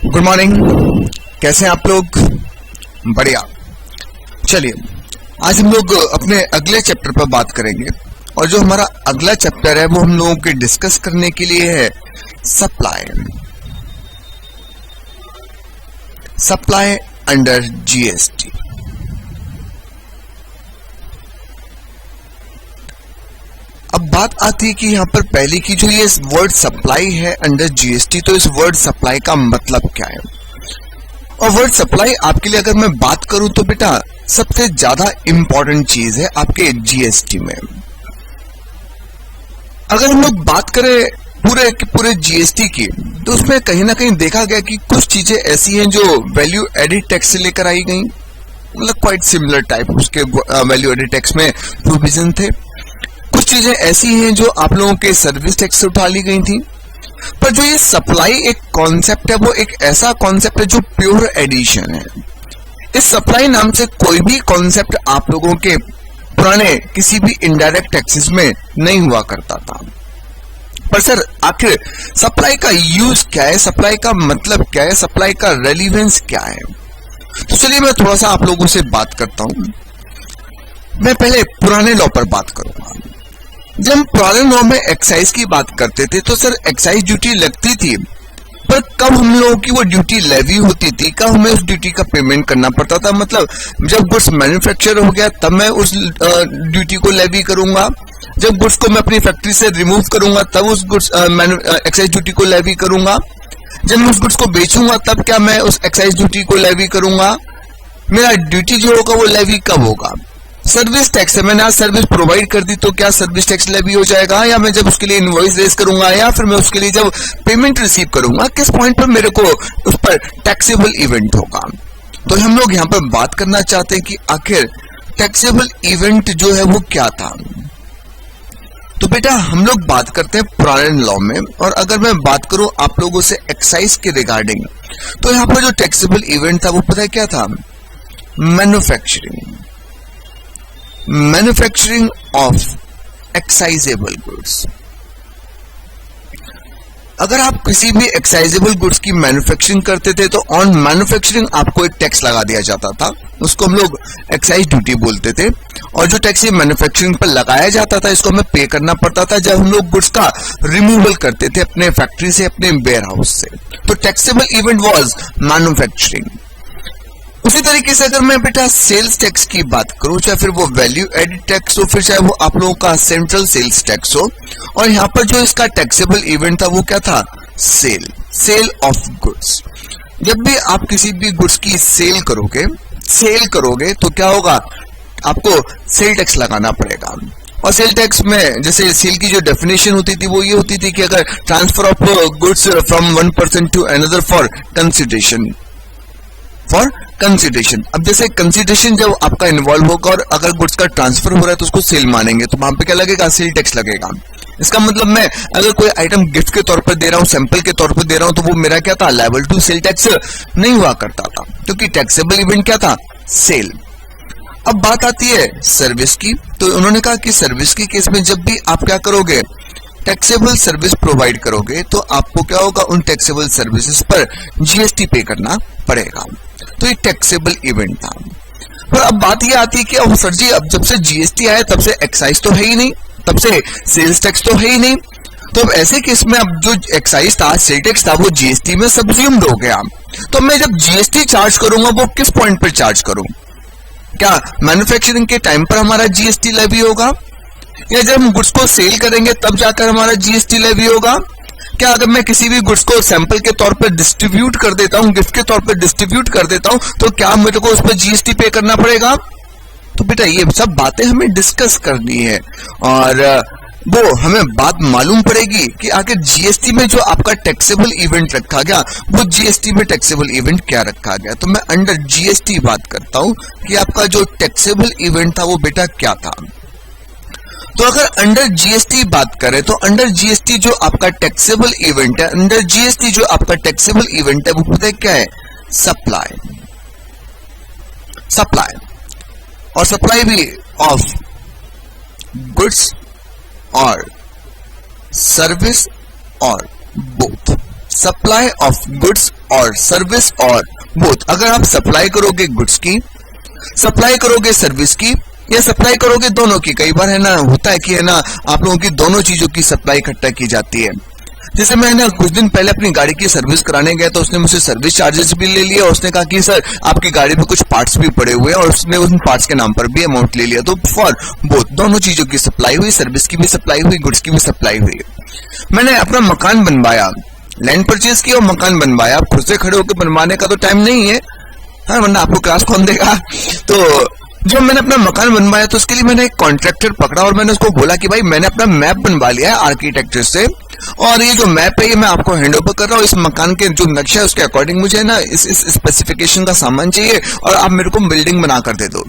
Good morning, कैसे हैं आप लोग? बढ़िया। चलिए आज हम लोग अपने अगले चैप्टर पर बात करेंगे और जो हमारा अगला चैप्टर है वो हम लोगों के डिस्कस करने के लिए है सप्लाई अंडर जीएसटी। अब बात आती है कि यहाँ पर पहले की जो ये वर्ड सप्लाई है अंडर जीएसटी, तो इस वर्ड सप्लाई का मतलब क्या है? और वर्ड सप्लाई आपके लिए अगर मैं बात करूं तो बेटा सबसे ज्यादा इंपॉर्टेंट चीज है आपके जीएसटी में। अगर हम लोग बात करें पूरे जीएसटी की, तो उसमें कहीं ना कहीं देखा गया कि कुछ चीजें ऐसी हैं जो वैल्यू एडिड टैक्स से लेकर आई गई, मतलब क्वाइट सिमिलर टाइप उसके वैल्यू एडिड टैक्स में प्रोविजन थे। कुछ चीजें ऐसी हैं जो आप लोगों के सर्विस टैक्स से उठा ली गई थी। पर जो ये सप्लाई एक कॉन्सेप्ट है वो एक ऐसा कॉन्सेप्ट है जो प्योर एडिशन है। इस सप्लाई नाम से कोई भी कॉन्सेप्ट आप लोगों के पुराने किसी भी इनडायरेक्ट टैक्सेस में नहीं हुआ करता था। पर सर आखिर सप्लाई का यूज क्या है, सप्लाई का मतलब क्या है, सप्लाई का रेलिवेंस क्या है? तो चलिए मैं थोड़ा सा आप लोगों से बात करता हूं। मैं पहले पुराने लॉ पर बात करूंगा। जब हम पुराने लॉ में एक्साइज की बात करते थे तो सर एक्साइज ड्यूटी लगती थी, पर कब हम लोगों की वो ड्यूटी लेवी होती थी, कब हमें उस ड्यूटी का पेमेंट करना पड़ता था? मतलब जब गुड्स मैन्युफैक्चर हो गया तब मैं उस ड्यूटी को लेवी करूंगा, जब गुड्स को मैं अपनी फैक्ट्री से रिमूव करूंगा तब उस गुड्स एक्साइज ड्यूटी को लेवी करूंगा, जब मैं उस गुड्स को बेचूंगा तब क्या मैं उस एक्साइज ड्यूटी को लेवी करूंगा? मेरा ड्यूटी जो होगा वो लेवी कब होगा? सर्विस टैक्स है, मैंने आज सर्विस प्रोवाइड कर दी तो क्या सर्विस टैक्स लेवी हो जाएगा, या मैं जब उसके लिए इनवॉइस रेज करूंगा या फिर मैं उसके लिए जब पेमेंट रिसीव करूंगा किस पॉइंट पर मेरे को उस पर टैक्सेबल इवेंट होगा? तो हम लोग यहाँ पर बात करना चाहते हैं कि आखिर टैक्सेबल इवेंट जो है वो क्या था। तो बेटा हम लोग बात करते हैं पुराने लॉ में, और अगर मैं बात करूं आप लोगों से एक्साइज के रिगार्डिंग, तो यहाँ पर जो टैक्सेबल इवेंट था वो पता है क्या था? Manufacturing of excisable goods. अगर आप किसी भी एक्साइजेबल गुड्स की मैन्युफैक्चरिंग करते थे तो ऑन मैन्युफैक्चरिंग आपको एक टैक्स लगा दिया जाता था, उसको हम लोग एक्साइज ड्यूटी बोलते थे। और जो टैक्स मैन्युफैक्चरिंग पर लगाया जाता था इसको हमें पे करना पड़ता था जब हम लोग गुड्स का रिमूवल करते थे अपने फैक्ट्री से, अपने वेयर हाउस से। तो टैक्सेबल इवेंट वाज मैन्युफैक्चरिंग। उसी तरीके से अगर मैं बेटा सेल्स टैक्स की बात करूं, चाहे फिर वो वैल्यू एडिड टैक्स हो, फिर चाहे वो आप लोगों का सेंट्रल सेल्स टैक्स हो, और यहाँ पर जो इसका टैक्सेबल इवेंट था वो क्या था? Sale of goods. जब भी आप किसी भी गुड्स की सेल करोगे तो क्या होगा? आपको सेल टैक्स लगाना पड़ेगा। और सेल टैक्स में जैसे सेल की जो डेफिनेशन होती थी वो ये होती थी कि अगर transfer of goods from one person to another for consideration. अब जैसे कंसिडरेशन जब आपका इन्वॉल्व होगा और अगर गुड्स का ट्रांसफर हो रहा है तो उसको सेल मानेंगे, तो वहां पे क्या लगेगा? सेल टैक्स लगेगा। इसका मतलब मैं अगर कोई आइटम गिफ्ट के तौर पर दे रहा हूं, सैंपल के तौर पर दे रहा हूं, तो वो मेरा क्या था? लायबल टू सेल टैक्स नहीं हुआ करता था, क्योंकि टैक्सेबल इवेंट क्या था? सेल। अब बात आती है सर्विस की, तो उन्होंने कहा कि सर्विस की केस में जब भी आप क्या करोगे? टैक्सेबल सर्विस प्रोवाइड करोगे तो आपको क्या होगा? उन टैक्सेबल सर्विसेज पर जीएसटी पे करना पड़ेगा। तो ये टैक्सेबल इवेंट था। पर अब बात ये आती है कि अब सर जी अब जब से जीएसटी आया तब से एक्साइज तो है ही नहीं, तब से सेल्स टैक्स तो है ही नहीं, तो अब ऐसे केस में अब जो एक्साइज था, सेल टैक्स था, वो जीएसटी में सब्ज्यूम्ड हो गया। तो मैं जब जीएसटी चार्ज करूंगा वो किस पॉइंट पर चार्ज करूं? क्या मैन्युफैक्चरिंग के टाइम पर हमारा जीएसटी लेवी होगा, या जब हम गुड्स को सेल करेंगे तब जाकर हमारा जीएसटी लेवी होगा? क्या अगर मैं किसी भी गुड्स को सैंपल के तौर पर डिस्ट्रीब्यूट कर देता हूं, गिफ्ट के तौर पर डिस्ट्रीब्यूट कर देता हूं, तो क्या मेरे को उस पर जीएसटी पे करना पड़ेगा? तो बेटा ये सब बातें हमें डिस्कस करनी है और वो हमें बात मालूम पड़ेगी कि आखिर जीएसटी में जो आपका टैक्सेबल इवेंट रखा गया वो जीएसटी में टैक्सेबल इवेंट क्या रखा गया। तो मैं अंडर जीएसटी बात करता हूं कि आपका जो टैक्सेबल इवेंट था वो बेटा क्या था। तो अगर अंडर जीएसटी बात करें तो अंडर जीएसटी जो आपका टैक्सेबल इवेंट है, अंडर जीएसटी जो आपका टैक्सेबल इवेंट है वो पता है क्या है? सप्लाई। और सप्लाई भी ऑफ गुड्स और सर्विस और बोथ। सप्लाई ऑफ गुड्स और सर्विस और बोथ। अगर आप सप्लाई करोगे गुड्स की, सप्लाई करोगे सर्विस की, या सप्लाई करोगे दोनों की, कई बार है ना होता है कि है ना आप लोगों की दोनों चीजों की सप्लाई इकट्ठा की जाती है। जैसे मैं ना कुछ दिन पहले अपनी गाड़ी की सर्विस कराने गया तो उसने मुझसे सर्विस चार्जेस भी ले लिया और उसने कहा कि सर आपकी गाड़ी में कुछ पार्ट्स भी पड़े हुए हैं, और उसने उन पार्ट्स के नाम पर भी अमाउंट ले लिया। तो फॉर बोथ दोनों चीजों की सप्लाई हुई, सर्विस की भी सप्लाई हुई, गुड्स की भी सप्लाई हुई। मैंने अपना मकान बनवाया, लैंड परचेज किया और मकान बनवाया। आप खुद से खड़े होकर बनवाने का तो टाइम नहीं है, हाँ, वरना आपको क्लास कौन देगा। तो जब मैंने अपना मकान बनवाया तो उसके लिए मैंने एक कॉन्ट्रैक्टर पकड़ा और मैंने उसको बोला कि भाई मैंने अपना मैप बनवा लिया है आर्किटेक्चर से, और ये जो मैप है ये मैं आपको हैंड ओवर कर रहा हूँ। इस मकान के जो नक्शा है उसके अकॉर्डिंग मुझे ना इस स्पेसिफिकेशन का सामान चाहिए और आप मेरे को बिल्डिंग बना कर दे दो।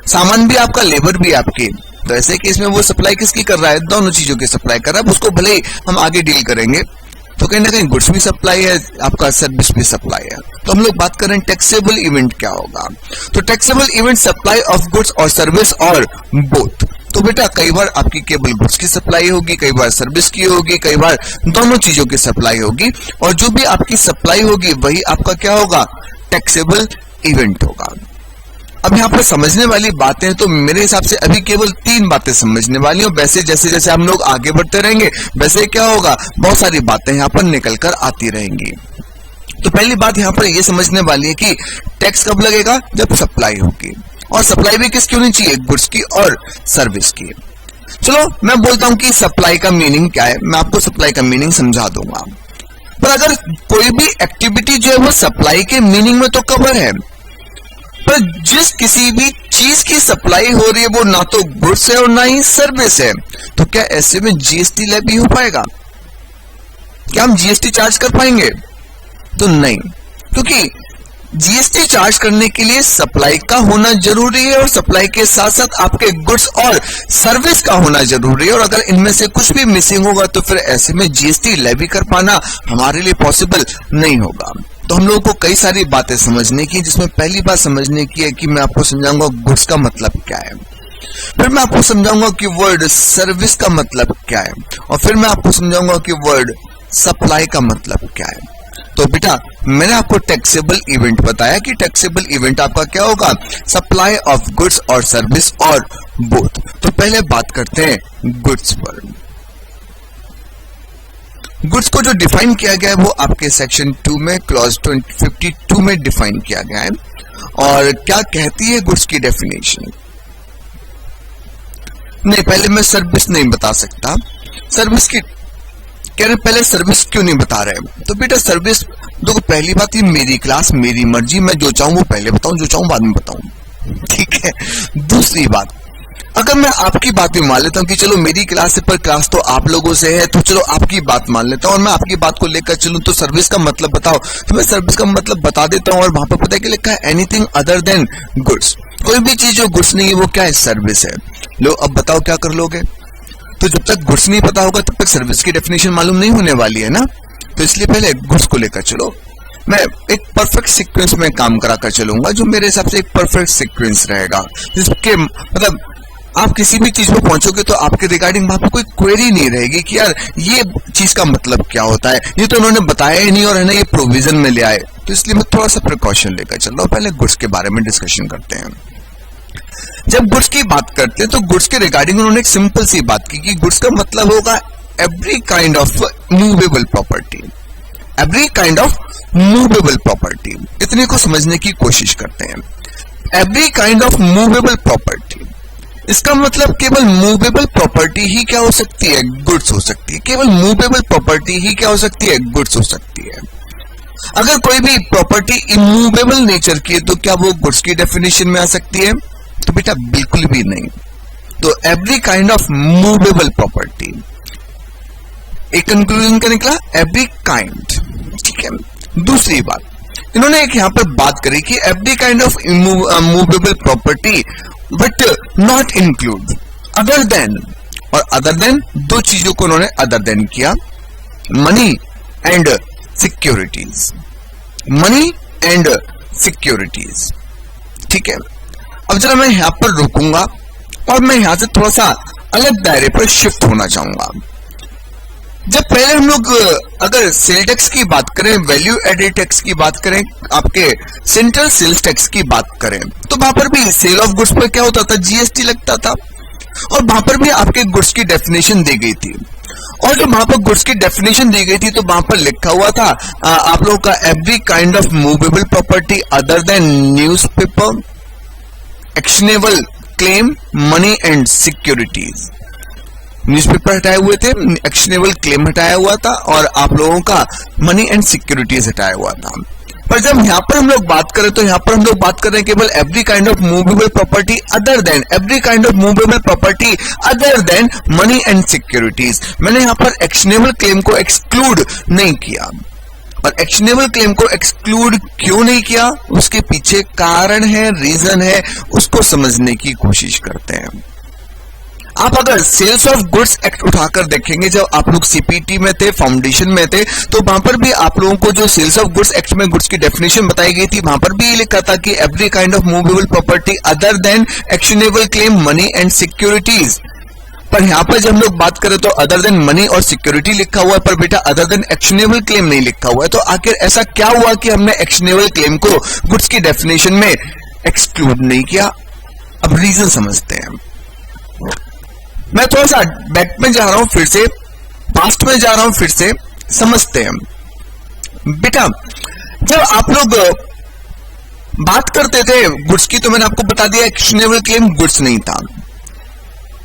सामान भी आपका, लेबर भी आपकी। तो ऐसे केस में वो सप्लाई किसकी कर रहा है? दोनों चीजों की सप्लाई कर रहा है। उसको भले ही हम आगे डील करेंगे। तो कहीं ना कहीं गुड्स भी सप्लाई है, आपका सर्विस भी सप्लाई है। तो हम लोग बात करें टैक्सेबल इवेंट क्या होगा। तो taxable event supply of goods और सर्विस और बोथ। तो बेटा कई बार आपकी केवल गुड्स की सप्लाई होगी, कई बार सर्विस की होगी, कई बार दोनों चीजों की सप्लाई होगी, और जो भी आपकी सप्लाई होगी वही आपका क्या होगा? टैक्सेबल इवेंट होगा। अब यहाँ पर समझने वाली बातें तो मेरे हिसाब से अभी केवल 3 बातें समझने वाली हैं। वैसे जैसे जैसे हम लोग आगे बढ़ते रहेंगे वैसे क्या होगा, बहुत सारी बातें यहाँ पर निकल कर आती रहेंगी। तो पहली बात यहाँ पर ये समझने वाली है कि टैक्स कब लगेगा? जब सप्लाई होगी, और सप्लाई भी किसकी होनी चाहिए? गुड्स की और सर्विस की। चलो मैं बोलता हूं कि सप्लाई का मीनिंग क्या है, मैं आपको सप्लाई का मीनिंग समझा दूंगा। पर अगर कोई भी एक्टिविटी जो है वो सप्लाई के मीनिंग में तो कवर है, पर जिस किसी भी चीज की सप्लाई हो रही है वो ना तो गुड्स है और ना ही सर्विस है, तो क्या ऐसे में जीएसटी लेवी हो पाएगा? क्या हम जीएसटी चार्ज कर पाएंगे? तो नहीं, क्योंकि जीएसटी चार्ज करने के लिए सप्लाई का होना जरूरी है और सप्लाई के साथ साथ आपके गुड्स और सर्विस का होना जरूरी है। और अगर इनमें से कुछ भी मिसिंग होगा तो फिर ऐसे में जीएसटी लेवी कर पाना हमारे लिए पॉसिबल नहीं होगा। तो हम लोगों को कई सारी बातें समझने की, जिसमें पहली बात समझने की है कि मैं आपको समझाऊंगा गुड्स का मतलब क्या है, फिर मैं आपको समझाऊंगा कि वर्ड सर्विस का मतलब क्या है, और फिर मैं आपको समझाऊंगा कि वर्ड सप्लाई का मतलब क्या है। तो बेटा मैंने आपको टैक्सेबल इवेंट बताया कि टैक्सेबल इवेंट आपका क्या होगा? सप्लाई ऑफ गुड्स और सर्विस और बोथ। तो पहले बात करते हैं गुड्स पर। गुड्स को जो डिफाइन किया गया है वो आपके सेक्शन 2 में क्लॉज 52 में डिफाइन किया गया है। और क्या कहती है गुड्स की डेफिनेशन? नहीं, पहले मैं सर्विस नहीं बता सकता। सर्विस की कह रहे पहले सर्विस क्यों नहीं बता रहे? तो बेटा सर्विस देखो, पहली बात ये मेरी क्लास मेरी मर्जी, मैं जो चाहूं वो पहले बताऊं, जो चाहूं बाद में बताऊं, ठीक है। दूसरी बात, अगर मैं आपकी बात भी मान लेता हूं कि चलो मेरी क्लास है पर क्लास तो आप लोगों से है, तो चलो आपकी बात मान लेता हूं और मैं आपकी बात को लेकर चलूं, तो सर्विस का मतलब बताओ, तो मैं सर्विस का मतलब बता देता हूं और वहां पर पता है कि लिखा है एनीथिंग अदर देन गुड्स। कोई भी चीज जो गुड्स नहीं है वो क्या है? सर्विस है। लो अब बताओ क्या कर लोगे? तो जब तक गुड्स नहीं पता होगा तब तक सर्विस की डेफिनेशन मालूम नहीं होने वाली है ना। तो इसलिए पहले गुड्स को लेकर चलो। मैं एक परफेक्ट सीक्वेंस में काम कराकर चलूंगा, जो मेरे हिसाब से एक परफेक्ट सीक्वेंस रहेगा, जिसके मतलब आप किसी भी चीज में पहुंचोगे तो आपके रिगार्डिंग वहां पर कोई क्वेरी नहीं रहेगी कि यार ये चीज का मतलब क्या होता है, ये तो उन्होंने बताया ही नहीं और है ना ये प्रोविजन में ले आए। तो इसलिए मैं थोड़ा सा प्रिकॉशन लेकर चल रहा हूं। पहले गुड्स के बारे में डिस्कशन करते हैं। जब गुड्स की बात करते हैं तो गुड्स के रिगार्डिंग उन्होंने एक सिंपल सी बात की कि गुड्स का मतलब होगा every kind of movable property. Every kind of movable property, इतने को समझने की कोशिश करते हैं। Every kind of movable property, इसका मतलब केवल मूवेबल प्रॉपर्टी ही क्या हो सकती है? गुड्स हो सकती है। केवल मूवेबल प्रॉपर्टी ही क्या हो सकती है? गुड्स हो सकती है। अगर कोई भी प्रॉपर्टी इमूवेबल नेचर की है तो क्या वो गुड्स की डेफिनेशन में आ सकती है? तो बेटा बिल्कुल भी नहीं। तो every kind of movable property, एक कंक्लूजन का निकला एवरी काइंड, ठीक है। दूसरी बात इन्होंने एक यहां पर बात करी कि every kind of movable property but not include other than, और अदर देन दो चीजों को उन्होंने अदर देन किया, money and securities. Money and securities, ठीक है। अब जरा मैं यहां पर रुकूंगा और मैं यहां से थोड़ा सा अलग दायरे पर शिफ्ट होना चाहूंगा। जब पहले हम लोग अगर सेल टैक्स की बात करें, वैल्यू एडेड टैक्स की बात करें, आपके सेंट्रल सेल्स टैक्स की बात करें, तो वहां पर भी सेल ऑफ गुड्स पर क्या होता था, जीएसटी लगता था। और वहां पर भी आपके गुड्स की डेफिनेशन दी गई थी। और जब वहां पर गुड्स की डेफिनेशन दी गई थी तो वहां पर लिखा हुआ था आप लोगों का every kind of movable property other than newspaper, actionable claim, money and securities. Newspaper हटाए हुए थे, एक्शनेबल क्लेम हटाया हुआ था और आप लोगों का मनी एंड सिक्योरिटीज हटाया हुआ था। पर जब यहां पर हम लोग बात करें तो यहां पर हम लोग बात कर रहे हैं केवल every kind of movable property other than, every kind of movable property other than money and securities. मैंने यहां पर एक्शनेबल क्लेम को एक्सक्लूड नहीं किया। और एक्शनेबल क्लेम को एक्सक्लूड क्यों नहीं किया, उसके पीछे कारण है, रीजन है, उसको समझने की कोशिश करते हैं। आप अगर सेल्स ऑफ गुड्स एक्ट उठाकर देखेंगे, जब आप लोग सीपीटी में थे, फाउंडेशन में थे, तो वहां पर भी आप लोगों को जो सेल्स ऑफ गुड्स एक्ट में गुड्स की डेफिनेशन बताई गई थी, वहां पर भी लिखा था कि every kind of movable property other than actionable claim, money and securities. पर यहां पर जब हम लोग बात करें तो अदर देन मनी और सिक्योरिटी लिखा हुआ है, पर बेटा अदर देन एक्शनेबल क्लेम नहीं लिखा हुआ है। तो आखिर ऐसा क्या हुआ कि हमने एक्शनेबल क्लेम को गुड्स की डेफिनेशन में एक्सक्लूड नहीं किया? अब रीजन समझते हैं। मैं थोड़ा सा बैक में जा रहा हूं, फिर से पास्ट में जा रहा हूं, फिर से समझते हैं। बेटा जब आप लोग बात करते थे गुड्स की, तो मैंने आपको बता दिया एक्शनेबल क्लेम गुड्स नहीं था।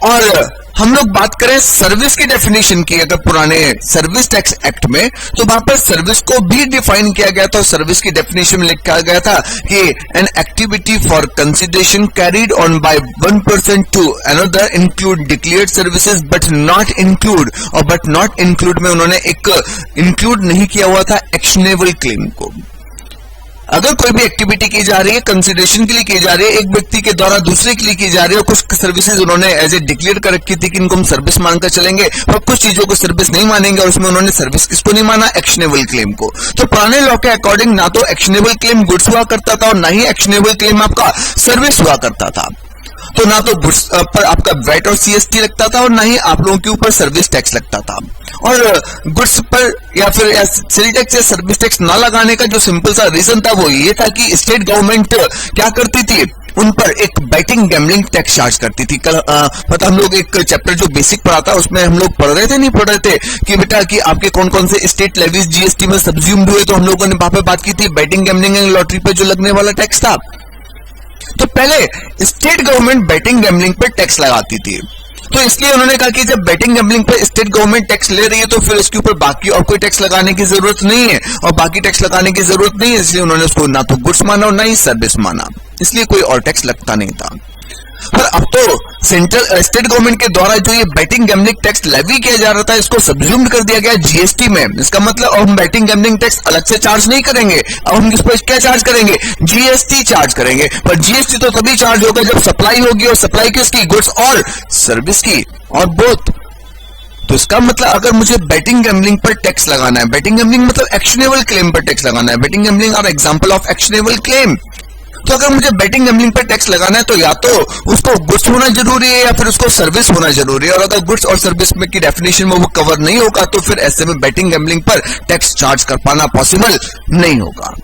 और हम लोग बात करें सर्विस की डेफिनेशन की, अगर पुराने सर्विस टैक्स एक्ट में, तो वहां पर सर्विस को भी डिफाइन किया गया था। सर्विस की डेफिनेशन में लिखा गया था कि an activity for consideration carried on by one person to another include declared services but not include, और बट नॉट इंक्लूड में उन्होंने एक इंक्लूड नहीं किया हुआ था एक्शनेबल क्लेम को। अगर कोई भी एक्टिविटी की जा रही है, कंसिडरेशन के लिए की जा रही है, एक व्यक्ति के द्वारा दूसरे के लिए की जा रही है, और कुछ सर्विसेज उन्होंने एज ए डिक्लेयर कर रखी थी कि इनको हम सर्विस मानकर चलेंगे, और कुछ चीजों को सर्विस नहीं मानेंगे, और उसमें उन्होंने सर्विस किसको नहीं माना, एक्शनेबल क्लेम को। तो पुराने लॉ के अकॉर्डिंग ना तो एक्शनेबल क्लेम गुड्स हुआ करता था और ना ही एक्शनेबल क्लेम आपका सर्विस हुआ करता था। तो ना तो गुड्स पर आपका वैट और सीएसटी लगता था और ना ही आप लोगों के ऊपर सर्विस टैक्स लगता था। और गुड्स पर या फिर सेल टैक्स या सर्विस टैक्स ना लगाने का जो सिंपल सा रीजन था वो ये था कि स्टेट गवर्नमेंट क्या करती थी, उन पर एक बैटिंग गैम्बलिंग टैक्स चार्ज करती थी। कल पता हम लोग एक चैप्टर जो बेसिक पढ़ा था उसमें हम लोग पढ़ रहे थे, नहीं पढ़ रहे थे कि बेटा कि आपके कौन कौन से स्टेट लेवीज जीएसटी में सब्ज्यूम्ड हुए, तो हम लोगों ने वहां पे बात की थी बैटिंग गैम्बलिंग एंड लॉटरी पे जो लगने वाला टैक्स था। तो पहले स्टेट गवर्नमेंट बैटिंग गैम्बलिंग पर टैक्स लगाती थी, तो इसलिए उन्होंने कहा कि जब बैटिंग गैम्बलिंग पर स्टेट गवर्नमेंट टैक्स ले रही है तो फिर उसके ऊपर बाकी और कोई टैक्स लगाने की जरूरत नहीं है, और बाकी टैक्स लगाने की जरूरत नहीं है, इसलिए उन्होंने उसको ना तो गुड्स माना और ना ही सर्विस माना, इसलिए कोई और टैक्स लगता नहीं था। पर अब तो सेंट्रल स्टेट गवर्नमेंट के द्वारा जो ये बैटिंग गैम्बलिंग टैक्स लेवी किया जा रहा था, इसको सब्ज्यूम्ड कर दिया गया जीएसटी में। इसका मतलब अब हम बैटिंग गैम्बलिंग टैक्स अलग से चार्ज नहीं करेंगे, अब हम इस पर क्या चार्ज करेंगे, जीएसटी चार्ज करेंगे। पर जीएसटी तो तभी चार्ज होगा जब सप्लाई होगी, और सप्लाई किसकी, गुड्स और सर्विस की, और बोथ। तो इसका मतलब अगर मुझे बैटिंग गैम्बलिंग पर टैक्स लगाना है, बैटिंग गैम्बलिंग मतलब एक्शनेबल क्लेम पर टैक्स लगाना है, betting gambling are example of actionable claim. तो अगर मुझे बैटिंग गैम्बलिंग पर टैक्स लगाना है तो या तो उसको गुड्स होना जरूरी है या फिर उसको सर्विस होना जरूरी है, और अगर गुड्स और सर्विस में की डेफिनेशन में वो कवर नहीं होगा तो फिर ऐसे में बैटिंग गैम्बलिंग पर टैक्स चार्ज कर पाना पॉसिबल नहीं होगा।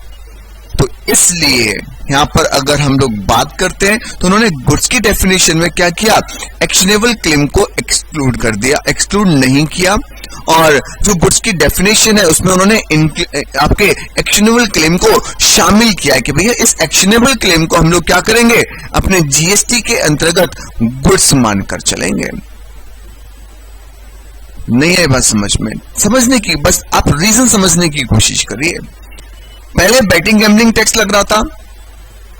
तो इसलिए यहां पर अगर हम लोग बात करते हैं तो उन्होंने गुड्स की डेफिनेशन में क्या किया, एक्शनेबल क्लेम को एक्सक्लूड कर दिया, एक्सक्लूड नहीं किया, और जो गुड्स की डेफिनेशन है उसमें उन्होंने आपके एक्शनेबल क्लेम को शामिल किया है कि भैया इस एक्शनेबल क्लेम को हम लोग क्या करेंगे, अपने जीएसटी के अंतर्गत गुड्स मानकर चलेंगे। नहीं है बात समझ में, समझने की बस आप रीजन समझने की कोशिश करिए। पहले बैटिंग गैम्बलिंग टैक्स लग रहा था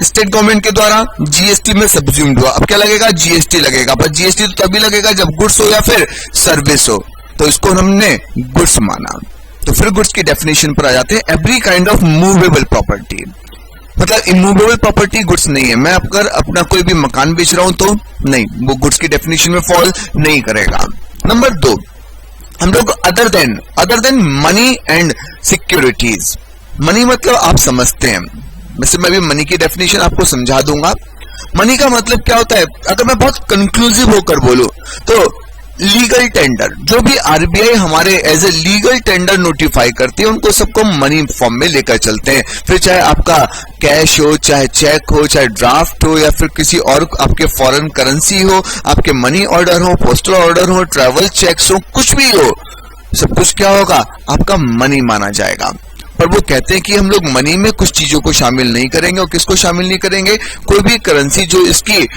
स्टेट गवर्नमेंट के द्वारा, जीएसटी में सब्ज्यूम्ड हुआ, अब क्या लगेगा, जीएसटी लगेगा, पर जीएसटी तो तभी लगेगा जब गुड्स हो या फिर सर्विस हो, तो इसको हमने गुड्स माना। तो फिर गुड्स की डेफिनेशन पर आ जाते हैं, every kind of movable property, मतलब इमूवेबल प्रॉपर्टी गुड्स नहीं है। मैं अगर अपना कोई भी मकान बेच रहा हूं तो नहीं, वो गुड्स की डेफिनेशन में फॉल नहीं करेगा। नंबर 2, हम लोग other than money and securities. Money मतलब आप समझते हैं, वैसे मैं भी मनी की डेफिनेशन आपको समझा दूंगा। मनी का मतलब क्या होता है, अगर मैं बहुत कंक्लूसिव होकर बोलूं तो लीगल टेंडर, जो भी आरबीआई हमारे as a legal tender notify करती है उनको सबको मनी फॉर्म में लेकर चलते हैं। फिर चाहे आपका कैश हो, चाहे चेक हो, चाहे ड्राफ्ट हो, या फिर किसी और आपके फॉरेन करेंसी हो, आपके मनी ऑर्डर हो, पोस्टल ऑर्डर हो, ट्रैवल चेक्स हो, कुछ भी हो, सब कुछ क्या होगा, आपका मनी माना जाएगा। पर वो कहते हैं कि हम लोग मनी में कुछ चीजों को शामिल नहीं करेंगे। और किसको शामिल नहीं करेंगे? कोई भी करेंसी जो इसकी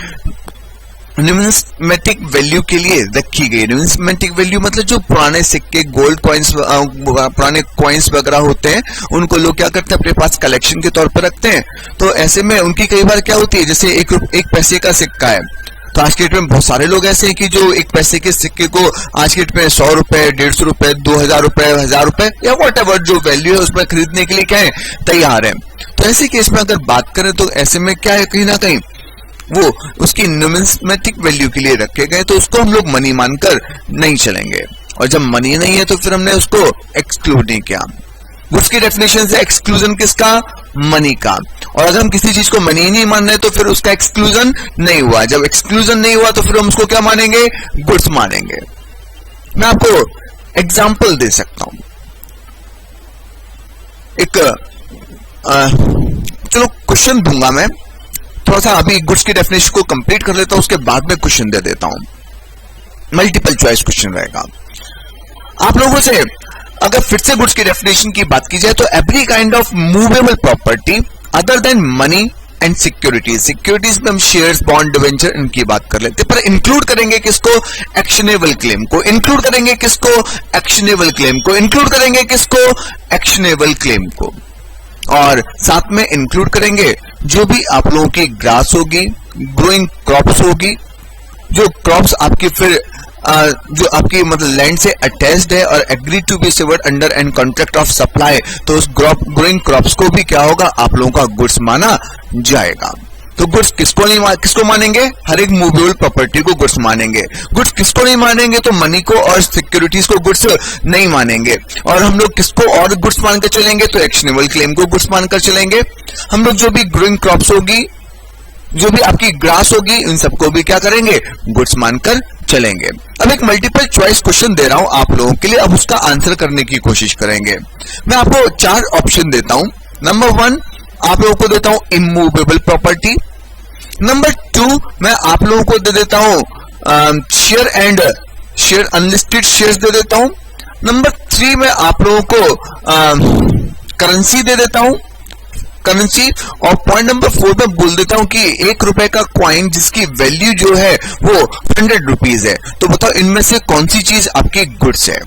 न्यूमिस्मेटिक वैल्यू के लिए रखी गई। न्यूमिस्मेटिक वैल्यू मतलब जो पुराने सिक्के, गोल्ड कॉइन्स, पुराने कॉइन्स वगैरह होते हैं, उनको लोग क्या करते हैं, अपने पास कलेक्शन के तौर पर रखते हैं। तो ऐसे में उनकी कई बार क्या होती है, जैसे एक पैसे का सिक्का है, तो आज के डेट में बहुत सारे लोग ऐसे हैं कि जो एक पैसे के सिक्के को आज के डेट में 100 रुपए, 150 रुपए, 2000 रुपए, 1000 रुपए या व्हाटएवर जो वैल्यू है उसमें खरीदने के लिए क्या है, तैयार है। तो ऐसे केस में अगर बात करें तो ऐसे में क्या है, कहीं ना कहीं वो उसकी न्यूमिस्मेटिक वैल्यू के लिए रखे गए, तो उसको हम लोग मनी मानकर नहीं चलेंगे। और जब मनी नहीं है तो फिर हमने उसको एक्सक्लूड नहीं किया। उसकी डेफिनेशन से एक्सक्लूजन किसका? मनी का। और अगर हम किसी चीज को मनी नहीं मान रहे तो फिर उसका एक्सक्लूजन नहीं हुआ। जब एक्सक्लूजन नहीं हुआ तो फिर हम उसको क्या मानेंगे? गुड्स मानेंगे। मैं आपको एग्जाम्पल दे सकता हूं। चलो क्वेश्चन दूंगा मैं, थोड़ा सा अभी गुड्स की डेफिनेशन को कंप्लीट कर लेता हूं, उसके बाद में क्वेश्चन दे देता हूं। मल्टीपल चॉइस क्वेश्चन रहेगा आप लोगों से। अगर फिर से गुड्स की डेफिनेशन की बात की जाए तो every kind of movable property other than money and securities. Securities में हम शेयर्स, बॉन्ड, डिवेंचर इनकी बात कर लेते हैं, पर इंक्लूड करेंगे किसको? एक्शनेबल क्लेम को। इंक्लूड करेंगे किसको? एक्शनेबल क्लेम को। इंक्लूड करेंगे किसको? एक्शनेबल क्लेम को। और साथ में इंक्लूड करेंगे जो भी आप लोगों की ग्रास होगी, ग्रोइंग क्रॉप्स होगी, जो क्रॉप्स आपकी फिर जो आपकी मतलब लैंड से अटैच्ड है और agree to be severed under and contract of supply, तो उस ग्रोइंग क्रॉप्स को भी क्या होगा, आप लोगों का गुड्स माना जाएगा। तो गुड्स किसको मानेंगे? हर एक मूवेबल प्रॉपर्टी को गुड्स मानेंगे। गुड्स किसको नहीं मानेंगे? तो मनी को और सिक्योरिटीज को गुड्स नहीं मानेंगे। और हम लोग किसको और गुड्स मानकर चलेंगे? तो एक्शनेबल क्लेम को गुड्स मानकर चलेंगे। हम लोग जो भी ग्रोइंग क्रॉप्स होगी, जो भी आपकी ग्रास होगी, इन सबको भी क्या करेंगे? गुड्स मानकर चलेंगे। अब एक मल्टीपल चॉइस क्वेश्चन दे रहा हूं आप लोगों के लिए, अब उसका आंसर करने की कोशिश करेंगे। मैं आपको 4 ऑप्शन देता हूं। नंबर 1 आप लोगों को देता हूं इमूवेबल प्रॉपर्टी। नंबर 2 मैं आप लोगों को दे देता हूं शेयर अनलिस्टेड शेयर्स दे देता हूं। नंबर 3 मैं आप लोगों को करेंसी दे देता हूं, करेंसी। और पॉइंट नंबर 4 में बोल देता हूं कि 1 रुपए का क्वाइन जिसकी वैल्यू जो है वो 100 रुपीज है। तो बताओ इनमें से कौन सी चीज आपकी गुड्स है?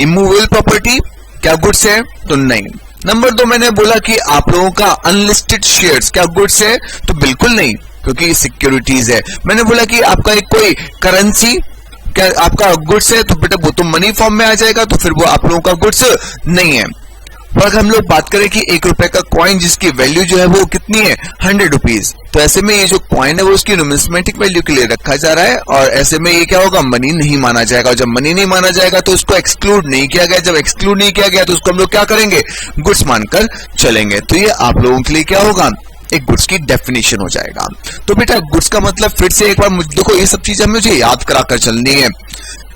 इमूवेबल प्रॉपर्टी क्या गुड्स है? तो नहीं। नंबर 2 मैंने बोला कि आप लोगों का अनलिस्टेड शेयर्स क्या गुड्स है? तो बिल्कुल नहीं, क्योंकि सिक्योरिटीज है। मैंने बोला कि आपका एक कोई करेंसी क्या आपका गुड्स है? तो बेटा वो तो मनी फॉर्म में आ जाएगा, तो फिर वो आप लोगों का गुड्स नहीं है। पर अगर हम लोग बात करें कि 1 रुपए का कॉइन जिसकी वैल्यू जो है वो कितनी है? 100 रुपीज, तो ऐसे में ये जो कॉइन है वो उसकी न्यूमिस्मेटिक वैल्यू के लिए रखा जा रहा है, और ऐसे में ये क्या होगा? मनी नहीं माना जाएगा। जब मनी नहीं माना जाएगा तो उसको एक्सक्लूड नहीं किया गया। जब एक्सक्लूड नहीं किया गया तो उसको हम लोग क्या करेंगे? गुड्स मानकर चलेंगे। तो ये आप लोगों के लिए क्या होगा? एक गुड्स की डेफिनेशन हो जाएगा। तो बेटा गुड्स का मतलब फिर से एक बार देखो, ये सब चीजें मुझे याद कराकर चलनी है,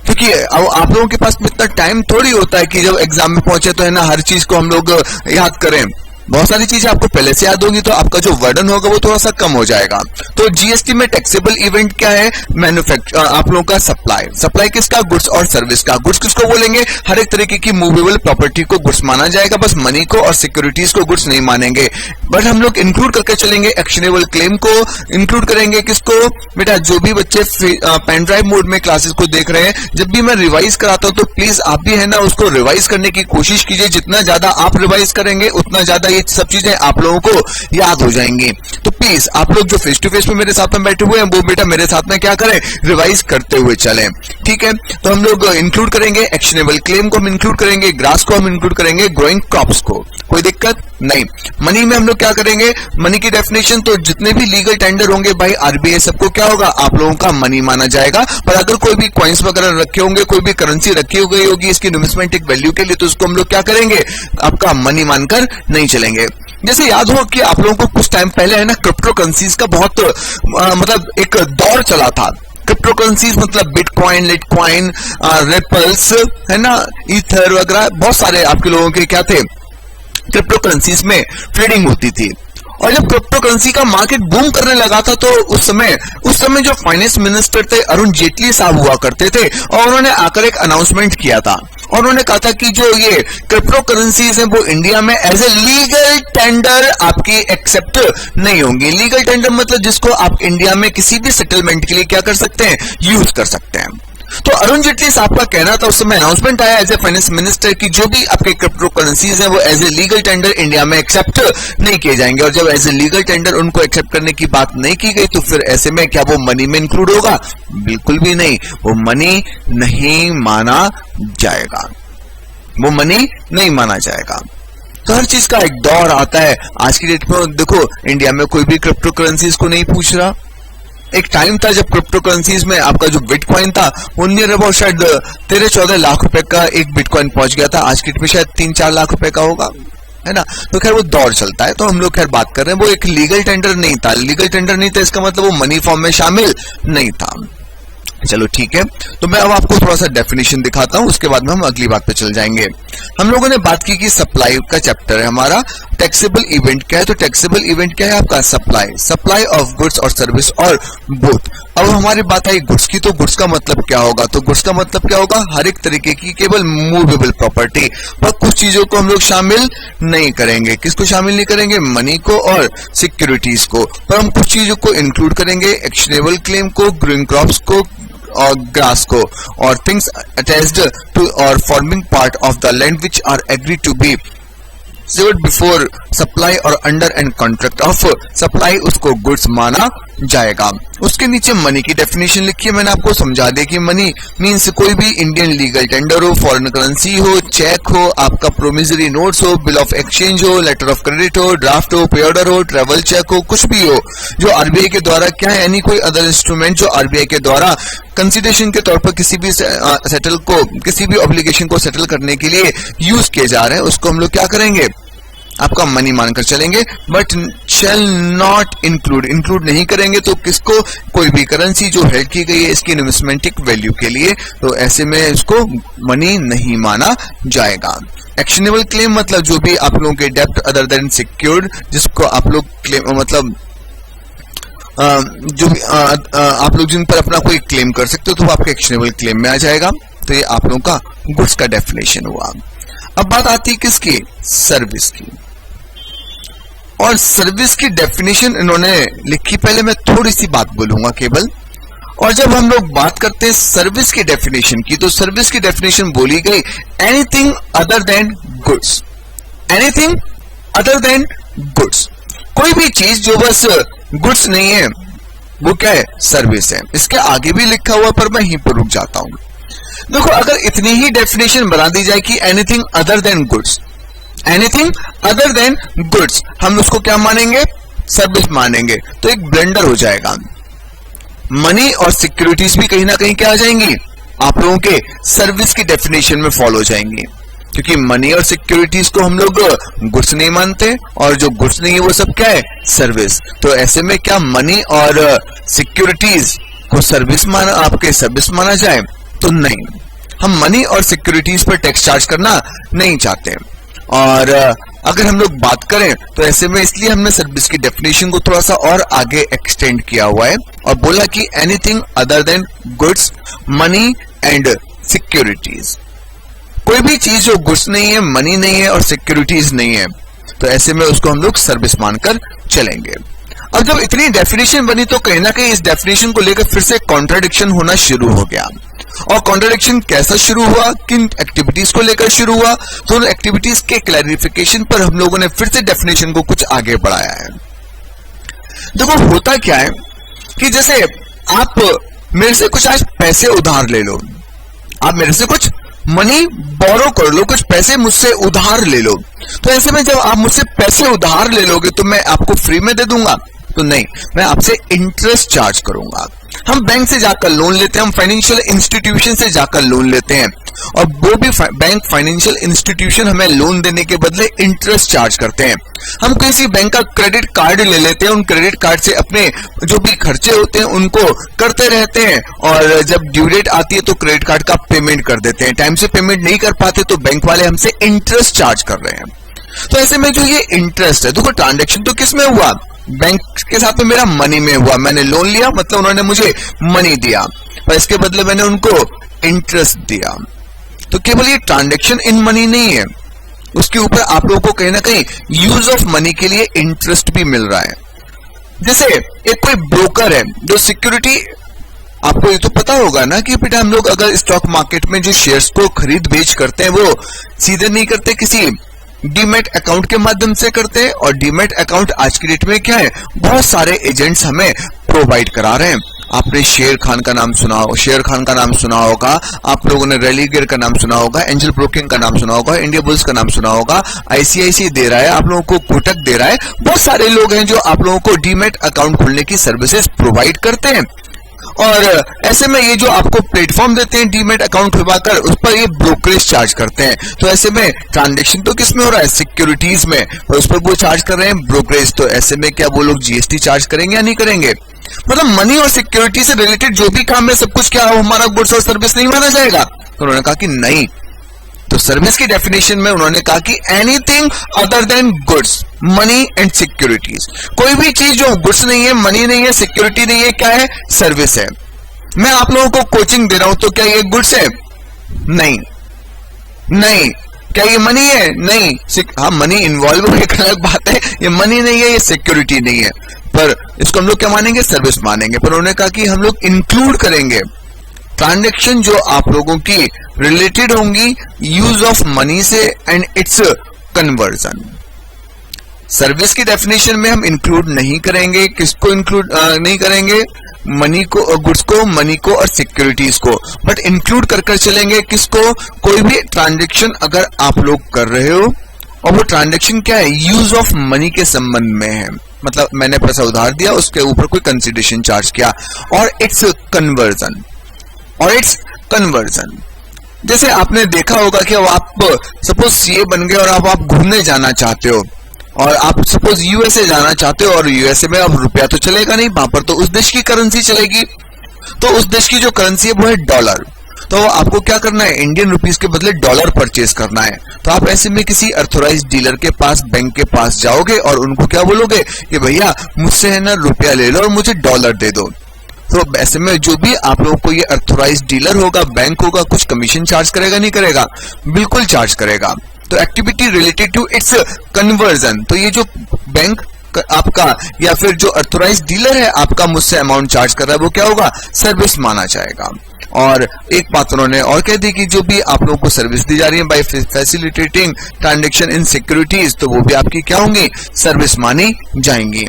क्योंकि आप लोगों के पास इतना टाइम थोड़ी होता है कि जब एग्जाम में पहुंचे तो है ना हर चीज को हम लोग याद करें। बहुत सारी चीजें आपको पहले से याद होगी, तो आपका जो वर्डन होगा वो थोड़ा सा कम हो जाएगा। तो जीएसटी में टैक्सेबल इवेंट क्या है? मैन्युफैक्चर, आप लोगों का सप्लाई। सप्लाई किसका? गुड्स और सर्विस का। गुड्स किसको बोलेंगे? हर एक तरीके की मूवेबल प्रॉपर्टी को गुड्स माना जाएगा, बस मनी को और सिक्योरिटीज को गुड्स नहीं मानेंगे। बट हम लोग इंक्लूड करके चलेंगे एक्शनेबल क्लेम को। इंक्लूड करेंगे किसको? बेटा जो भी बच्चे पेन ड्राइव मोड में क्लासेस को देख रहे हैं, जब भी मैं रिवाइज कराता हूं तो प्लीज आप भी है ना उसको रिवाइज करने की कोशिश कीजिए। जितना ज्यादा आप रिवाइज करेंगे उतना ज्यादा ये सब चीजें आप लोगों को याद हो जाएंगी। तो प्लीज आप लोग जो फेस टू फेस में मेरे साथ में बैठे हुए हैं वो बेटा मेरे साथ में क्या करें? रिवाइज करते हुए चलें, ठीक है। तो हम लोग इंक्लूड करेंगे एक्शनेबल क्लेम को, हम इंक्लूड करेंगे ग्रास को, हम इंक्लूड करेंगे ग्रोइंग क्रॉप्स को। कोई दिक्कत नहीं। मनी में हम लोग क्या करेंगे? मनी की डेफिनेशन तो जितने भी लीगल टेंडर होंगे भाई आरबीआई सबको क्या होगा? आप लोगों का मनी माना जाएगा। पर अगर कोई भी कॉइन्स वगैरह रखे होंगे, कोई भी करेंसी रखी हो गई होगी इसकी न्यूमिस्मेटिक वैल्यू के लिए, तो उसको हम लोग क्या करेंगे? आपका मनी मानकर नहीं चलेंगे। जैसे याद हो कि आप लोगों को कुछ टाइम पहले है ना क्रिप्टो करेंसीज का बहुत मतलब एक दौर चला था। क्रिप्टो करेंसीज मतलब बिटकॉइन, लिटकॉइन, रिपल्स, है ना, ईथर वगैरह, बहुत सारे आपके लोगों के क्या थे, क्रिप्टो करेंसीज में ट्रेडिंग होती थी। और जब क्रिप्टो करेंसी का मार्केट बूम करने लगा था तो उस समय जो फाइनेंस मिनिस्टर थे अरुण जेटली साहब हुआ करते थे, और उन्होंने आकर एक अनाउंसमेंट किया था और उन्होंने कहा था कि जो ये क्रिप्टो करेंसीज हैं वो इंडिया में एज ए लीगल टेंडर आपकी एक्सेप्ट नहीं होंगी। लीगल टेंडर मतलब जिसको आप इंडिया में किसी भी सेटलमेंट के लिए क्या कर सकते हैं, यूज कर सकते हैं। तो अरुण जेटली साहब का कहना था, उस समय अनाउंसमेंट आया एज ए फाइनेंस मिनिस्टर की जो भी आपके क्रिप्टो करेंसीज हैं वो as a legal tender India में एक्सेप्ट नहीं किए जाएंगे। और जब एज ए लीगल टेंडर उनको एक्सेप्ट करने की बात नहीं की गई तो फिर ऐसे में क्या वो मनी में इंक्लूड होगा? बिल्कुल भी नहीं, वो मनी नहीं माना जाएगा, वो मनी नहीं माना जाएगा। तो हर चीज का एक दौर आता है। आज की डेट में देखो इंडिया में कोई भी क्रिप्टो करेंसीज को नहीं पूछ रहा। एक टाइम था जब क्रिप्टो करेंसीज में आपका जो बिटकॉइन था वो नियर अबाउट शायद 13-14 लाख रुपए का एक बिटकॉइन पहुंच गया था। आज की डेट में शायद 3-4 लाख रुपए का होगा, है ना। तो खैर वो दौर चलता है, तो हम लोग खैर बात कर रहे हैं वो एक लीगल टेंडर नहीं था। लीगल टेंडर नहीं था इसका मतलब वो मनी फॉर्म में शामिल नहीं था। चलो ठीक है, तो मैं अब आपको थोड़ा सा डेफिनेशन दिखाता हूं, उसके बाद में हम अगली बात पे चल जाएंगे। हम लोगों ने बात की कि सप्लाई का चैप्टर है हमारा। टैक्सेबल इवेंट क्या है? तो टैक्सेबल इवेंट क्या है आपका? सप्लाई ऑफ गुड्स और सर्विस और बोथ। अब हमारी बात आई गुड्स की, तो गुड्स का मतलब क्या होगा? तो गुड्स का मतलब क्या होगा? हर एक तरीके की केवल मूवेबल प्रॉपर्टी, पर कुछ चीजों को हम लोग शामिल नहीं करेंगे। किसको शामिल नहीं करेंगे? मनी को और सिक्योरिटीज को। पर हम कुछ चीजों को इंक्लूड करेंगे, एक्शनेबल क्लेम को, ग्रीन क्रॉप्स को और ग्रास को, और थिंग्स अटैच्ड टू और forming part of the land which are agree to be severed before supply और under and contract of supply, उसको गुड्स माना जाएगा। उसके नीचे मनी की डेफिनेशन लिखी है, मैंने आपको समझा दिया कि मनी मींस कोई भी इंडियन लीगल टेंडर हो, फॉरेन करेंसी हो, चेक हो, आपका प्रोमिसरी नोट्स हो, बिल ऑफ एक्सचेंज हो, लेटर ऑफ क्रेडिट हो, ड्राफ्ट हो, पे ऑर्डर हो, ट्रेवल चेक हो, कुछ भी हो जो आरबीआई के द्वारा क्या है, यानी कोई अदर इंस्ट्रूमेंट जो आरबीआई के द्वारा कंसिडरेशन के तौर पर किसी भी सेटल को, किसी भी ऑब्लिगेशन को सेटल करने के लिए यूज किए जा रहे हैं, उसको हम लोग क्या करेंगे? आपका मनी मानकर चलेंगे। बट शैल नॉट इंक्लूड नहीं करेंगे तो किसको? कोई भी करेंसी जो हेल्ड की गई है इसकी इन्वेस्टमेंटिक वैल्यू के लिए, तो ऐसे में इसको मनी नहीं माना जाएगा। एक्शनेबल क्लेम मतलब जो भी आप लोगों के डेप्ट अदर देन सिक्योर्ड, जिसको आप लोग क्लेम मतलब जो भी आप लोग जिन पर अपना कोई क्लेम कर सकते हो तो वो आपके एक्शनेबल क्लेम में आ जाएगा। तो ये आप लोगों का गुड्स का डेफिनेशन हुआ। अब बात आती है किसकी? सर्विस की। और सर्विस की डेफिनेशन इन्होंने लिखी, पहले मैं थोड़ी सी बात बोलूंगा केवल। और जब हम लोग बात करते हैं सर्विस की डेफिनेशन की, तो सर्विस की डेफिनेशन बोली गई anything other than goods. Anything other than goods, कोई भी चीज जो बस गुड्स नहीं है वो क्या है? सर्विस है। इसके आगे भी लिखा हुआ पर मैं यहीं पर रुक जाता हूं। देखो अगर इतनी ही डेफिनेशन बना दी जाए कि anything other than goods, anything other than goods, हम उसको क्या मानेंगे? सर्विस मानेंगे, तो एक ब्लेंडर हो जाएगा। मनी और सिक्योरिटीज भी कहीं ना कहीं क्या आ जाएंगी? आप लोगों के सर्विस की डेफिनेशन में फॉलो हो जाएंगी, क्योंकि मनी और सिक्योरिटीज को हम लोग गुड्स नहीं मानते और जो गुड्स नहीं है वो सब क्या है? सर्विस। तो ऐसे में क्या मनी और सिक्योरिटीज को सर्विस माना, आपके सर्विस माना जाए? तो नहीं, हम मनी और सिक्योरिटीज पर टैक्स चार्ज करना नहीं चाहते। और अगर हम लोग बात करें तो ऐसे में इसलिए हमने सर्विस की डेफिनेशन को थोड़ा सा और आगे एक्सटेंड किया हुआ है और बोला कि anything other than goods, money and securities, कोई भी चीज जो गुड्स नहीं है, मनी नहीं है और सिक्योरिटीज नहीं है, तो ऐसे में उसको हम लोग सर्विस मानकर चलेंगे। अब जब इतनी डेफिनेशन बनी तो कहीं ना कहीं इस डेफिनेशन को लेकर फिर से कॉन्ट्राडिक्शन होना शुरू हो गया। और कॉन्ट्राडिक्शन कैसा शुरू हुआ? किन एक्टिविटीज को लेकर शुरू हुआ? तो उन एक्टिविटीज के क्लैरिफिकेशन पर हम लोगों ने फिर से डेफिनेशन को कुछ आगे बढ़ाया है। देखो होता क्या है कि जैसे आप मेरे से कुछ आज पैसे उधार ले लो, आप मेरे से कुछ मनी बोरो कर लो, कुछ पैसे मुझसे उधार ले लो, तो ऐसे में जब आप मुझसे पैसे उधार ले लोगे तो मैं आपको फ्री में दे दूंगा? तो नहीं, मैं आपसे इंटरेस्ट चार्ज करूंगा। हम बैंक से जाकर लोन लेते हैं, हम फाइनेंशियल इंस्टीट्यूशन से जाकर लोन लेते हैं, और वो भी बैंक फाइनेंशियल इंस्टीट्यूशन हमें लोन देने के बदले इंटरेस्ट चार्ज करते हैं। हम किसी बैंक का क्रेडिट कार्ड ले लेते हैं, उन क्रेडिट कार्ड से अपने जो भी खर्चे होते हैं उनको करते रहते हैं, और जब ड्यू डेट आती है तो क्रेडिट कार्ड का पेमेंट कर देते हैं। टाइम से पेमेंट नहीं कर पाते तो बैंक वाले हमसे इंटरेस्ट चार्ज कर रहे हैं। तो ऐसे में जो ये इंटरेस्ट है, देखो ट्रांजैक्शन तो किस में हुआ, बैंक के साथ में मेरा मनी में हुआ। मैंने लोन लिया मतलब उन्होंने मुझे मनी दिया, पर इसके बदले मैंने उनको इंटरेस्ट दिया। तो केवल ये ट्रांजैक्शन इन मनी नहीं है, उसके ऊपर आप लोगों को कहीं ना कहीं यूज ऑफ मनी के लिए इंटरेस्ट भी मिल रहा है। जैसे एक कोई ब्रोकर है जो सिक्योरिटी, आपको ये तो पता होगा ना कि बेटा हम लोग अगर स्टॉक मार्केट में जो शेयर्स को खरीद बेच करते हैं वो सीधे नहीं करते, किसी डीमैट अकाउंट के माध्यम से करते हैं। और डीमैट अकाउंट आज की डेट में क्या है, बहुत सारे एजेंट्स हमें प्रोवाइड करा रहे हैं। आपने शेर खान का नाम सुना होगा, आप लोगों ने रेलीगेयर का नाम सुना होगा, एंजल ब्रोकिंग का नाम सुना होगा, इंडिया बुल्स का नाम सुना होगा, आईसीआईसी दे रहा है आप लोगों को, कोटक दे रहा है। बहुत सारे लोग हैं जो आप लोगों को डीमैट अकाउंट खोलने की सर्विसेज प्रोवाइड करते हैं। और ऐसे में ये जो आपको प्लेटफॉर्म देते हैं डीमैट अकाउंट खुलवाकर, उस पर ये ब्रोकरेज चार्ज करते हैं। तो ऐसे में ट्रांजैक्शन तो किस में हो रहा है, सिक्योरिटीज में, और उस पर वो चार्ज कर रहे हैं ब्रोकरेज। तो ऐसे में क्या वो लोग जीएसटी चार्ज करेंगे या नहीं करेंगे? मतलब मनी और सिक्योरिटी से रिलेटेड जो भी काम है सब कुछ क्या हमारा गुड्स और सर्विस नहीं माना जाएगा? तो उन्होंने कहा कि नहीं। तो सर्विस की डेफिनेशन में उन्होंने कहा कि anything other than goods, money and securities. कोई भी चीज जो गुड्स नहीं है, मनी नहीं है, सिक्योरिटी नहीं है, क्या है? सर्विस है। मैं आप लोगों को कोचिंग दे रहा हूं तो क्या ये गुड्स है? नहीं। नहीं। क्या ये मनी है? नहीं। हाँ, मनी इन्वॉल्व हो, एक अलग बात है। ये मनी नहीं है, ये सिक्योरिटी नहीं है, पर इसको हम लोग क्या मानेंगे? सर्विस मानेंगे। पर उन्होंने कहा कि हम लोग इंक्लूड करेंगे ट्रांजैक्शन जो आप लोगों की रिलेटेड होंगी यूज ऑफ मनी से एंड इट्स कन्वर्जन। सर्विस की डेफिनेशन में हम इंक्लूड नहीं करेंगे, किसको इंक्लूड नहीं करेंगे? मनी को, गुड्स को, मनी को और सिक्योरिटीज को, बट इंक्लूड कर चलेंगे किसको? कोई भी ट्रांजैक्शन अगर आप लोग कर रहे हो और वो ट्रांजैक्शन क्या है, यूज ऑफ मनी के संबंध में है, मतलब मैंने पैसा उधार दिया, उसके ऊपर कोई कंसिडरेशन चार्ज किया, और इट्स कन्वर्जन, और इट्स कन्वर्जन। जैसे आपने देखा होगा कि आप सपोज सीए बन गए और आप घूमने जाना चाहते हो, और आप सपोज यूएसए जाना चाहते हो, और यूएसए में अब रुपया तो चलेगा नहीं, वहां पर तो उस देश की करेंसी चलेगी। तो उस देश की जो करेंसी है वो है डॉलर। तो आपको क्या करना है, इंडियन रुपीस के बदले डॉलर परचेज करना है। तो आप ऐसे में किसी अथॉराइज्ड डीलर के पास, बैंक के पास जाओगे और उनको क्या बोलोगे कि भैया मुझसे है ना रुपया ले लो और मुझे डॉलर दे दो। तो ऐसे में जो भी आप लोगों को ये अथॉराइज्ड डीलर होगा, बैंक होगा, कुछ कमीशन चार्ज करेगा नहीं करेगा? बिल्कुल चार्ज करेगा। तो activity related to its conversion, तो ये जो बैंक आपका या फिर जो अथॉराइज्ड डीलर है आपका मुझसे अमाउंट चार्ज कर रहा है वो क्या होगा? सर्विस माना जाएगा। और एक बात उन्होंने और कह दी कि जो भी आप लोगों को सर्विस दी जा रही है by facilitating transaction in securities, तो वो भी आपकी क्या होंगी? सर्विस मानी जाएंगी।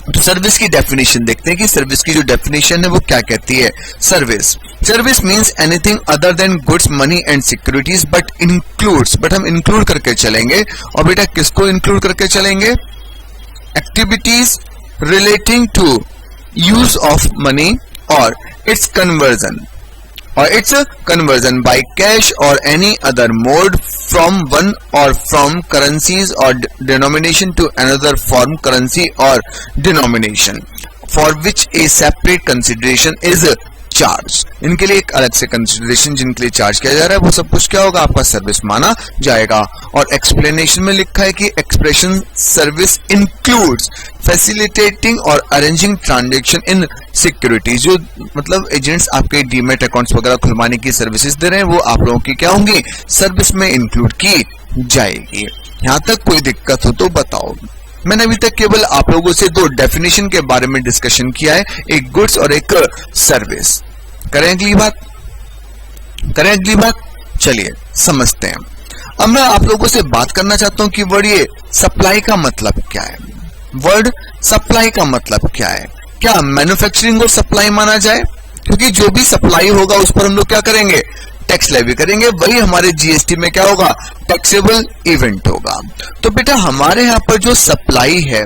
तो सर्विस की डेफिनेशन देखते हैं कि सर्विस की जो डेफिनेशन है वो क्या कहती है। Service means anything other than goods, money and securities but includes, but हम इंक्लूड करके चलेंगे। और बेटा किसको इंक्लूड करके चलेंगे? Activities relating to use of money और its conversion, or its conversion by cash or any other mode from one or from currencies or denomination to another form currency or denomination for which a separate consideration is charged। इनके लिए एक अलग से consideration जिनके लिए charge किया जा रहा है वो सब कुछ क्या होगा? आपका सर्विस माना जाएगा। और एक्सप्लेनेशन में लिखा है कि एक्सप्रेशन सर्विस इंक्लूड्स फैसिलिटेटिंग और अरेंजिंग ट्रांजैक्शन इन सिक्योरिटीज। जो मतलब एजेंट्स आपके डीमैट अकाउंट्स वगैरह खुलवाने की सर्विसेज दे रहे हैं वो आप लोगों की क्या होंगी? सर्विस में इंक्लूड की जाएगी। यहां तक कोई दिक्कत हो तो बताओ। मैंने अभी तक केवल आप लोगों से दो डेफिनेशन के बारे में डिस्कशन किया है, एक गुड्स और एक सर्विस। करें अगली बात? चलिए समझते हैं। अब मैं आप लोगों से बात करना चाहता हूं कि वर्ड ये सप्लाई का मतलब क्या है। वर्ड सप्लाई का मतलब क्या है? क्या मैन्युफैक्चरिंग और सप्लाई माना जाए? क्योंकि जो भी सप्लाई होगा उस पर हम लोग क्या करेंगे? टैक्स लेवी करेंगे। वही हमारे जीएसटी में क्या होगा? टैक्सेबल इवेंट होगा। तो बेटा हमारे यहां पर जो सप्लाई है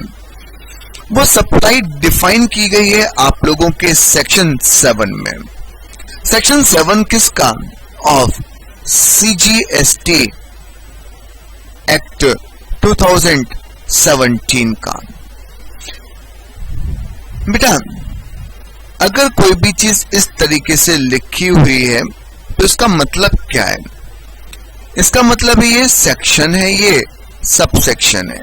वो सप्लाई डिफाइन की गई है आप लोगों के सेक्शन 7 में। सेक्शन 7 किसका? ऑफ CGST एक्ट 2017 का। बेटा अगर कोई भी चीज इस तरीके से लिखी हुई है तो इसका मतलब क्या है? इसका मतलब है ये सेक्शन है, ये सब सेक्शन है,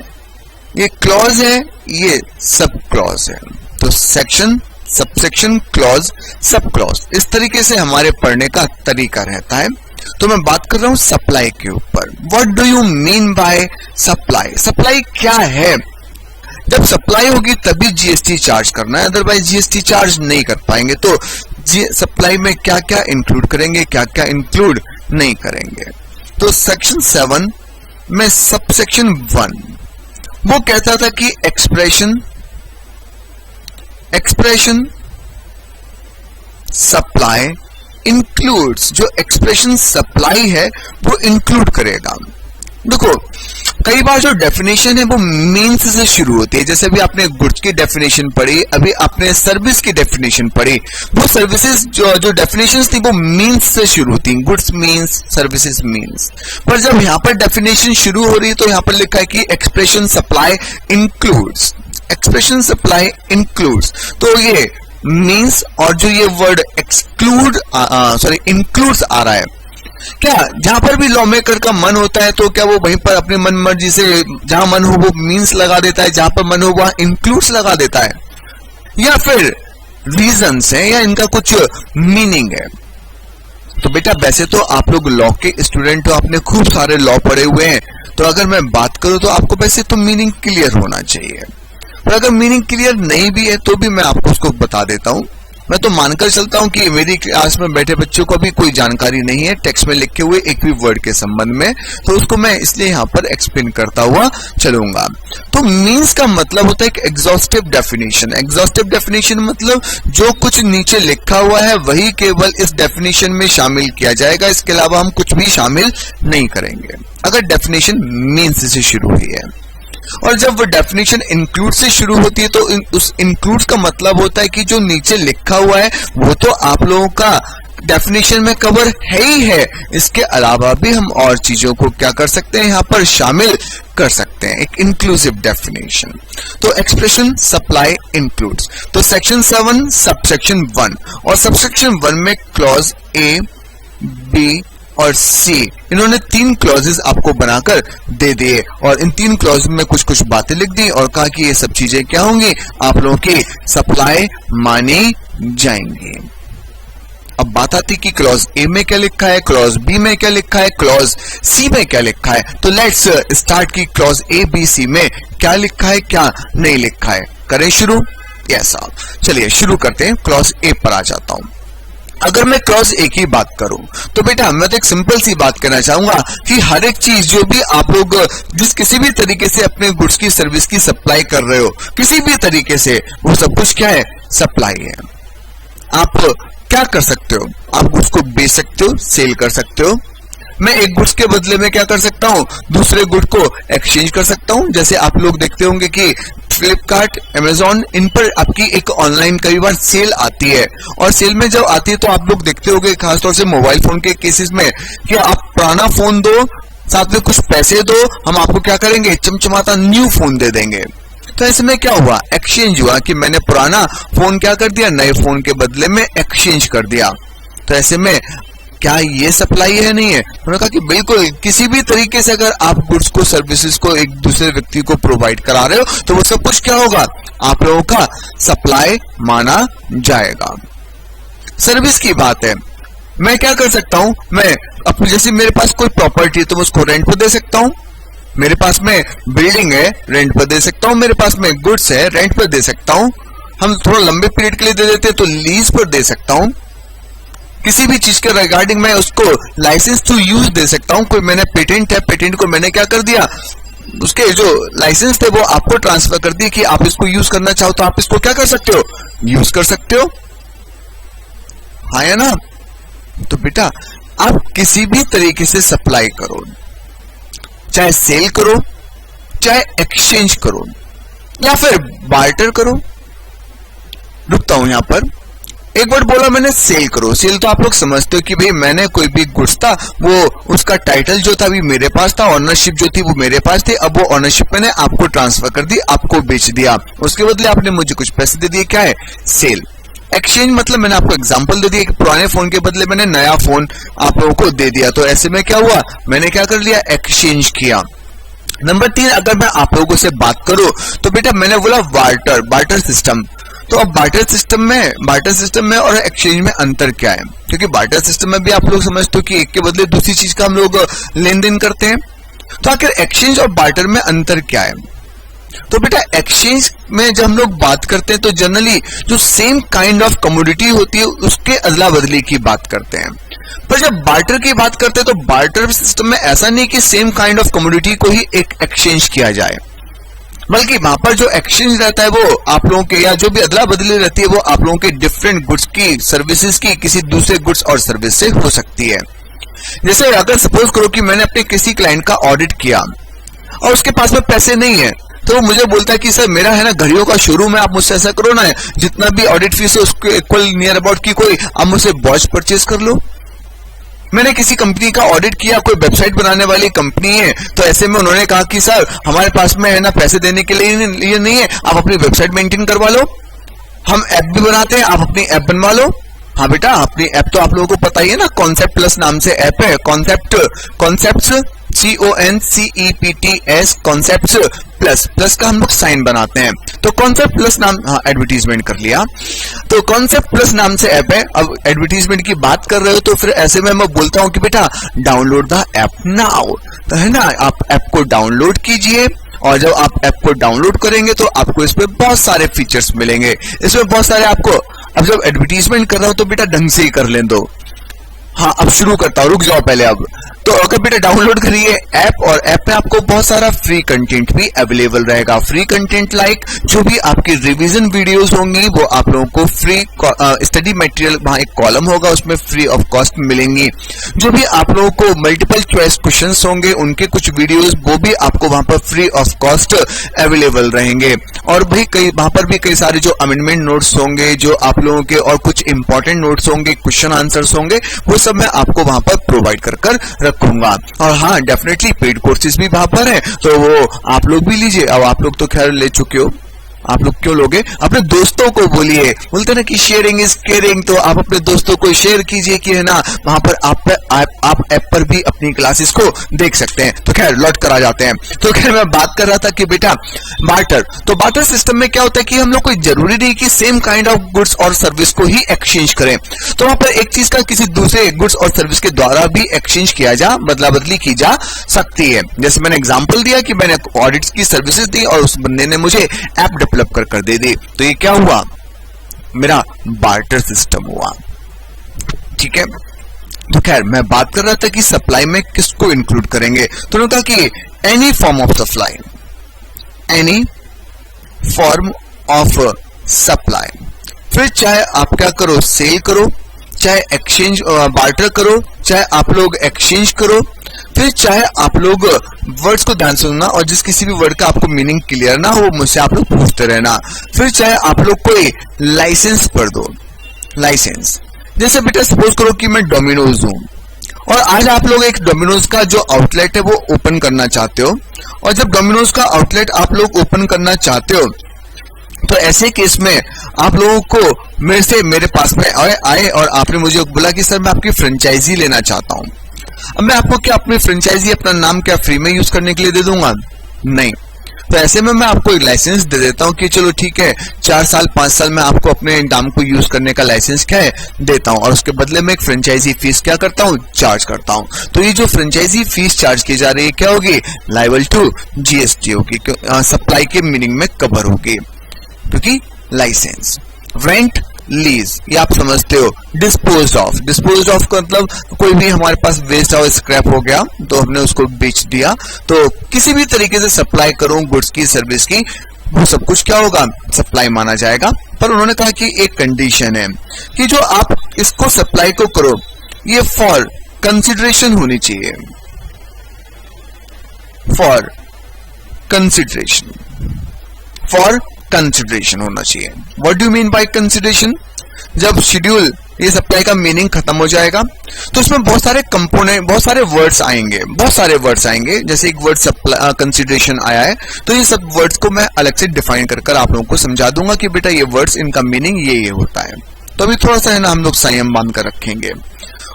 ये क्लॉज है, ये सब क्लॉज है। तो section, subsection, clause, sub clause, इस तरीके से हमारे पढ़ने का तरीका रहता है। तो मैं बात कर रहा हूं सप्लाई के ऊपर। What do you mean by supply? Supply क्या है? जब सप्लाई होगी तभी जीएसटी चार्ज करना है, अदरवाइज जीएसटी चार्ज नहीं कर पाएंगे। तो सप्लाई में क्या क्या इंक्लूड करेंगे, क्या क्या इंक्लूड नहीं करेंगे। तो सेक्शन 7 में सबसेक्शन 1 वो कहता था कि एक्सप्रेशन सप्लाई इंक्लूड्स, जो एक्सप्रेशन सप्लाई है वो इंक्लूड करेगा। देखो कई बार जो डेफिनेशन है वो मीन्स से शुरू होती है। जैसे अभी आपने गुड्स की डेफिनेशन पढ़ी, अभी आपने सर्विस की डेफिनेशन पढ़ी, वो सर्विसेज जो डेफिनेशंस थी वो मीन्स से शुरू थी, गुड्स मीन्स, सर्विसेज मीन्स। पर जब यहां पर डेफिनेशन शुरू हो रही है तो यहां पर लिखा है कि expression supply includes, expression supply includes. तो ये मीन्स और जो ये वर्ड एक्सक्लूड इंक्लूड्स आ रहा है, क्या जहां पर भी लॉ मेकर का मन होता है तो क्या वो वहीं पर अपनी मन मर्जी से जहां मन हो वो मीन्स लगा देता है, जहां पर मन हो वहां इंक्लूड्स लगा देता है, या फिर रीजंस है या इनका कुछ मीनिंग है? तो बेटा वैसे तो आप लोग लॉ के स्टूडेंट हो, आपने खूब सारे लॉ पढ़े हुए हैं, तो अगर मैं बात करूं तो आपको वैसे तो मीनिंग क्लियर होना चाहिए। पर अगर मीनिंग क्लियर नहीं भी है तो भी मैं आपको उसको बता देता हूं। मैं तो मानकर चलता हूं कि मेरी क्लास में बैठे बच्चों को भी कोई जानकारी नहीं है टेक्स्ट में लिखे हुए एक भी वर्ड के संबंध में, तो उसको मैं इसलिए यहां पर एक्सप्लेन करता हुआ चलूंगा। तो मीन्स का मतलब होता है एक एग्जॉस्टिव डेफिनेशन। एग्जॉस्टिव डेफिनेशन मतलब जो कुछ नीचे लिखा हुआ है वही केवल इस डेफिनेशन में शामिल किया जाएगा, इसके अलावा हम कुछ भी शामिल नहीं करेंगे अगर डेफिनेशन मीन्स से शुरू हुई है। और जब वो डेफिनेशन इंक्लूड से शुरू होती है तो उस इंक्लूड का मतलब होता है कि जो नीचे लिखा हुआ है वो तो आप लोगों का डेफिनेशन में कवर है ही है, इसके अलावा भी हम और चीजों को क्या कर सकते हैं, यहां पर शामिल कर सकते हैं, एक इंक्लूसिव डेफिनेशन। तो एक्सप्रेशन सप्लाई इंक्लूड्स। तो सेक्शन 7 सबसेक्शन 1, और सबसेक्शन 1 में क्लॉज ए, बी और सी, इन्होंने 3 क्लॉजेस आपको बनाकर दे दिए और इन 3 क्लॉज में कुछ कुछ बातें लिख दी और कहा कि ये सब चीजें क्या होंगी, आप लोगों की सप्लाई मानी जाएंगी। अब बात आती कि क्लॉज ए में क्या लिखा है, क्लॉज बी में क्या लिखा है, क्लॉज सी में क्या लिखा है। तो लेट्स स्टार्ट की क्लॉज ए बी सी में क्या लिखा है, क्या नहीं लिखा है। करें शुरू? यस साहब, चलिए शुरू करते हैं। क्लॉज ए पर आ जाता हूं। अगर मैं क्लॉज ए की बात करूं तो बेटा मैं तो एक सिंपल सी बात कहना चाहूंगा कि हर एक चीज जो भी आप लोग जिस किसी भी तरीके से अपने गुड्स की सर्विस की सप्लाई कर रहे हो, किसी भी तरीके से, वो सब कुछ क्या है, सप्लाई है। आप क्या कर सकते हो, आप गुड्स को बेच सकते हो, सेल कर सकते हो। मैं एक गुड्स के बदले में क्या कर सकता हूं, दूसरे गुड को एक्सचेंज कर सकता हूं। जैसे आप लोग देखते होंगे कि फ्लिपकार्ट, अमेजॉन, इन पर आपकी एक ऑनलाइन कई बार सेल आती है, और सेल में जब आती है तो आप लोग देखते होंगे खासतौर से मोबाइल फोन के केसेस में कि आप पुराना फोन दो, साथ में कुछ पैसे दो, हम आपको क्या करेंगे, चमचमाता न्यू फोन दे देंगे। तो ऐसे में क्या हुआ, एक्सचेंज हुआ कि मैंने पुराना फोन क्या कर दिया, नए फोन के बदले में एक्सचेंज कर दिया। तो ऐसे में क्या ये सप्लाई है, नहीं है? उन्होंने कहा कि बिल्कुल, किसी भी तरीके से अगर आप गुड्स को, सर्विसेज को एक दूसरे व्यक्ति को प्रोवाइड करा रहे हो तो वो सब कुछ क्या होगा, आप लोगों का सप्लाई माना जाएगा। सर्विस की बात है, मैं क्या कर सकता हूं, मैं अपनी, जैसे मेरे पास कोई प्रॉपर्टी है तो मैं उसको रेंट पर दे सकता हूं, मेरे पास में बिल्डिंग है रेंट पर दे सकता हूं, मेरे पास में गुड्स है रेंट पर दे सकता हूं, हम थोड़ा लंबे पीरियड के लिए दे देते हैं तो लीज पर दे सकता हूं। किसी भी चीज के रिगार्डिंग मैं उसको लाइसेंस टू यूज दे सकता हूं। कोई मैंने पेटेंट है, पेटेंट को मैंने क्या कर दिया, उसके जो लाइसेंस थे वो आपको ट्रांसफर कर दिए कि आप इसको यूज करना चाहो तो आप इसको क्या कर सकते हो, यूज कर सकते हो। हाँ या ना? तो बेटा आप किसी भी तरीके से सप्लाई करो, चाहे सेल करो चाहे एक्सचेंज करो, या फिर बार्टर करो। रुकता हूं यहां पर। एक वर्ड बोला मैंने सेल करो। सेल तो आप लोग समझते हो कि भाई मैंने कोई भी गुड्स था, वो उसका टाइटल जो था भी मेरे पास था, ऑनरशिप जो थी वो मेरे पास थी, अब वो ऑनरशिप मैंने आपको ट्रांसफर कर दी, आपको बेच दिया, उसके बदले आपने मुझे कुछ पैसे दे दिए, क्या है सेल। एक्सचेंज मतलब मैंने आपको एग्जांपल दे दिया कि पुराने फोन के बदले मैंने नया फोन आप लोगों को दे दिया, तो ऐसे में क्या हुआ, मैंने क्या कर लिया, एक्सचेंज किया। नंबर 3, अगर मैं आप लोगों से बात करूं तो बेटा मैंने बोला बार्टर सिस्टम। तो अब बार्टर सिस्टम में और एक्सचेंज में अंतर क्या है, क्योंकि बार्टर सिस्टम में भी आप लोग समझते हो कि एक के बदले दूसरी चीज का हम लोग लेन देन करते हैं। तो आखिर एक्सचेंज और बार्टर में अंतर क्या है। तो बेटा एक्सचेंज में जब हम लोग बात करते हैं तो जनरली जो सेम काइंड ऑफ कमोडिटी होती है उसके अदला बदली की बात करते हैं, पर जब बार्टर की बात करते हैं तो बार्टर सिस्टम में ऐसा नहीं कि सेम काइंड ऑफ कमोडिटी को ही एक एक्सचेंज किया जाए, बल्कि वहां पर जो एक्सचेंज रहता है वो आप लोगों के, या जो भी अदला बदली रहती है वो आप लोगों के डिफरेंट गुड्स की, सर्विसेज की किसी दूसरे गुड्स और सर्विस से हो सकती है। जैसे अगर सपोज करो कि मैंने अपने किसी क्लाइंट का ऑडिट किया और उसके पास में पैसे नहीं है, तो वो मुझे बोलता है कि सर मेरा है ना घड़ियों का शोरूम है, आप मुझसे ऐसा करो ना, जितना भी ऑडिट फीस है उसके इक्वल नियर अबाउट की कोई आप मुझसे वॉच परचेज कर लो। मैंने किसी कंपनी का ऑडिट किया, कोई वेबसाइट बनाने वाली कंपनी है, तो ऐसे में उन्होंने कहा कि सर हमारे पास में है ना पैसे देने के लिए नहीं है, आप अपनी वेबसाइट मेंटेन करवा लो, हम ऐप भी बनाते हैं, आप अपनी ऐप बनवा लो। हाँ बेटा अपनी ऐप तो आप लोगों को पता ही है ना, कॉन्सेप्ट प्लस नाम से ऐप है, कॉन्सेप्ट्स CONCEPTS कॉन्सेप्ट्स प्लस का हम लोग साइन बनाते हैं, तो कॉन्सेप्ट प्लस नाम, हाँ एडवर्टीजमेंट कर लिया, तो कॉन्सेप्ट प्लस नाम से ऐप है। अब एडवर्टीजमेंट की बात कर रहे हो तो फिर ऐसे में मैं बोलता हूं कि बेटा डाउनलोड द ऐप नाउ, तो है ना, आप ऐप को डाउनलोड कीजिए, और जब आप ऐप को डाउनलोड करेंगे तो आपको इसमें बहुत सारे फीचर्स मिलेंगे, इसमें बहुत सारे आपको, अब जब एडवर्टीजमेंट कर रहा हो तो बेटा ढंग से ही कर लें दो। हाँ अब शुरू करता हूं, रुक जाओ पहले। अब तो अगर बेटा डाउनलोड करिए ऐप, और ऐप में आपको बहुत सारा फ्री कंटेंट भी अवेलेबल रहेगा। फ्री कंटेंट लाइक जो भी आपकी रिवीजन वीडियोस होंगी वो आप लोगों को फ्री, स्टडी मटेरियल वहां एक कॉलम होगा उसमें फ्री ऑफ कॉस्ट मिलेंगी। जो भी आप लोगों को मल्टीपल चॉइस क्वेश्चंस होंगे उनके कुछ वीडियोस वो भी आपको वहां पर फ्री ऑफ कॉस्ट अवेलेबल रहेंगे। और भाई वहां पर भी कई सारे जो अमेंडमेंट नोट्स होंगे जो आप लोगों के, और कुछ इंपॉर्टेंट नोट्स होंगे, क्वेश्चन आंसर्स होंगे, वो सब मैं आपको वहां पर प्रोवाइड कर रखूंगा। और हाँ डेफिनेटली पेड कोर्सेज भी वहां पर है, तो वो आप लोग भी लीजिए। अब आप लोग तो खैर ले चुके हो, आप लोग क्यों लोगे, अपने दोस्तों को बोलिए, बोलते ना कि शेयरिंग इज केयरिंग, तो आप अपने दोस्तों को शेयर कीजिए कि है ना वहां पर आप ऐप पर भी अपनी क्लासेस को देख सकते हैं। तो खैर लौट कर आ जाते हैं। तो खैर मैं बात कर रहा था कि बेटा बार्टर, तो बार्टर सिस्टम में क्या होता है कि हम लोग कोई जरूरी नहीं कि सेम काइंड ऑफ गुड्स और सर्विस को ही एक्सचेंज करें, तो वहां पर एक चीज का किसी दूसरे गुड्स और सर्विस के द्वारा भी एक्सचेंज किया जा, बदला बदली की जा सकती है। जैसे मैंने एग्जाम्पल दिया कि मैंने ऑडिट की सर्विसेज दी और उस बंदे ने मुझे ऐप डेवलप कर दे दी, तो ये क्या हुआ, मेरा बार्टर सिस्टम हुआ। ठीक है, तो खैर मैं बात कर रहा था कि सप्लाई में किसको इंक्लूड करेंगे, तो उन्होंने कहा कि any form of supply, any form of supply, फिर चाहे आप क्या करो, सेल करो, चाहे एक्सचेंज बार्टर करो, चाहे आप लोग एक्सचेंज करो, फिर चाहे आप लोग वर्ड्स को ध्यान से सुनना, और जिस किसी भी वर्ड का आपको मीनिंग क्लियर ना हो मुझसे आप लोग पूछते रहना, फिर चाहे आप लोग कोई लाइसेंस पर दो, लाइसेंस, जैसे बेटा सपोज करो कि मैं डोमिनोज हूं और आज आप लोग एक डोमिनोज का जो आउटलेट है वो ओपन करना चाहते हो, और जब डोमिनोज का आउटलेट आप लोग ओपन करना चाहते हो तो ऐसे केस में आप लोगों को मेरे पास में आए और आपने मुझे बोला कि सर मैं आपकी फ्रेंचाइजी लेना चाहता हूं। अब मैं आपको क्या अपनी फ्रेंचाइजी, अपना नाम क्या फ्री में यूज करने के लिए दे दूंगा? नहीं। तो ऐसे में मैं आपको एक लाइसेंस दे देता हूं कि चलो ठीक है 4 साल 5 साल में आपको अपने नाम को यूज करने का लाइसेंस क्या है देता हूं, और उसके बदले में एक फ्रेंचाइजी फीस क्या करता हूं, चार्ज करता हूं। तो ये जो फ्रेंचाइजी फीस चार्ज की जा रही है क्या होगी, लायबल टू जीएसटी होगी, सप्लाई के मीनिंग में कवर होगी, क्योंकि लाइसेंस। रेंट, लीज, ये आप समझते हो। डिस्पोज ऑफ का मतलब कोई भी हमारे पास वेस्ट और स्क्रैप हो गया तो हमने उसको बेच दिया, तो किसी भी तरीके से सप्लाई करूं गुड्स की, सर्विस की, वो सब कुछ क्या होगा, सप्लाई माना जाएगा। पर उन्होंने कहा कि एक कंडीशन है कि जो आप इसको सप्लाई को करो ये फॉर कंसिडरेशन होनी चाहिए, फॉर कंसिडरेशन। फॉर कंसिडरेशन होना चाहिए। What do you mean by consideration? जब शेड्यूल ये सप्लाई का मीनिंग खत्म हो जाएगा तो उसमें बहुत सारे कंपोनेंट, बहुत सारे वर्ड्स आएंगे, जैसे एक वर्ड सप्लाई कंसिडरेशन आया है तो ये सब वर्ड्स को मैं अलग से डिफाइन कर आप लोगों को समझा दूंगा कि बेटा ये वर्ड्स, इनका मीनिंग ये होता है। तो अभी थोड़ा सा है ना हम लोग संयम बांध कर रखेंगे।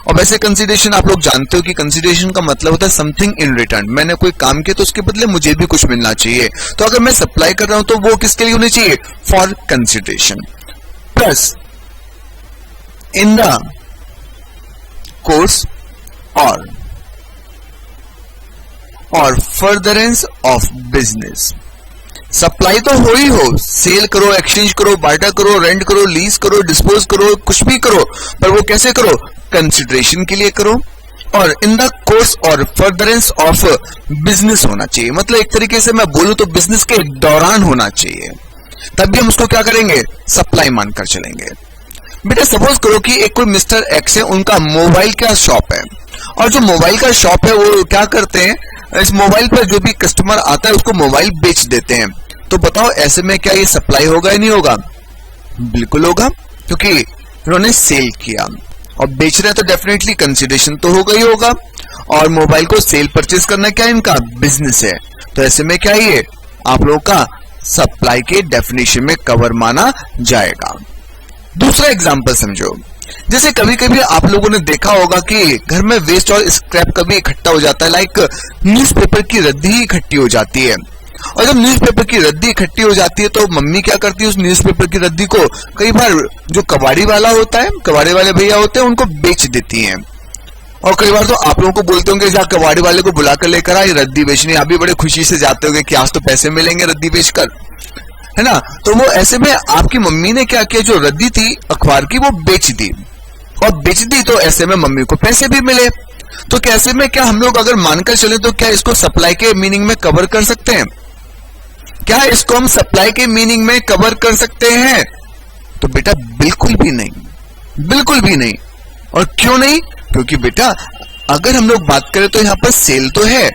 और वैसे कंसिडरेशन आप लोग जानते हो कि कंसिडरेशन का मतलब होता है समथिंग इन रिटर्न। मैंने कोई काम किया तो उसके बदले मुझे भी कुछ मिलना चाहिए। तो अगर मैं सप्लाई कर रहा हूं तो वो किसके लिए होनी चाहिए? For consideration. Plus in the course और फर्दरेंस ऑफ बिजनेस। सप्लाई तो हो ही हो, सेल करो, एक्सचेंज करो, बार्टर करो, रेंट करो, लीज करो, डिस्पोज करो, कुछ भी करो, पर वो कैसे करो? कंसिडरेशन के लिए करो। और इन द कोर्स और फर्दरेंस ऑफ बिजनेस होना चाहिए, मतलब एक तरीके से मैं बोलूं तो बिजनेस के दौरान होना चाहिए, तभी हम उसको क्या करेंगे? सप्लाई मानकर चलेंगे। बेटा सपोज करो कि एक कोई मिस्टर एक्स है, उनका मोबाइल का शॉप है, और जो मोबाइल का शॉप है वो क्या करते हैं, इस मोबाइल पर जो भी कस्टमर आता है उसको मोबाइल बेच देते हैं। तो बताओ ऐसे में क्या ये सप्लाई होगा या नहीं होगा? बिल्कुल होगा, क्योंकि उन्होंने सेल किया और बेच रहे हैं तो डेफिनेटली कंसिडरेशन तो होगा ही होगा। और मोबाइल को सेल परचेज करना क्या इनका बिजनेस है, तो ऐसे में क्या ये आप लोगों का सप्लाई के डेफिनेशन में कवर माना जाएगा। दूसरा एग्जांपल समझो, जैसे कभी कभी आप लोगों ने देखा होगा कि घर में वेस्ट और स्क्रैप कभी इकट्ठा हो जाता है, लाइक न्यूज़पेपर की रद्दी इकट्ठी हो जाती है। और जब न्यूज़पेपर की रद्दी इकट्ठी हो जाती है तो मम्मी क्या करती है, उस न्यूज़पेपर की रद्दी को कई बार जो कबाड़ी वाला होता है, कबाड़ी वाले भैया होते हैं, उनको बेच देती हैं। और कई बार तो आप लोगों को बोलते होंगे जा कबाड़ी वाले को बुलाकर लेकर आए रद्दी बेचनी, आप भी बड़े खुशी से जाते होंगे कि आज तो पैसे मिलेंगे रद्दी बेचकर, है ना। तो वो ऐसे में आपकी मम्मी ने क्या किया, जो रद्दी थी अखबार की वो बेच दी, और बेच दी तो ऐसे में मम्मी को पैसे भी मिले। तो कैसे में क्या हम लोग अगर मानकर चले तो क्या इसको सप्लाई के मीनिंग में कवर कर सकते हैं? क्या इसको हम सप्लाई के मीनिंग में कवर कर सकते हैं? तो बेटा बिल्कुल भी नहीं, बिल्कुल भी नहीं। और क्यों नहीं? क्योंकि बेटा अगर हम लोग बात करें तो यहां पर सेल तो है,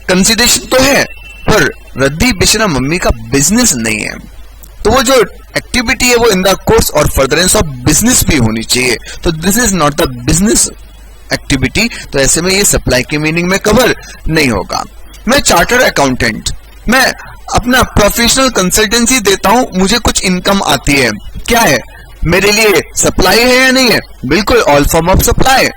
कंसिडरेशन तो है, पर रद्दी बेचना मम्मी का बिजनेस नहीं है। तो वो जो एक्टिविटी है वो इन द कोर्स और फर्दरेंस ऑफ बिजनेस भी होनी चाहिए। तो this is not the business activity, तो ऐसे में ये सप्लाई के मीनिंग में कवर नहीं होगा। मैं चार्टर्ड अकाउंटेंट, मैं अपना प्रोफेशनल कंसल्टेंसी देता हूं, मुझे कुछ इनकम आती है, क्या है मेरे लिए? सप्लाई है या नहीं है? बिल्कुल, all form of supply.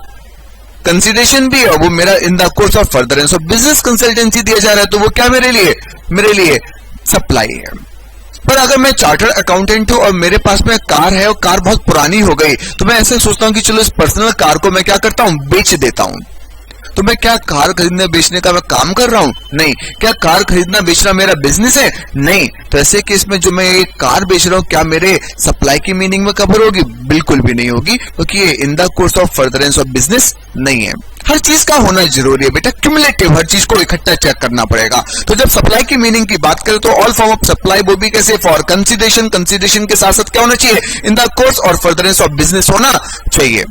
Consideration भी है, वो मेरा इन the course of furtherance of business consultancy दिया जा रहा है, तो वो क्या मेरे लिए सप्लाई है। पर अगर मैं चार्टर्ड अकाउंटेंट हूं और मेरे पास में कार है और कार बहुत पुरानी हो गई, तो मैं ऐसे सोचता हूं कि चलो इस पर्सनल कार को मैं क्या करता हूं, बेच देता हूं। तो मैं क्या कार खरीदने बेचने का मैं काम कर रहा हूं? नहीं। क्या कार खरीदना बेचना मेरा बिजनेस है? नहीं। तो ऐसे केस में जो मैं ये कार बेच रहा हूं क्या मेरे सप्लाई की मीनिंग में कवर होगी? बिल्कुल भी नहीं होगी, क्योंकि ये इन the course of furtherance of business नहीं है। हर चीज का होना जरूरी है बेटा, क्यूमुलेटिव, हर चीज को इकट्ठा चेक करना पड़ेगा। तो जब सप्लाई की मीनिंग की बात करें तो ऑल फॉर्म ऑफ सप्लाई, वो भी कैसे? फॉर कंसिडरेशन, कंसिडरेशन के साथ साथ क्या होना चाहिए? इन द कोर्स और फर्दरेंस ऑफ बिजनेस होना चाहिए।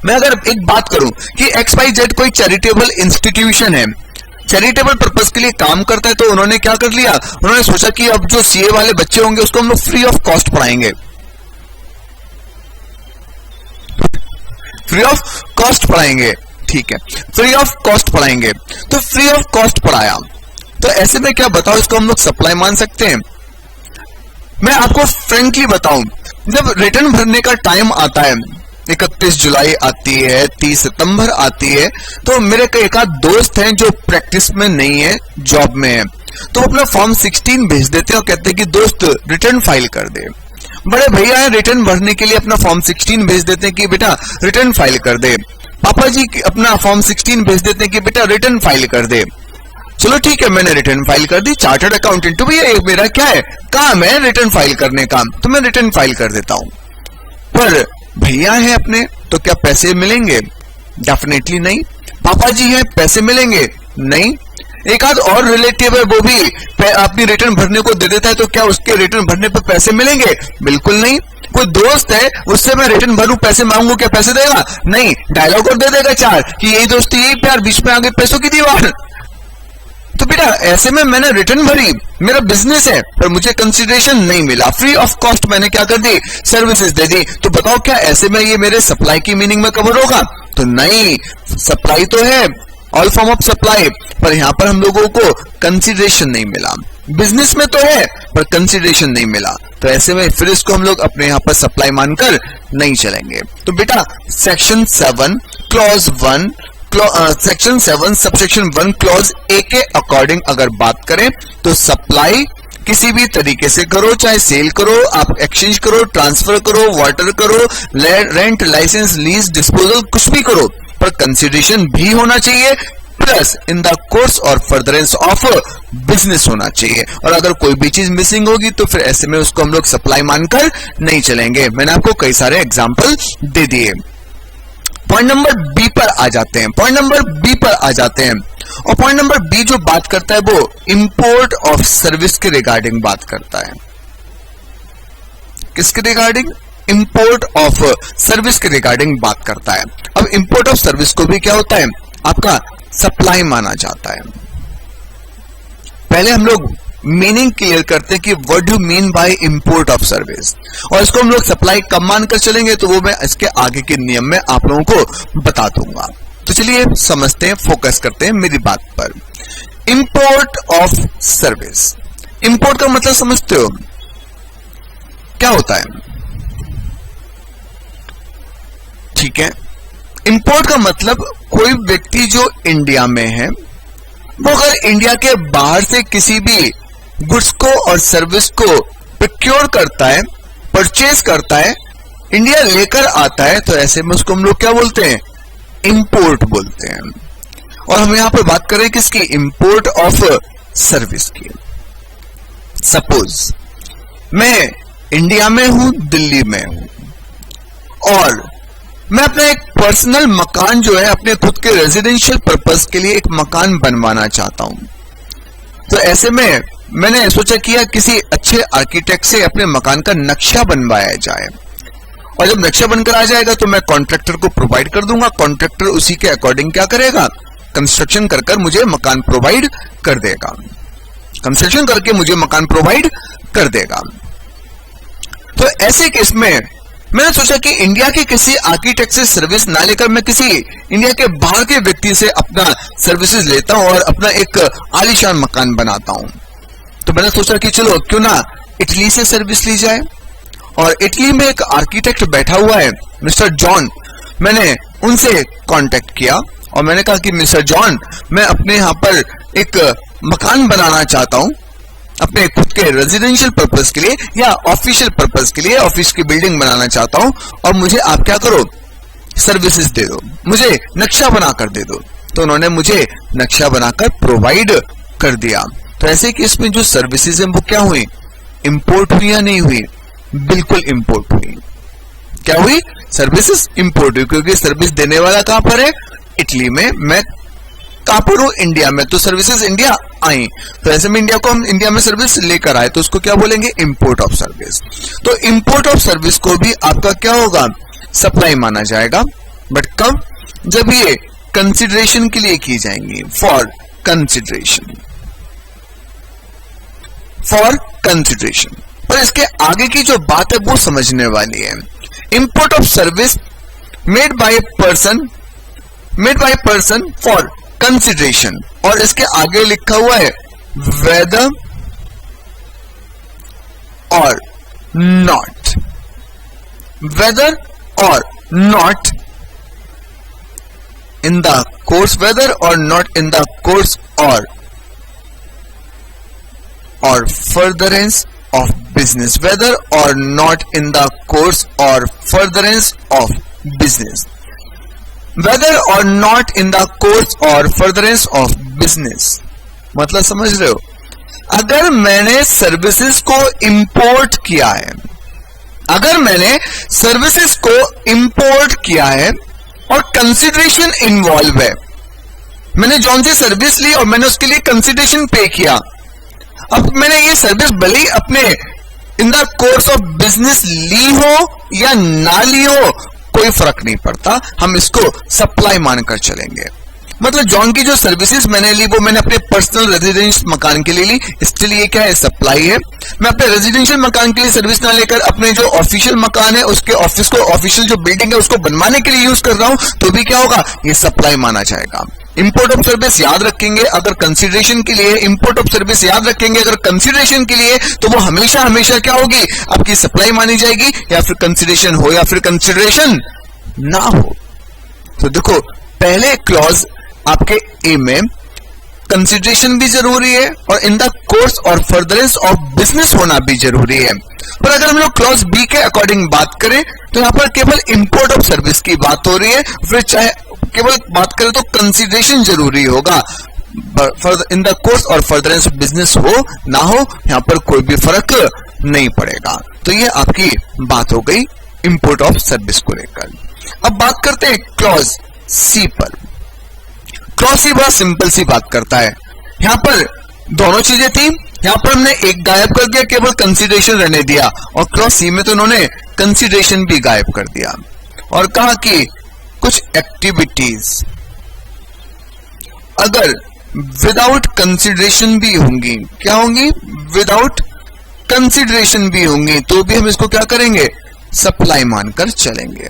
मैं अगर एक बात करूं कि XYZ कोई चैरिटेबल इंस्टीट्यूशन है, चैरिटेबल पर्पस के लिए काम करता है, तो उन्होंने क्या कर लिया, उन्होंने सोचा कि अब जो CA वाले बच्चे होंगे उसको हम लोग फ्री ऑफ कॉस्ट पढ़ाएंगे, फ्री ऑफ कॉस्ट पढ़ाएंगे, ठीक है, फ्री ऑफ कॉस्ट पढ़ाएंगे। तो फ्री ऑफ कॉस्ट पढ़ाया, तो ऐसे में क्या बताओ, इसको हम लोग सप्लाई मान सकते हैं? मैं आपको फ्रेंकली बताऊं, जब रिटर्न भरने का टाइम आता है, 31 जुलाई आती है, 30 सितंबर आती है, तो मेरे एक आध दोस्त हैं जो प्रैक्टिस में नहीं है, जॉब में है, तो अपना फॉर्म 16 भेज देते हैं और कहते हैं कि दोस्त रिटर्न फाइल कर दे। बड़े भैया है, रिटर्न भरने के लिए अपना फॉर्म 16 भेज देते हैं कि बेटा रिटर्न फाइल कर दे। पापा जी अपना फॉर्म 16 भेज देते हैं कि बेटा रिटर्न फाइल कर दे। चलो ठीक है, मैंने रिटर्न फाइल कर दी। चार्टर्ड अकाउंटेंट तो भैया मेरा क्या है, काम है रिटर्न फाइल करने का, तो मैं रिटर्न फाइल कर देता हूं। पर भैया है अपने, तो क्या पैसे मिलेंगे? डेफिनेटली नहीं। पापा जी हैं, पैसे मिलेंगे? नहीं। एक आध और रिलेटिव है, वो भी अपनी रिटर्न भरने को दे देता है, तो क्या उसके रिटर्न भरने पर पैसे मिलेंगे? बिल्कुल नहीं। कोई दोस्त है, उससे मैं रिटर्न भरूं, पैसे मांगू, क्या पैसे देगा? नहीं। डायलॉग और दे देगा 4 कि यही दोस्ती यही प्यार, बीच में आगे पैसों की दीवार। तो बेटा ऐसे में मैंने रिटर्न भरी, मेरा बिजनेस है, पर मुझे कंसिडरेशन नहीं मिला, फ्री ऑफ कॉस्ट मैंने क्या कर दी, सर्विसेज दे दी। तो बताओ क्या ऐसे में ये मेरे सप्लाई की मीनिंग में कवर होगा? तो नहीं, सप्लाई तो है, ऑल फॉर्म ऑफ सप्लाई, पर यहां पर हम लोगों को कंसिडरेशन नहीं मिला। बिजनेस में तो है पर कंसिडरेशन नहीं मिला, तो ऐसे में फिर इसको हम लोग अपने यहां पर सप्लाई मानकर नहीं चलेंगे। तो बेटा section 7 clause 1 section 7 subsection 1 clause A के अकॉर्डिंग अगर बात करें तो सप्लाई किसी भी तरीके से करो, चाहे सेल करो, आप एक्सचेंज करो, ट्रांसफर करो, वाटर करो, रेंट, लाइसेंस, लीज, डिस्पोजल, कुछ भी करो, पर कंसिडरेशन भी होना चाहिए, प्लस इन द कोर्स और फर्दरेंस ऑफ बिजनेस होना चाहिए। और अगर कोई भी चीज मिसिंग होगी तो फिर ऐसे में उसको हम लोग सप्लाई मानकर नहीं चलेंगे। मैंने आपको कई सारे एग्जांपल दे दिए। पॉइंट नंबर बी पर आ जाते हैं। पॉइंट नंबर बी पर आ जाते हैं और पॉइंट नंबर बी जो बात करता है वो इंपोर्ट ऑफ सर्विस के रिगार्डिंग बात करता है। किसके रिगार्डिंग? इंपोर्ट ऑफ सर्विस के रिगार्डिंग बात करता है। अब इंपोर्ट ऑफ सर्विस को भी क्या होता है, आपका सप्लाई माना जाता है। पहले हम लोग मीनिंग क्लियर करते हैं कि what do mean by import of service, और इसको हम लोग सप्लाई कब मानकर चलेंगे तो वो मैं इसके आगे के नियम में आप लोगों को बता दूंगा। तो चलिए समझते हैं, फोकस करते हैं मेरी बात पर। इंपोर्ट ऑफ सर्विस, इंपोर्ट का मतलब समझते हो क्या होता है? ठीक है, इंपोर्ट का मतलब कोई व्यक्ति जो इंडिया में है वो अगर इंडिया के बाहर से किसी भी गुड्स को और सर्विस को प्रोक्योर करता है, परचेज करता है, इंडिया लेकर आता है, तो ऐसे में उसको हम लोग क्या बोलते हैं? इंपोर्ट बोलते हैं। और हम यहां पर बात करें किसकी? इंपोर्ट ऑफ सर्विस की। सपोज मैं इंडिया में हूं, दिल्ली में हूं, और मैं अपना एक पर्सनल मकान जो है अपने खुद के रेजिडेंशियल पर्पस के लिए एक मकान बनवाना चाहता हूं। तो ऐसे में मैंने सोचा किया किसी अच्छे आर्किटेक्ट से अपने मकान का नक्शा बनवाया जाए, और जब नक्शा बनकर आ जाएगा तो मैं कॉन्ट्रैक्टर को प्रोवाइड कर दूंगा। कॉन्ट्रैक्टर उसी के अकॉर्डिंग क्या करेगा? कंस्ट्रक्शन कर मुझे मकान प्रोवाइड कर देगा, कंस्ट्रक्शन करके मुझे मकान प्रोवाइड कर देगा। तो ऐसे केस में मैंने सोचा कि इंडिया के किसी आर्किटेक्ट से सर्विस ना लेकर मैं किसी इंडिया के बाहर के व्यक्ति से अपना सर्विसेज लेता हूं और अपना एक आलीशान मकान बनाता हूं। तो मैंने सोचा कि चलो क्यों ना इटली से सर्विस ली जाए, और इटली में एक आर्किटेक्ट बैठा हुआ है मिस्टर जॉन। मैंने उनसे कांटेक्ट किया और मैंने कहा कि मिस्टर जॉन, मैं अपने यहां पर एक मकान बनाना चाहता हूं अपने खुद के रेजिडेंशियल पर्पस के लिए या ऑफिशियल पर्पस के लिए, ऑफिस की बिल्डिंग बनाना चाहता हूं, और मुझे आप क्या करो? सर्विसेज दे दो, मुझे नक्शा बनाकर दे दो। तो उन्होंने मुझे नक्शा बनाकर प्रोवाइड कर दिया। तो ऐसे केस में जो सर्विसेज हैं वो क्या हुई? इंपोर्ट हुई या नहीं हुई? बिल्कुल इंपोर्ट हुई। क्या हुई? सर्विसेज इंपोर्ट हुई, क्योंकि सर्विस देने वाला कहां पर है? इटली में। मैं कहां पर हूं? इंडिया में। तो सर्विसेज इंडिया आई, तो ऐसे में इंडिया को हम इंडिया में सर्विस लेकर आए, तो उसको क्या बोलेंगे? Import of service. तो इंपोर्ट ऑफ सर्विस को भी आपका क्या होगा? सप्लाई माना जाएगा, बट कब? जब ये कंसिडरेशन के लिए की जाएंगी, फॉर कंसिडरेशन, फॉर कंसिडरेशन। पर इसके आगे की जो बात है वो समझने वाली है। Import of service made by person for consideration, और इसके आगे लिखा हुआ है वेदर और नॉट, वेदर और not in the course, whether और नॉट इन द कोर्स और furtherance of business, whether or not in the course or furtherance of business, whether or not in the course or furtherance of business। मतलब समझ रहे हो? अगर मैंने services को import किया है, अगर मैंने सर्विसेज को इंपोर्ट किया है और कंसिडरेशन इन्वॉल्व है, मैंने जॉन से सर्विस ली और मैंने उसके लिए कंसिडरेशन पे किया, अब मैंने ये सर्विस भले ही अपने in the course of business ली हो या ना ली हो, कोई फर्क नहीं पड़ता, हम इसको सप्लाई मानकर चलेंगे। मतलब जॉन की जो सर्विसेज मैंने ली वो मैंने अपने पर्सनल रेजिडेंस मकान के लिए ली, इसलिए ये क्या है, सप्लाई है। मैं अपने रेजिडेंशियल मकान के लिए सर्विस ना लेकर अपने जो ऑफिशियल मकान है उसके ऑफिस को, ऑफिशियल जो बिल्डिंग है उसको बनवाने के लिए यूज कर रहा हूं, तो भी क्या होगा, ये सप्लाई माना जाएगा। इंपोर्ट ऑफ सर्विस याद रखेंगे अगर कंसिडरेशन के लिए, इंपोर्ट ऑफ सर्विस याद रखेंगे अगर कंसिडरेशन के लिए, तो वो हमेशा हमेशा क्या होगी, आपकी सप्लाई मानी जाएगी, या फिर कंसिडरेशन हो या फिर कंसिडरेशन ना हो। तो देखो पहले क्लॉज आपके ए में कंसिडरेशन भी जरूरी है और इन द कोर्स और फर्दरेंस ऑफ बिजनेस होना भी जरूरी है। पर अगर हम लोग क्लॉज बी के अकॉर्डिंग बात करें तो यहां पर केवल इंपोर्ट ऑफ सर्विस की बात हो रही है, फिर चाहे केवल बात करें तो कंसिडरेशन जरूरी होगा। इन द कोर्स और फर्दरेंस ऑफ बिजनेस हो ना हो, यहां पर कोई भी फर्क नहीं पड़ेगा। तो ये आपकी बात हो गई इंपोर्ट ऑफ सर्विस को लेकर। अब बात करते हैं क्लॉज सी पर। क्लॉज सी बड़ा सिंपल सी बात करता है, यहां पर दोनों चीजें थी, यहां पर हमने एक गायब कर दिया, केवल कंसिडरेशन रहने दिया, और क्लॉज सी में तो उन्होंने कंसिडरेशन भी गायब कर दिया और कहा कि कुछ एक्टिविटीज अगर विदाउट कंसिडरेशन भी होंगी, क्या होंगी, विदाउट कंसिडरेशन भी होंगी, तो भी हम इसको क्या करेंगे, सप्लाई मानकर चलेंगे।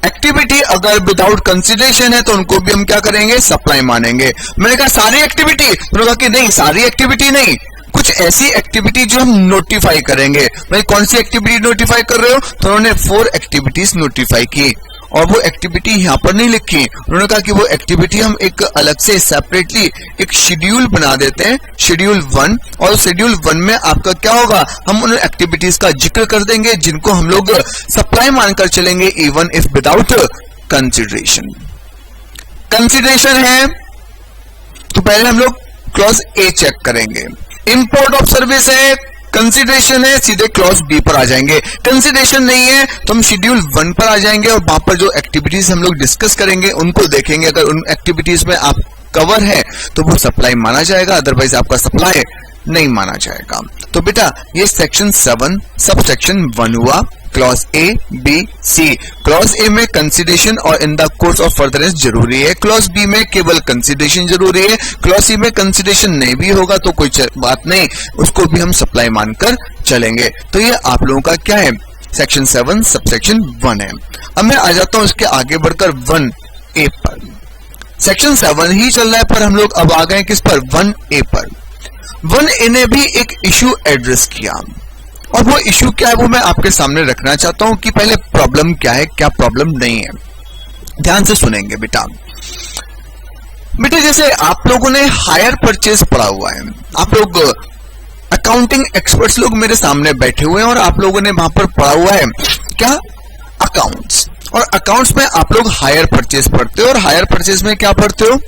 एक्टिविटी अगर विदाउट कंसिडरेशन है तो उनको भी हम क्या करेंगे, सप्लाई मानेंगे। मैंने कहा सारी एक्टिविटी, उन्होंने कहा कि नहीं सारी एक्टिविटी नहीं, कुछ ऐसी एक्टिविटी जो हम नोटिफाई करेंगे। भाई कौन सी एक्टिविटी नोटिफाई कर रहे हो, तो उन्होंने 4 एक्टिविटीज नोटिफाई की और वो एक्टिविटी यहां पर नहीं लिखी। उन्होंने कहा कि वो एक्टिविटी हम एक अलग से सेपरेटली एक शेड्यूल बना देते हैं, शेड्यूल 1, और शेड्यूल 1 में आपका क्या होगा, हम उन एक्टिविटीज का जिक्र कर देंगे जिनको हम लोग सप्लाई मानकर चलेंगे, even if without consideration. Consideration है तो पहले हम लोग क्लॉज ए चेक करेंगे, इंपोर्ट ऑफ सर्विस है, कंसिडरेशन है, सीधे क्लॉज बी पर आ जाएंगे। कंसिडरेशन नहीं है तो हम शेड्यूल 1 पर आ जाएंगे और वहां पर जो एक्टिविटीज हम लोग डिस्कस करेंगे उनको देखेंगे। अगर उन एक्टिविटीज में आप कवर है तो वो सप्लाई माना जाएगा, अदरवाइज आपका सप्लाई नहीं माना जाएगा। तो बेटा ये सेक्शन 7 सब सेक्शन 1 हुआ, clause A B C. Clause A में कंसिडरेशन और in the course of furtherance जरूरी है, क्लॉज बी में केवल कंसिडरेशन जरूरी है, क्लॉज सी में कंसिडरेशन नहीं भी होगा तो कोई बात नहीं, उसको भी हम सप्लाई मानकर चलेंगे। तो ये आप लोगों का क्या है, सेक्शन 7 सब सेक्शन 1 है। अब मैं आ जाता हूं इसके आगे बढ़कर 1A पर। सेक्शन 7 ही चल रहा है पर हम लोग अब आ गए किस पर, 1A पर। 1A ने भी एक इश्यू एड्रेस किया और वो इश्यू क्या है वो मैं आपके सामने रखना चाहता हूं कि पहले प्रॉब्लम क्या है, क्या प्रॉब्लम नहीं है। ध्यान से सुनेंगे बेटा। जैसे आप लोगों ने हायर परचेज पढ़ा हुआ है, आप लोग अकाउंटिंग एक्सपर्ट्स लोग मेरे सामने बैठे हुए हैं और आप लोगों ने वहां पर पढ़ा हुआ है क्या, अकाउंट्स। और अकाउंट्स में आप लोग हायर परचेज पढ़ते हो और हायर परचेज में क्या पढ़ते हो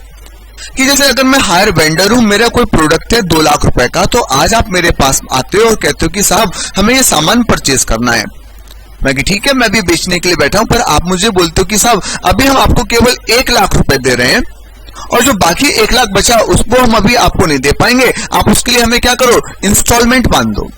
कि जैसे अगर मैं हायर वेंडर हूं, मेरा कोई प्रोडक्ट है 2 लाख रुपए का, तो आज आप मेरे पास आते हो और कहते हो कि साहब हमें ये सामान परचेज करना है। मैं कि ठीक है मैं भी बेचने के लिए बैठा हूं, पर आप मुझे बोलते हो कि साहब अभी हम आपको केवल 1 लाख रुपए दे रहे हैं और जो बाकी 1 लाख बचा उसको हम अभी आपको नहीं दे पाएंगे, आप उसके लिए हमें क्या करो, इंस्टॉलमेंट बांध दो।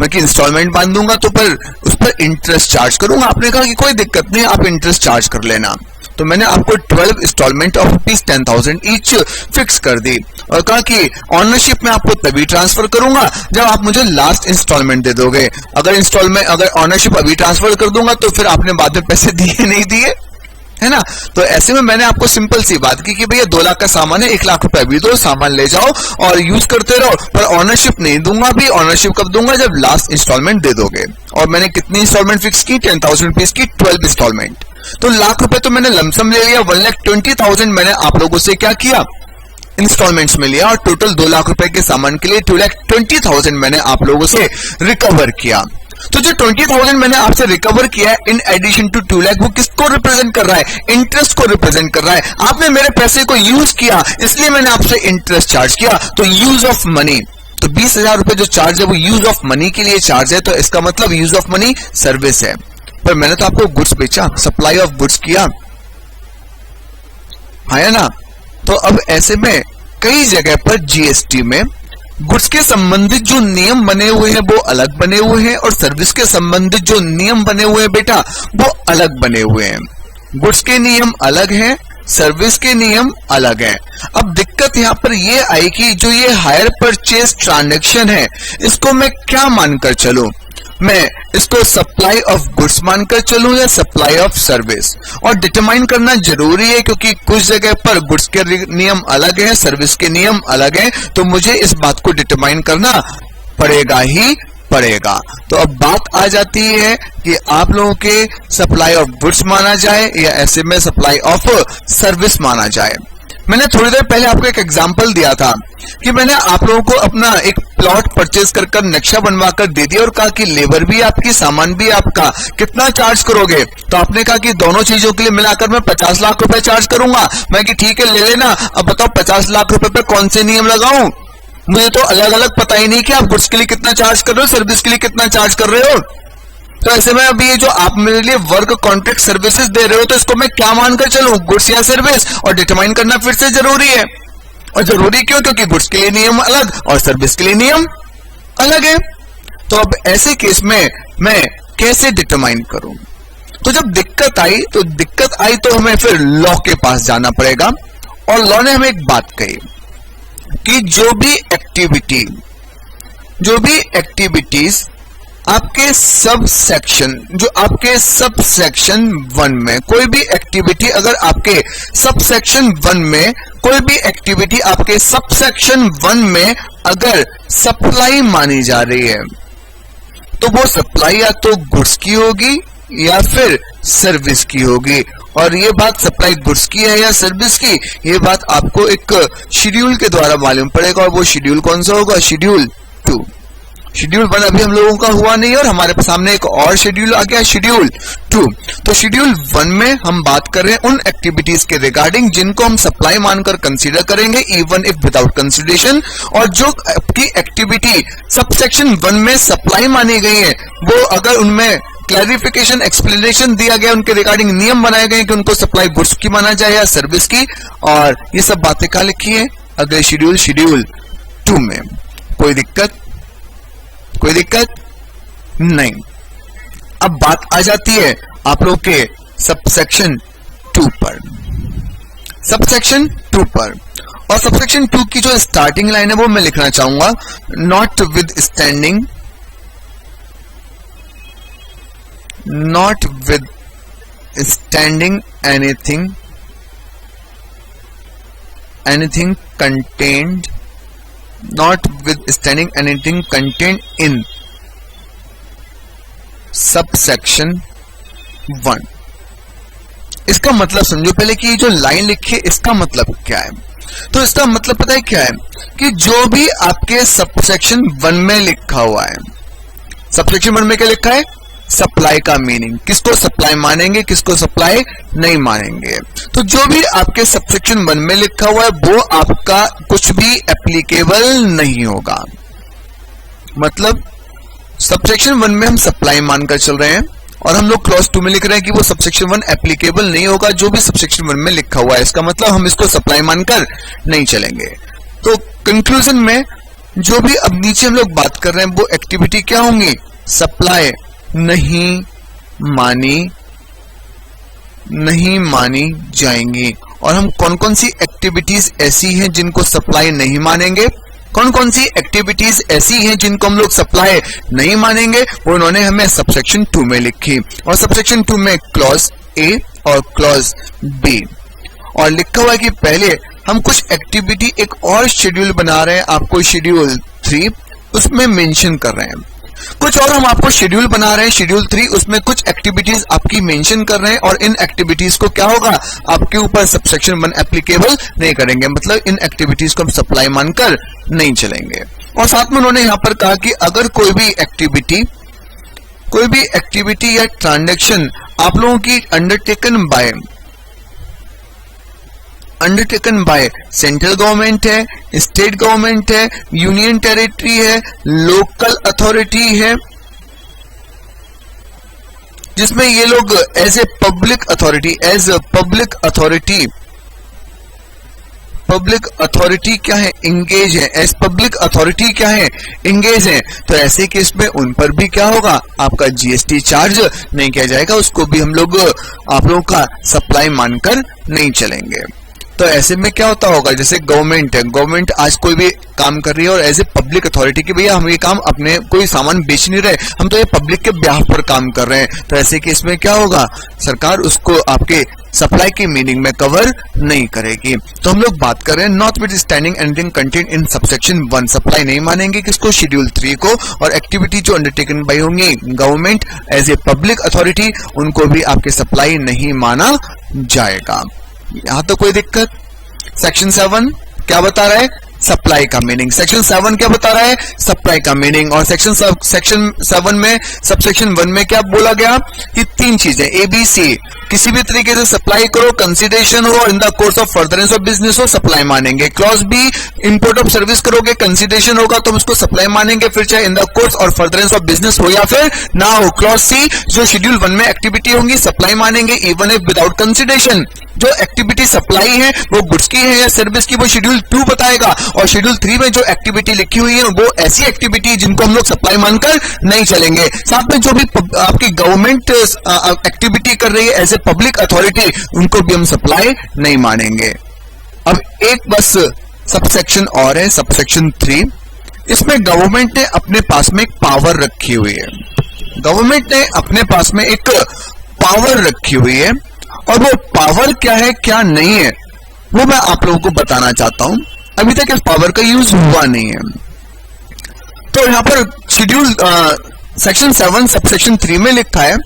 मैं कि इंस्टॉलमेंट बांध दूंगा तो पर उस पर इंटरेस्ट चार्ज करूंगा। आपने कहा कि कोई दिक्कत नहीं, आप इंटरेस्ट चार्ज कर लेना। तो मैंने आपको 12 इंस्टॉलमेंट ऑफ ₹10,000 ईच फिक्स कर दी और कहा कि ऑनरशिप में आपको तभी ट्रांसफर करूंगा जब आप मुझे लास्ट इंस्टॉलमेंट दे दोगे। अगर ऑनरशिप अभी ट्रांसफर कर दूंगा तो फिर आपने बाद में पैसे दिए नहीं दिए, है ना। तो ऐसे में मैंने आपको सिंपल सी बात की कि भैया 2 लाख का सामान है, 1 लाख रुपए अभी दो, सामान ले जाओ और यूज करते रहो, पर ऑनरशिप नहीं दूंगा भी। ऑनरशिप कब दूंगा, जब लास्ट इंस्टॉलमेंट दे दोगे। और मैंने कितनी इंस्टॉलमेंट फिक्स की, 10,000 रुपीज की 12 इंस्टॉलमेंट। तो लाख रुपए तो मैंने लमसम ले लिया, 1,20,000 मैंने आप लोगों से क्या किया, इंस्टॉलमेंट्स में लिया और टोटल 2 लाख रुपए के सामान के लिए 2,20,000 मैंने आप लोगों से रिकवर किया। तो जो 20,000 मैंने आपसे रिकवर किया है इन एडिशन टू 2 लाख, वो किसको रिप्रेजेंट कर रहा है, इंटरेस्ट को रिप्रेजेंट कर रहा है। आपने मेरे पैसे को यूज किया इसलिए मैंने आपसे इंटरेस्ट चार्ज किया, तो यूज ऑफ मनी। तो 20,000 रुपए जो चार्ज है वो यूज ऑफ मनी के लिए चार्ज है, तो इसका मतलब यूज ऑफ मनी सर्विस है। पर मैंने तो आपको गुड्स बेचा, सप्लाई ऑफ गुड्स किया, है ना। तो अब ऐसे में कई जगह पर जीएसटी में गुड्स के संबंधित जो नियम बने हुए हैं वो अलग बने हुए हैं और सर्विस के संबंधित जो नियम बने हुए हैं बेटा वो अलग बने हुए हैं। गुड्स के नियम अलग हैं, सर्विस के नियम अलग हैं। अब दिक्कत यहां पर ये आई कि जो ये हायर परचेज ट्रांजैक्शन है, इसको मैं क्या मानकर चलूं? मैं इसको सप्लाई ऑफ गुड्स मानकर चलूं या सप्लाई ऑफ सर्विस? और डिटरमाइन करना जरूरी है, क्योंकि कुछ जगह पर गुड्स के नियम अलग हैं, सर्विस के नियम अलग हैं, तो मुझे इस बात को डिटरमाइन करना पड़ेगा ही पड़ेगा। तो अब बात आ जाती है कि आप लोगों के सप्लाई ऑफ गुड्स माना जाए या ऐसे में सप्लाई ऑफ सर्विस माना जाए। मैंने थोड़ी देर पहले आपको एक एग्जांपल दिया था कि मैंने आप लोगों को अपना एक प्लॉट परचेज कर नक्शा बनवा कर दे दिया और कहा कि लेबर भी आपकी, सामान भी आपका, कितना चार्ज करोगे? तो आपने कहा कि दोनों चीजों के लिए मिलाकर मैं 50 लाख रुपए चार्ज करूंगा। मैं कि ठीक है, ले लेना। अब बताओ 50 लाख रुपए पे कौन से नियम लगाऊं? मुझे तो अलग अलग पता ही नहीं कि आप गुड्स के लिए कितना चार्ज कर रहे हो, सर्विस के लिए कितना चार्ज कर रहे हो। तो ऐसे में अभी ये जो आप मेरे लिए वर्क कॉन्ट्रैक्ट सर्विसेज दे रहे हो, तो इसको मैं क्या मानकर चलूं, गुड्स या सर्विस? और डिटरमाइन करना फिर से जरूरी है। और जरूरी क्यों? क्योंकि गुड्स के लिए नियम अलग और सर्विस के लिए नियम अलग है। तो अब ऐसे केस में मैं कैसे डिटरमाइन करूं? तो जब दिक्कत आई तो हमें फिर लॉ के पास जाना पड़ेगा। और लॉ ने हमें एक बात कही कि जो भी एक्टिविटीज आपके सब सेक्शन 1 में कोई भी एक्टिविटी, अगर आपके सब सेक्शन 1 में कोई भी एक्टिविटी आपके सब सेक्शन 1 में अगर सप्लाई मानी जा रही है, तो वो सप्लाई या तो गुड्स की होगी या फिर सर्विस की होगी। और ये बात सप्लाई गुड्स की है या सर्विस की, ये बात आपको एक शेड्यूल के द्वारा मालूम पड़ेगा। और वो शेड्यूल कौन सा होगा? शेड्यूल 2। शेड्यूल 1 अभी हम लोगों का हुआ नहीं और हमारे सामने एक और शेड्यूल आ गया, शेड्यूल 2। तो शेड्यूल 1 में हम बात कर रहे हैं उन एक्टिविटीज के रिगार्डिंग जिनको हम सप्लाई मानकर कंसीडर करेंगे, इवन इफ विदाउट कंसिडरेशन। और जो आपकी एक्टिविटी सबसेक्शन 1 में सप्लाई मानी गई है, वो अगर उनमें क्लैरिफिकेशन, एक्सप्लेनेशन दिया गया, उनके रिगार्डिंग नियम बनाए गए कि उनको सप्लाई गुड्स की माना जाए या सर्विस की, और ये सब बातें कहां लिखी है? अगले शेड्यूल 2 में। कोई दिक्कत नहीं। अब बात आ जाती है आप लोग के सबसेक्शन 2 पर। सबसेक्शन 2 पर, और सबसेक्शन 2 की जो स्टार्टिंग लाइन है वो मैं लिखना चाहूंगा, not with standing anything contained in subsection 1। इसका मतलब समझो पहले कि जो लाइन लिखी है इसका मतलब क्या है। तो इसका मतलब पता है क्या है? कि जो भी आपके सबसेक्शन 1 में लिखा हुआ है, सबसेक्शन 1 में क्या लिखा है? सप्लाई का मीनिंग, किसको सप्लाई मानेंगे, किसको सप्लाई नहीं मानेंगे। तो जो भी आपके सबसेक्शन 1 में लिखा हुआ है वो आपका कुछ भी एप्लीकेबल नहीं होगा। मतलब सबसेक्शन 1 में हम सप्लाई मानकर चल रहे हैं और हम लोग क्लॉज 2 में लिख रहे हैं कि वो सबसेक्शन 1 एप्लीकेबल नहीं होगा। जो भी सबसेक्शन 1 में लिखा हुआ है, इसका मतलब हम इसको सप्लाई मानकर नहीं चलेंगे। तो कंक्लूजन में जो भी अब नीचे हम लोग बात कर रहे हैं वो एक्टिविटी क्या होंगी? सप्लाई नहीं मानी जाएंगी। और हम कौन कौन सी एक्टिविटीज ऐसी हैं जिनको सप्लाई नहीं मानेंगे, कौन कौन सी एक्टिविटीज ऐसी हैं जिनको हम लोग सप्लाई नहीं मानेंगे, वो उन्होंने हमें सबसेक्शन 2 में लिखी। और सबसेक्शन 2 में क्लॉज ए और क्लॉज बी, और लिखा हुआ है कि पहले हम कुछ एक्टिविटी एक और शेड्यूल बना रहे हैं, आपको शेड्यूल 3 उसमें मेंशन कर रहे हैं। कुछ और हम आपको शेड्यूल बना रहे हैं शेड्यूल 3, उसमें कुछ एक्टिविटीज आपकी मेंशन कर रहे हैं, और इन एक्टिविटीज को क्या होगा? आपके ऊपर सबसेक्शन 1 एप्लीकेबल नहीं करेंगे। मतलब इन एक्टिविटीज को हम सप्लाई मानकर नहीं चलेंगे। और साथ में उन्होंने यहां पर कहा कि अगर कोई भी एक्टिविटी या ट्रांजैक्शन आप लोगों की अंडरटेकन बाय सेंट्रल गवर्नमेंट है, स्टेट गवर्नमेंट है, यूनियन टेरिटरी है, लोकल अथॉरिटी है, जिसमें ये लोग as a public authority public authority क्या है, इंगेज है, एज पब्लिक अथॉरिटी क्या है, इंगेज है, तो ऐसे केस में उन पर भी क्या होगा, आपका जीएसटी चार्ज नहीं किया जाएगा, उसको भी हम लोग आप लोगों का सप्लाई मानकर नहीं चलेंगे। तो ऐसे में क्या होता होगा, जैसे गवर्नमेंट है, गवर्नमेंट आज कोई भी काम कर रही है और एज ए पब्लिक अथॉरिटी की भैया हम ये काम अपने कोई सामान बेच नहीं रहे, हम तो ये पब्लिक के ब्याह पर काम कर रहे हैं, तो ऐसे केस में क्या होगा, सरकार उसको आपके सप्लाई की मीनिंग में कवर नहीं करेगी। तो हम लोग बात कर रहे हैं notwithstanding anything content in subsection 1, supply नहीं मानेंगे किसको, शेड्यूल 3 को, और एक्टिविटी जो अंडरटेकन बाय होंगी government as a public authority उनको भी आपके सप्लाई नहीं माना जाएगा। यहां तो कोई दिक्कत। सेक्शन 7 क्या बता रहा है, सप्लाई का मीनिंग, सेक्शन 7 क्या बता रहा है, सप्लाई का मीनिंग, और सेक्शन 7 में सबसेक्शन 1 में क्या बोला गया कि 3 चीजें ABC, किसी भी तरीके से सप्लाई करो, कंसीडरेशन हो, इन the course of furtherance of business हो, सप्लाई मानेंगे। Clause B, import of service करोगे, कंसीडरेशन होगा तो हम उसको सप्लाई मानेंगे, फिर चाहे इन द कोर्स और फर्दरेंस ऑफ बिजनेस हो या फिर ना हो। क्लॉज C, जो शेड्यूल 1 में एक्टिविटी होंगी सप्लाई मानेंगे इवन इफ विदाउट कंसीडरेशन। जो एक्टिविटी सप्लाई है वो गुड्स की है या सर्विस की, वो शेड्यूल 2 बताएगा, और शेड्यूल 3 में जो एक्टिविटी लिखी हुई है वो ऐसी एक्टिविटी जिनको हम लोग सप्लाई मानकर नहीं चलेंगे। साथ में जो भी आपकी गवर्नमेंट एक्टिविटी कर रही है एज ए पब्लिक अथॉरिटी उनको भी हम सप्लाई नहीं मानेंगे। अब एक बस सबसेक्शन और है, सबसेक्शन 3, इसमें गवर्नमेंट ने अपने पास में एक पावर रखी हुई है, गवर्नमेंट ने अपने पास में एक पावर रखी हुई है, और वो पावर क्या है क्या नहीं है वो मैं आप लोगों को बताना चाहता हूं। अभी तक इस पावर का यूज हुआ नहीं है। तो यहां पर शेड्यूल सेक्शन 7 सबसेक्शन 3 में लिखा है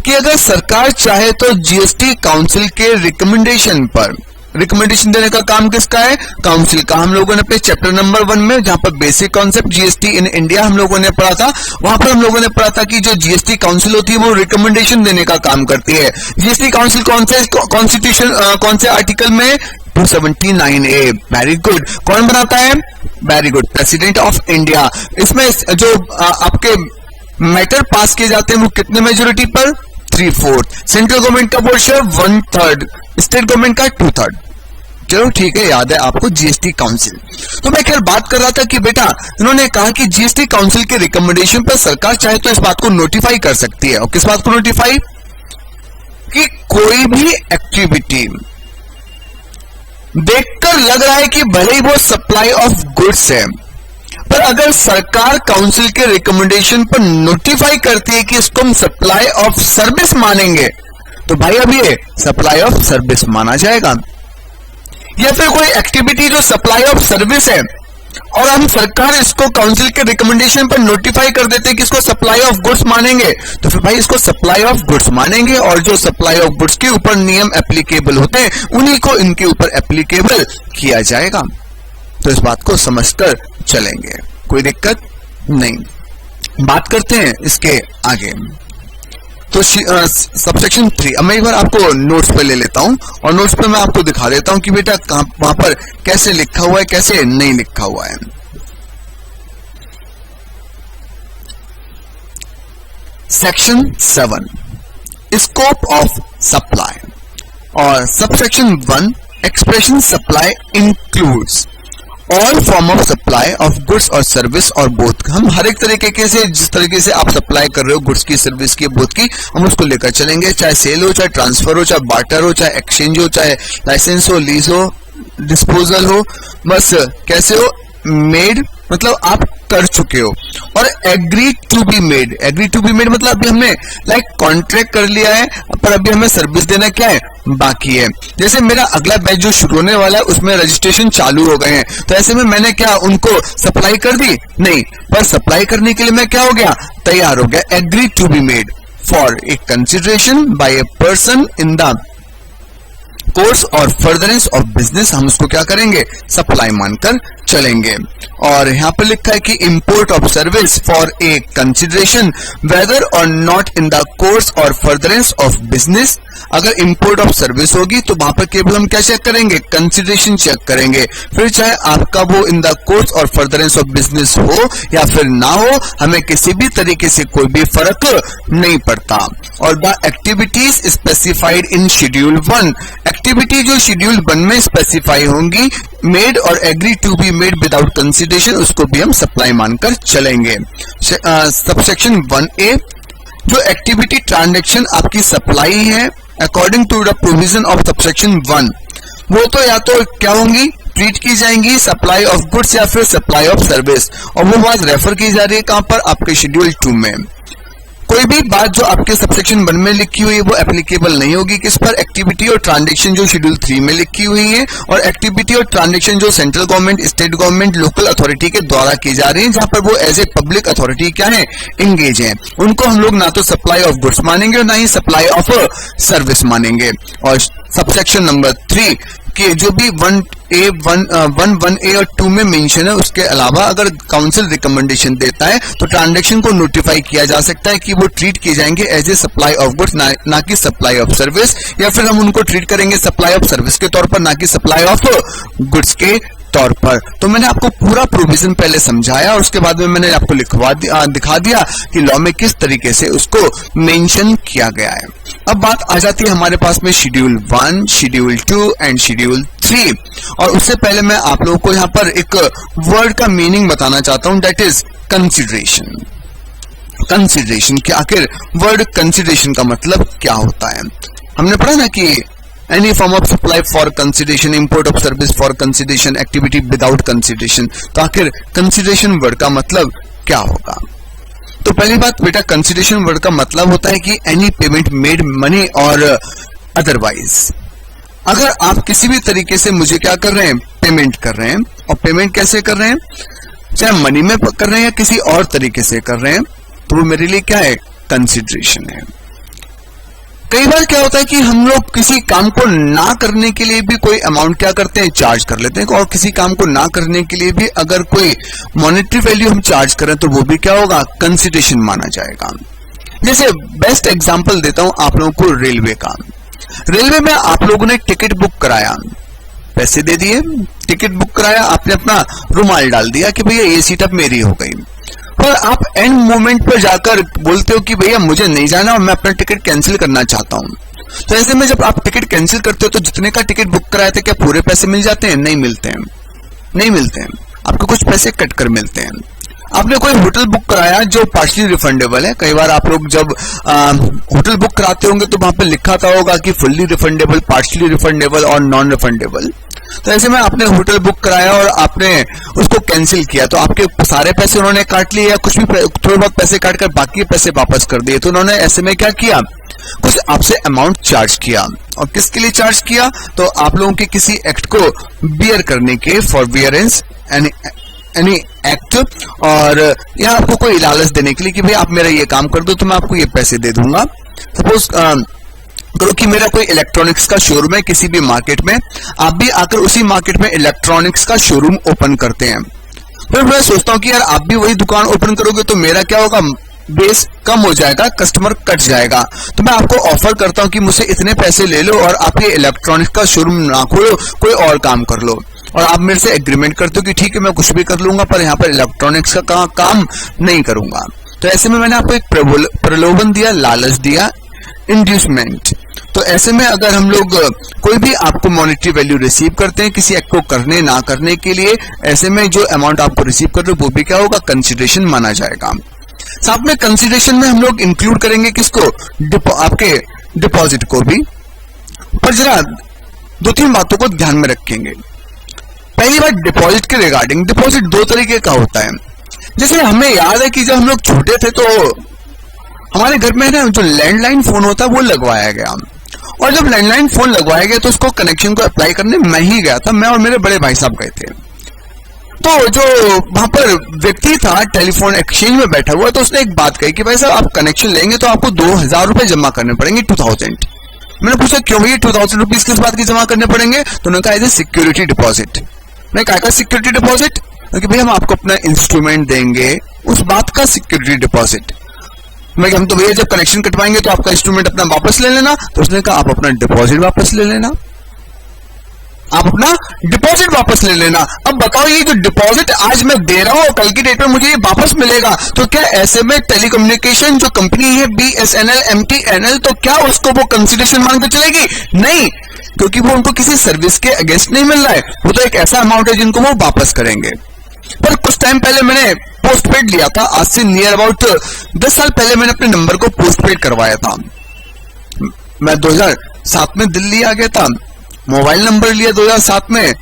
कि अगर सरकार चाहे तो जीएसटी काउंसिल के रिकमेंडेशन पर, रिकमेंडेशन देने का काम किसका है, काउंसिल का। हम लोगों ने अपने चैप्टर नंबर 1 में जहां पर basic concept GST in India हम लोगों ने पढ़ा था, वहां पर हम लोगों ने पढ़ा था कि जो जीएसटी काउंसिल होती है वो रिकमेंडेशन देने का काम करती है। जीएसटी काउंसिल कौन से कॉन्स्टिट्यूशन कौन से आर्टिकल में, 279A, वेरी गुड। कौन बनाता है, very good, president of India. इसमें जो आपके मैटर पास किए जाते हैं वो कितने मेजोरिटी पर, 3/4। सेंट्रल गवर्नमेंट का पोर्शन 1/3, स्टेट गवर्नमेंट का 2/3। चलो ठीक है, याद है आपको जीएसटी काउंसिल। तो मैं खैर बात कर रहा था कि बेटा इन्होंने कहा कि जीएसटी काउंसिल के रिकमेंडेशन पर सरकार चाहे तो इस बात को नोटिफाई कर सकती है, और किस बात को नोटिफाई, कि कोई भी एक्टिविटी देखकर लग रहा है कि भले ही वो सप्लाई ऑफ गुड्स है, पर अगर सरकार काउंसिल के रिकमेंडेशन पर नोटिफाई करती है कि इसको हम सप्लाई ऑफ सर्विस मानेंगे, तो भाई अब ये सप्लाई ऑफ सर्विस माना जाएगा। या फिर कोई एक्टिविटी जो सप्लाई ऑफ सर्विस है और हम सरकार इसको काउंसिल के रिकमेंडेशन पर नोटिफाई कर देते हैं कि इसको सप्लाई ऑफ गुड्स मानेंगे, तो फिर भाई इसको सप्लाई ऑफ गुड्स मानेंगे, और जो सप्लाई ऑफ गुड्स के ऊपर नियम एप्लीकेबल होते हैं उन्हीं को इनके ऊपर एप्लीकेबल किया जाएगा। तो इस बात को समझकर चलेंगे, कोई दिक्कत नहीं। बात करते हैं इसके आगे। तो सबसेक्शन 3, अब मैं एक बार आपको नोट्स पे ले लेता हूं, और नोट्स पे मैं आपको दिखा देता हूं कि बेटा वहां पर कैसे लिखा हुआ है कैसे नहीं लिखा हुआ है। सेक्शन 7, स्कोप ऑफ सप्लाई, और subsection 1, expression supply includes all form of supply of goods और सर्विस और बोथ। हम हर एक तरीके से, जिस तरीके से आप सप्लाई कर रहे हो गुड्स की, सर्विस की, बोथ की, हम उसको लेकर चलेंगे, चाहे सेल हो, चाहे ट्रांसफर हो, चाहे बार्टर हो, चाहे एक्सचेंज हो, चाहे लाइसेंस हो, लीज हो, डिस्पोजल हो, बस कैसे हो, मेड मतलब आप कर चुके हो, और agree to be made, agree to be made मतलब अभी हमने लाइक कॉन्ट्रैक्ट कर लिया है, पर अभी हमें सर्विस देना क्या है बाकी है। जैसे मेरा अगला बैच जो शुरू होने वाला है उसमें रजिस्ट्रेशन चालू हो गए हैं, तो ऐसे में मैंने क्या उनको सप्लाई कर दी नहीं, पर सप्लाई करने के लिए मैं क्या हो गया, तैयार हो गया। Agree to be made for a consideration by a person in the course और फर्दरेंस ऑफ बिजनेस, हम उसको क्या करेंगे, सप्लाई मानकर चलेंगे। और यहां पर लिखा है कि import of service for a consideration whether और नॉट इन द कोर्स और फर्दरेंस ऑफ बिजनेस। अगर इंपोर्ट ऑफ सर्विस होगी तो वहां पर केवल हम क्या चेक करेंगे, कंसिडरेशन चेक करेंगे, फिर चाहे आपका वो इन द कोर्स और फर्दरेंस ऑफ बिजनेस हो या फिर ना हो, हमें किसी भी तरीके से कोई भी फर्क नहीं पड़ता। और the activities specified in schedule 1, activity जो शेड्यूल 1 में स्पेसिफाई होंगी मेड और agree to be made without consideration, उसको भी हम सप्लाई मानकर चलेंगे। सबसेक्शन 1A, जो एक्टिविटी ट्रांजैक्शन आपकी सप्लाई है according to the provision of subsection 1, वो तो या तो क्या होंगी, ट्रीट की जाएंगी सप्लाई ऑफ गुड्स या फिर सप्लाई ऑफ सर्विस, और वो बात रेफर की जा रही है कहां पर, आपके शेड्यूल 2 में। कोई भी बात जो आपके सबसेक्शन 1 में लिखी हुई है वो एप्लीकेबल नहीं होगी किस पर, एक्टिविटी और ट्रांजैक्शन जो शेड्यूल 3 में लिखी हुई है, और एक्टिविटी और ट्रांजैक्शन जो central government, state government, local authority के द्वारा की जा रही है, जहां पर वो एज ए पब्लिक अथॉरिटी क्या है, इंगेज है, उनको हम लोग ना तो सप्लाई ऑफ गुड्स मानेंगे और ना ही सप्लाई ऑफ सर्विस मानेंगे। और सबसेक्शन नंबर 3 कि जो भी 1A और 2 में मेंशन है, उसके अलावा अगर काउंसिल रिकमेंडेशन देता है तो ट्रांजैक्शन को नोटिफाई किया जा सकता है कि वो ट्रीट किए जाएंगे as a supply of goods, ना कि सप्लाई ऑफ सर्विस, या फिर हम उनको ट्रीट करेंगे सप्लाई ऑफ सर्विस के तौर पर, ना कि सप्लाई ऑफ गुड्स के तौर पर। तो मैंने आपको पूरा प्रोविजन पहले समझाया और उसके बाद में मैंने आपको दिखा दिया कि लॉ में किस तरीके से उसको मेंशन किया गया है। अब बात आ जाती है हमारे पास में शेड्यूल 1, शेड्यूल 2 एंड शेड्यूल 3, और उससे पहले मैं आप लोगों को यहाँ पर एक वर्ड का मीनिंग बताना चाहता हूं, दैट इज कंसिडरेशन। कंसिडरेशन कि आखिर वर्ड कंसिडरेशन का मतलब क्या होता है। हमने पढ़ा ना कि any form of supply for consideration, import of service for consideration, activity without consideration, तो आखिर कंसिडरेशन वर्ड का मतलब क्या होगा। तो पहली बात बेटा, कंसिडरेशन वर्ड का मतलब होता है कि एनी पेमेंट मेड मनी और अदरवाइज। अगर आप किसी भी तरीके से मुझे क्या कर रहे हैं, पेमेंट कर रहे हैं, और पेमेंट कैसे कर रहे हैं, चाहे मनी में कर रहे हैं या किसी और तरीके से कर रहे हैं, तो वो मेरे लिए क्या है, कंसिडरेशन है। कई बार क्या होता है कि हम लोग किसी काम को ना करने के लिए भी कोई अमाउंट क्या करते हैं, चार्ज कर लेते हैं, और किसी काम को ना करने के लिए भी अगर कोई मॉनेटरी वैल्यू हम चार्ज करें तो वो भी क्या होगा, कंसिडरेशन माना जाएगा। जैसे बेस्ट एग्जांपल देता हूं आप लोगों को रेलवे का। रेलवे में आप लोगों ने टिकट बुक कराया, पैसे दे दिए, टिकट बुक कराया, आपने अपना रुमाल डाल दिया कि भैया ये सीट अब मेरी हो गई, और आप एंड मोमेंट पर जाकर बोलते हो कि भैया मुझे नहीं जाना और मैं अपना टिकट कैंसिल करना चाहता हूं। तो ऐसे में जब आप टिकट कैंसिल करते हो तो जितने का टिकट बुक कराए थे क्या पूरे पैसे मिल जाते हैं, नहीं मिलते हैं, नहीं मिलते हैं, आपको कुछ पैसे कट कर मिलते हैं। आपने कोई होटल बुक कराया जो पार्शली रिफंडेबल है, कई बार आप लोग जब होटल बुक कराते होंगे तो वहां पे लिखा था होगा कि फुल्ली रिफंडेबल, पार्शली रिफंडेबल और नॉन रिफंडेबल। तो ऐसे में आपने होटल बुक कराया और आपने उसको कैंसिल किया, तो आपके सारे पैसे उन्होंने काट लिए या कुछ भी थोड़े बहुत पैसे काट कर बाकी पैसे वापस कर दिए। तो उन्होंने ऐसे में क्या किया, कुछ आपसे अमाउंट चार्ज किया, और किसके लिए चार्ज किया, तो आप लोगों के किसी एक्ट को बियर करने के, फॉर बियरेंस एनी एक्ट, और यहाँ आपको कोई लालच देने के लिए कि भाई आप मेरा ये काम कर दो तो मैं आपको ये पैसे दे दूंगा। सपोज करो कि मेरा कोई इलेक्ट्रॉनिक्स का शोरूम है किसी भी मार्केट में, आप भी आकर उसी मार्केट में इलेक्ट्रॉनिक्स का शोरूम ओपन करते हैं। फिर मैं सोचता हूँ कि यार आप भी वही दुकान ओपन करोगे तो मेरा क्या होगा, बेस कम हो जाएगा, कस्टमर कट जाएगा। तो मैं आपको ऑफर करता हूं कि मुझसे इतने पैसे ले लो और आप ये इलेक्ट्रॉनिक्स का शोरूम ना खोलो, कोई और काम कर लो, और आप मेरे से एग्रीमेंट करते हो कि ठीक है मैं कुछ भी कर लूंगा पर यहाँ पर इलेक्ट्रॉनिक्स का काम नहीं करूंगा। तो ऐसे में मैंने आपको एक प्रलोभन दिया, लालच दिया, इंड्यूसमेंट। तो ऐसे में अगर हम लोग कोई भी आपको मॉनेटरी वैल्यू रिसीव करते हैं किसी एक्ट को करने ना करने के लिए, ऐसे में जो अमाउंट आपको रिसीव कर रहे हो वो भी क्या होगा, कंसिडरेशन माना जाएगा। साथ में कंसिडरेशन में हम लोग इंक्लूड करेंगे किसको, आपके डिपॉजिट को भी। पर जरा 2-3 बातों को ध्यान में रखेंगे। पहली बात डिपॉजिट के रिगार्डिंग, डिपॉजिट 2 तरीके का होता है। जैसे हमें याद है कि जब हम लोग छोटे थे तो हमारे घर में ना जो लैंडलाइन फोन होता है वो लगवाया गया, और जब लैंडलाइन फोन लगवाया गया तो उसको कनेक्शन को अप्लाई करने मैं ही गया था, मैं और मेरे बड़े भाई साहब गए थे। तो जो वहां पर व्यक्ति था टेलीफोन एक्सचेंज में बैठा हुआ, तो उसने एक बात कही कि भाई साहब आप कनेक्शन लेंगे तो आपको 2000 रुपए जमा करने पड़ेंगे, 2000। मैंने पूछा क्यों भैया 2000 रुपीज किस बात की जमा करने पड़ेंगे, तो उन्होंने कहा एज सिक्योरिटी डिपॉजिट। मैं कहा सिक्योरिटी डिपॉजिट, क्योंकि भाई हम आपको अपना इंस्ट्रूमेंट देंगे, उस बात का सिक्योरिटी डिपॉजिट। मैं हम तो भैया जब कनेक्शन कटवाएंगे तो आपका इंस्ट्रूमेंट अपना वापस ले लेना, तो उसने कहा आप अपना डिपॉजिट वापस ले लेना। आप अपना डिपॉजिट वापस ले लेना। अब बताओ ये जो डिपॉजिट आज मैं दे रहा हूं कल की डेट में मुझे ये वापस मिलेगा, तो क्या ऐसे में टेलीकम्युनिकेशन जो कंपनी है BSNL MTNL, तो क्या उसको वो कंसिडरेशन मान के चलेगी? नहीं, क्योंकि वो उनको किसी सर्विस के अगेंस्ट नहीं मिल रहा है, वो तो एक ऐसा अमाउंट है जिनको वो वापस करेंगे। पर कुछ टाइम पहले मैंने पोस्टपेड लिया था, आज से नियर अबाउट 10 साल पहले मैंने अपने नंबर को पोस्टपेड करवाया था। मैं 2007 में दिल्ली आ गया था, मोबाइल नंबर लिया 2007 में,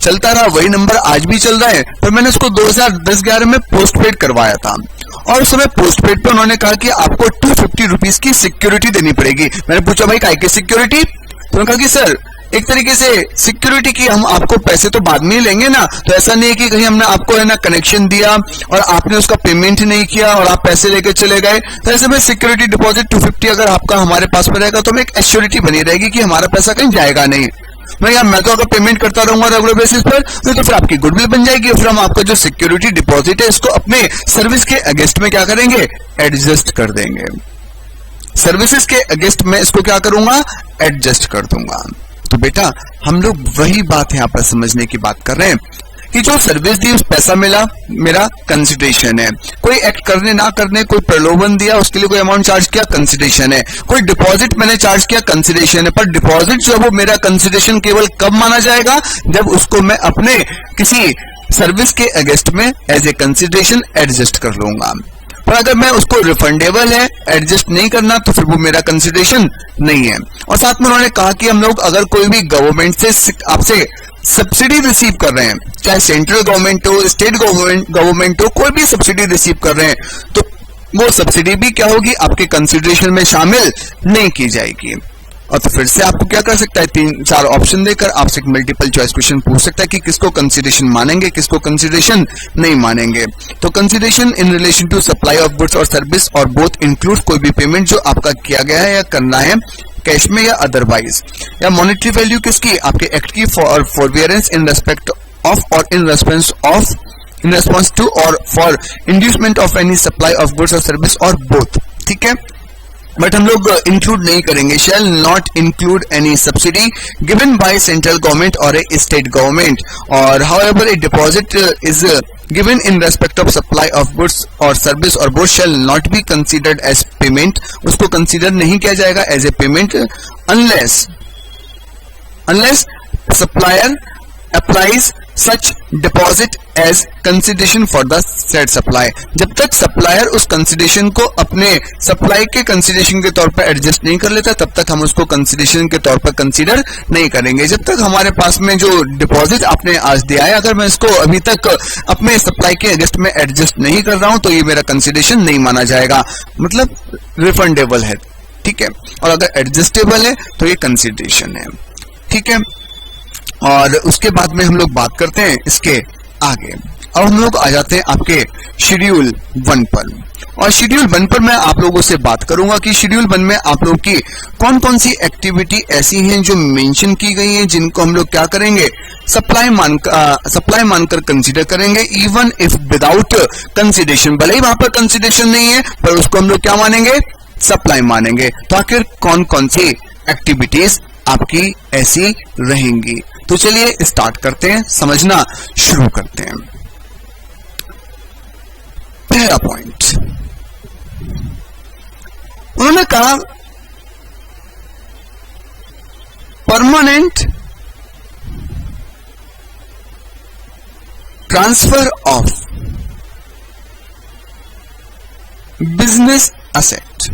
चलता रहा, वही नंबर आज भी चल रहा है, पर मैंने उसको 2010-11 में पोस्टपेड करवाया था। और उस समय पोस्टपेड पे उन्होंने कहा कि आपको 250 रुपीज की सिक्योरिटी देनी पड़ेगी। मैंने पूछा भाई काय की सिक्योरिटी? तो उन्होंने कहा कि सर एक तरीके से सिक्योरिटी की हम आपको पैसे तो बाद में ही लेंगे ना, तो ऐसा नहीं है कि कहीं हमने आपको है ना कनेक्शन दिया और आपने उसका पेमेंट नहीं किया और आप पैसे लेके चले गए, तो ऐसे में सिक्योरिटी डिपॉजिट 250 अगर आपका हमारे पास में रहेगा तो हमें एक एश्योरिटी बनी रहेगी कि हमारा पैसा कहीं जाएगा नहीं। मैं तो अगर पेमेंट करता रहूंगा रेगुलर बेसिस पर तो फिर आपकी गुडविल बन जाएगी, फिर हम आपका जो सिक्योरिटी डिपॉजिट है इसको अपने सर्विस के अगेंस्ट में क्या करेंगे? एडजस्ट कर देंगे। सर्विसेज के अगेंस्ट में इसको क्या करूंगा? एडजस्ट कर दूंगा। तो बेटा हम लोग वही बात यहाँ पर समझने की बात कर रहे हैं कि जो सर्विस दी उस पैसा मिला, मेरा कंसिडरेशन है। कोई एक्ट करने ना करने, कोई प्रलोभन दिया उसके लिए कोई अमाउंट चार्ज किया, कंसिडरेशन है। कोई डिपॉजिट मैंने चार्ज किया, कंसिडरेशन है। पर डिपॉजिट जो है वो मेरा कंसिडरेशन केवल कब माना जाएगा? जब उसको मैं अपने किसी सर्विस के अगेंस्ट में एज ए कंसिडरेशन एडजस्ट कर लूंगा। पर अगर मैं उसको रिफंडेबल है एडजस्ट नहीं करना तो फिर वो मेरा कंसिडरेशन नहीं है। और साथ में उन्होंने कहा कि हम लोग अगर कोई भी गवर्नमेंट से आपसे सब्सिडी रिसीव कर रहे हैं, चाहे सेंट्रल गवर्नमेंट हो, स्टेट गवर्नमेंट हो, कोई भी सब्सिडी रिसीव कर रहे हैं, तो वो सब्सिडी भी क्या होगी? आपके कंसिडरेशन में शामिल नहीं की जाएगी। और तो फिर से आपको क्या कर सकता है? 3-4 ऑप्शन देकर आपसे एक मल्टीपल चॉइस क्वेश्चन पूछ सकता है कि किसको कंसिडरेशन मानेंगे, किसको कंसिडरेशन नहीं मानेंगे। तो consideration in relation to supply of goods और सर्विस और बोथ इंक्लूड कोई भी पेमेंट जो आपका किया गया है या करना है कैश में या अदरवाइज, या मॉनेटरी वैल्यू किसकी? आपके एक्ट की for forbearance in respect of और इन रेस्पॉन्स टू और for inducement of any supply of goods और सर्विस और बोथ। ठीक है, बट हम लोग इंक्लूड नहीं करेंगे। Shall not include any subsidy given by central government और ए स्टेट गवर्नमेंट और however a deposit is given in respect of supply of goods और सर्विस और both shall not be considered as payment. उसको consider नहीं किया जाएगा as a payment unless supplier applies such deposit as consideration for the said supply. जब तक supplier उस consideration को अपने सप्लाई के कंसिडरेशन के तौर पर एडजस्ट नहीं कर लेता तब तक हम उसको कंसिडरेशन के तौर पर कंसीडर नहीं करेंगे। जब तक हमारे पास में जो डिपॉजिट आपने आज दिया है अगर मैं इसको अभी तक अपने सप्लाई के अगेंस्ट में एडजस्ट नहीं कर रहा हूं तो ये मेरा कंसिडरेशन नहीं माना जाएगा, मतलब रिफंडेबल है। ठीक है, और अगर एडजस्टेबल है तो ये कंसिडरेशन है। ठीक है, और उसके बाद में हम लोग बात करते हैं इसके आगे। अब हम लोग आ जाते हैं आपके शेड्यूल 1 पर, और शेड्यूल 1 पर मैं आप लोगों से बात करूंगा कि शेड्यूल 1 में आप लोग की कौन कौन सी एक्टिविटी ऐसी हैं जो मेंशन की गई हैं जिनको हम लोग क्या करेंगे? सप्लाई मानकर कंसीडर करेंगे, इवन इफ विदाउट कंसिडरेशन। भले ही वहां पर कंसिडरेशन नहीं है पर उसको हम लोग क्या मानेंगे? सप्लाई मानेंगे। तो आखिर कौन कौन सी एक्टिविटीज आपकी ऐसी रहेंगी? तो चलिए स्टार्ट करते हैं, समझना शुरू करते हैं। पहला पॉइंट उन्होंने कहा permanent transfer of business asset.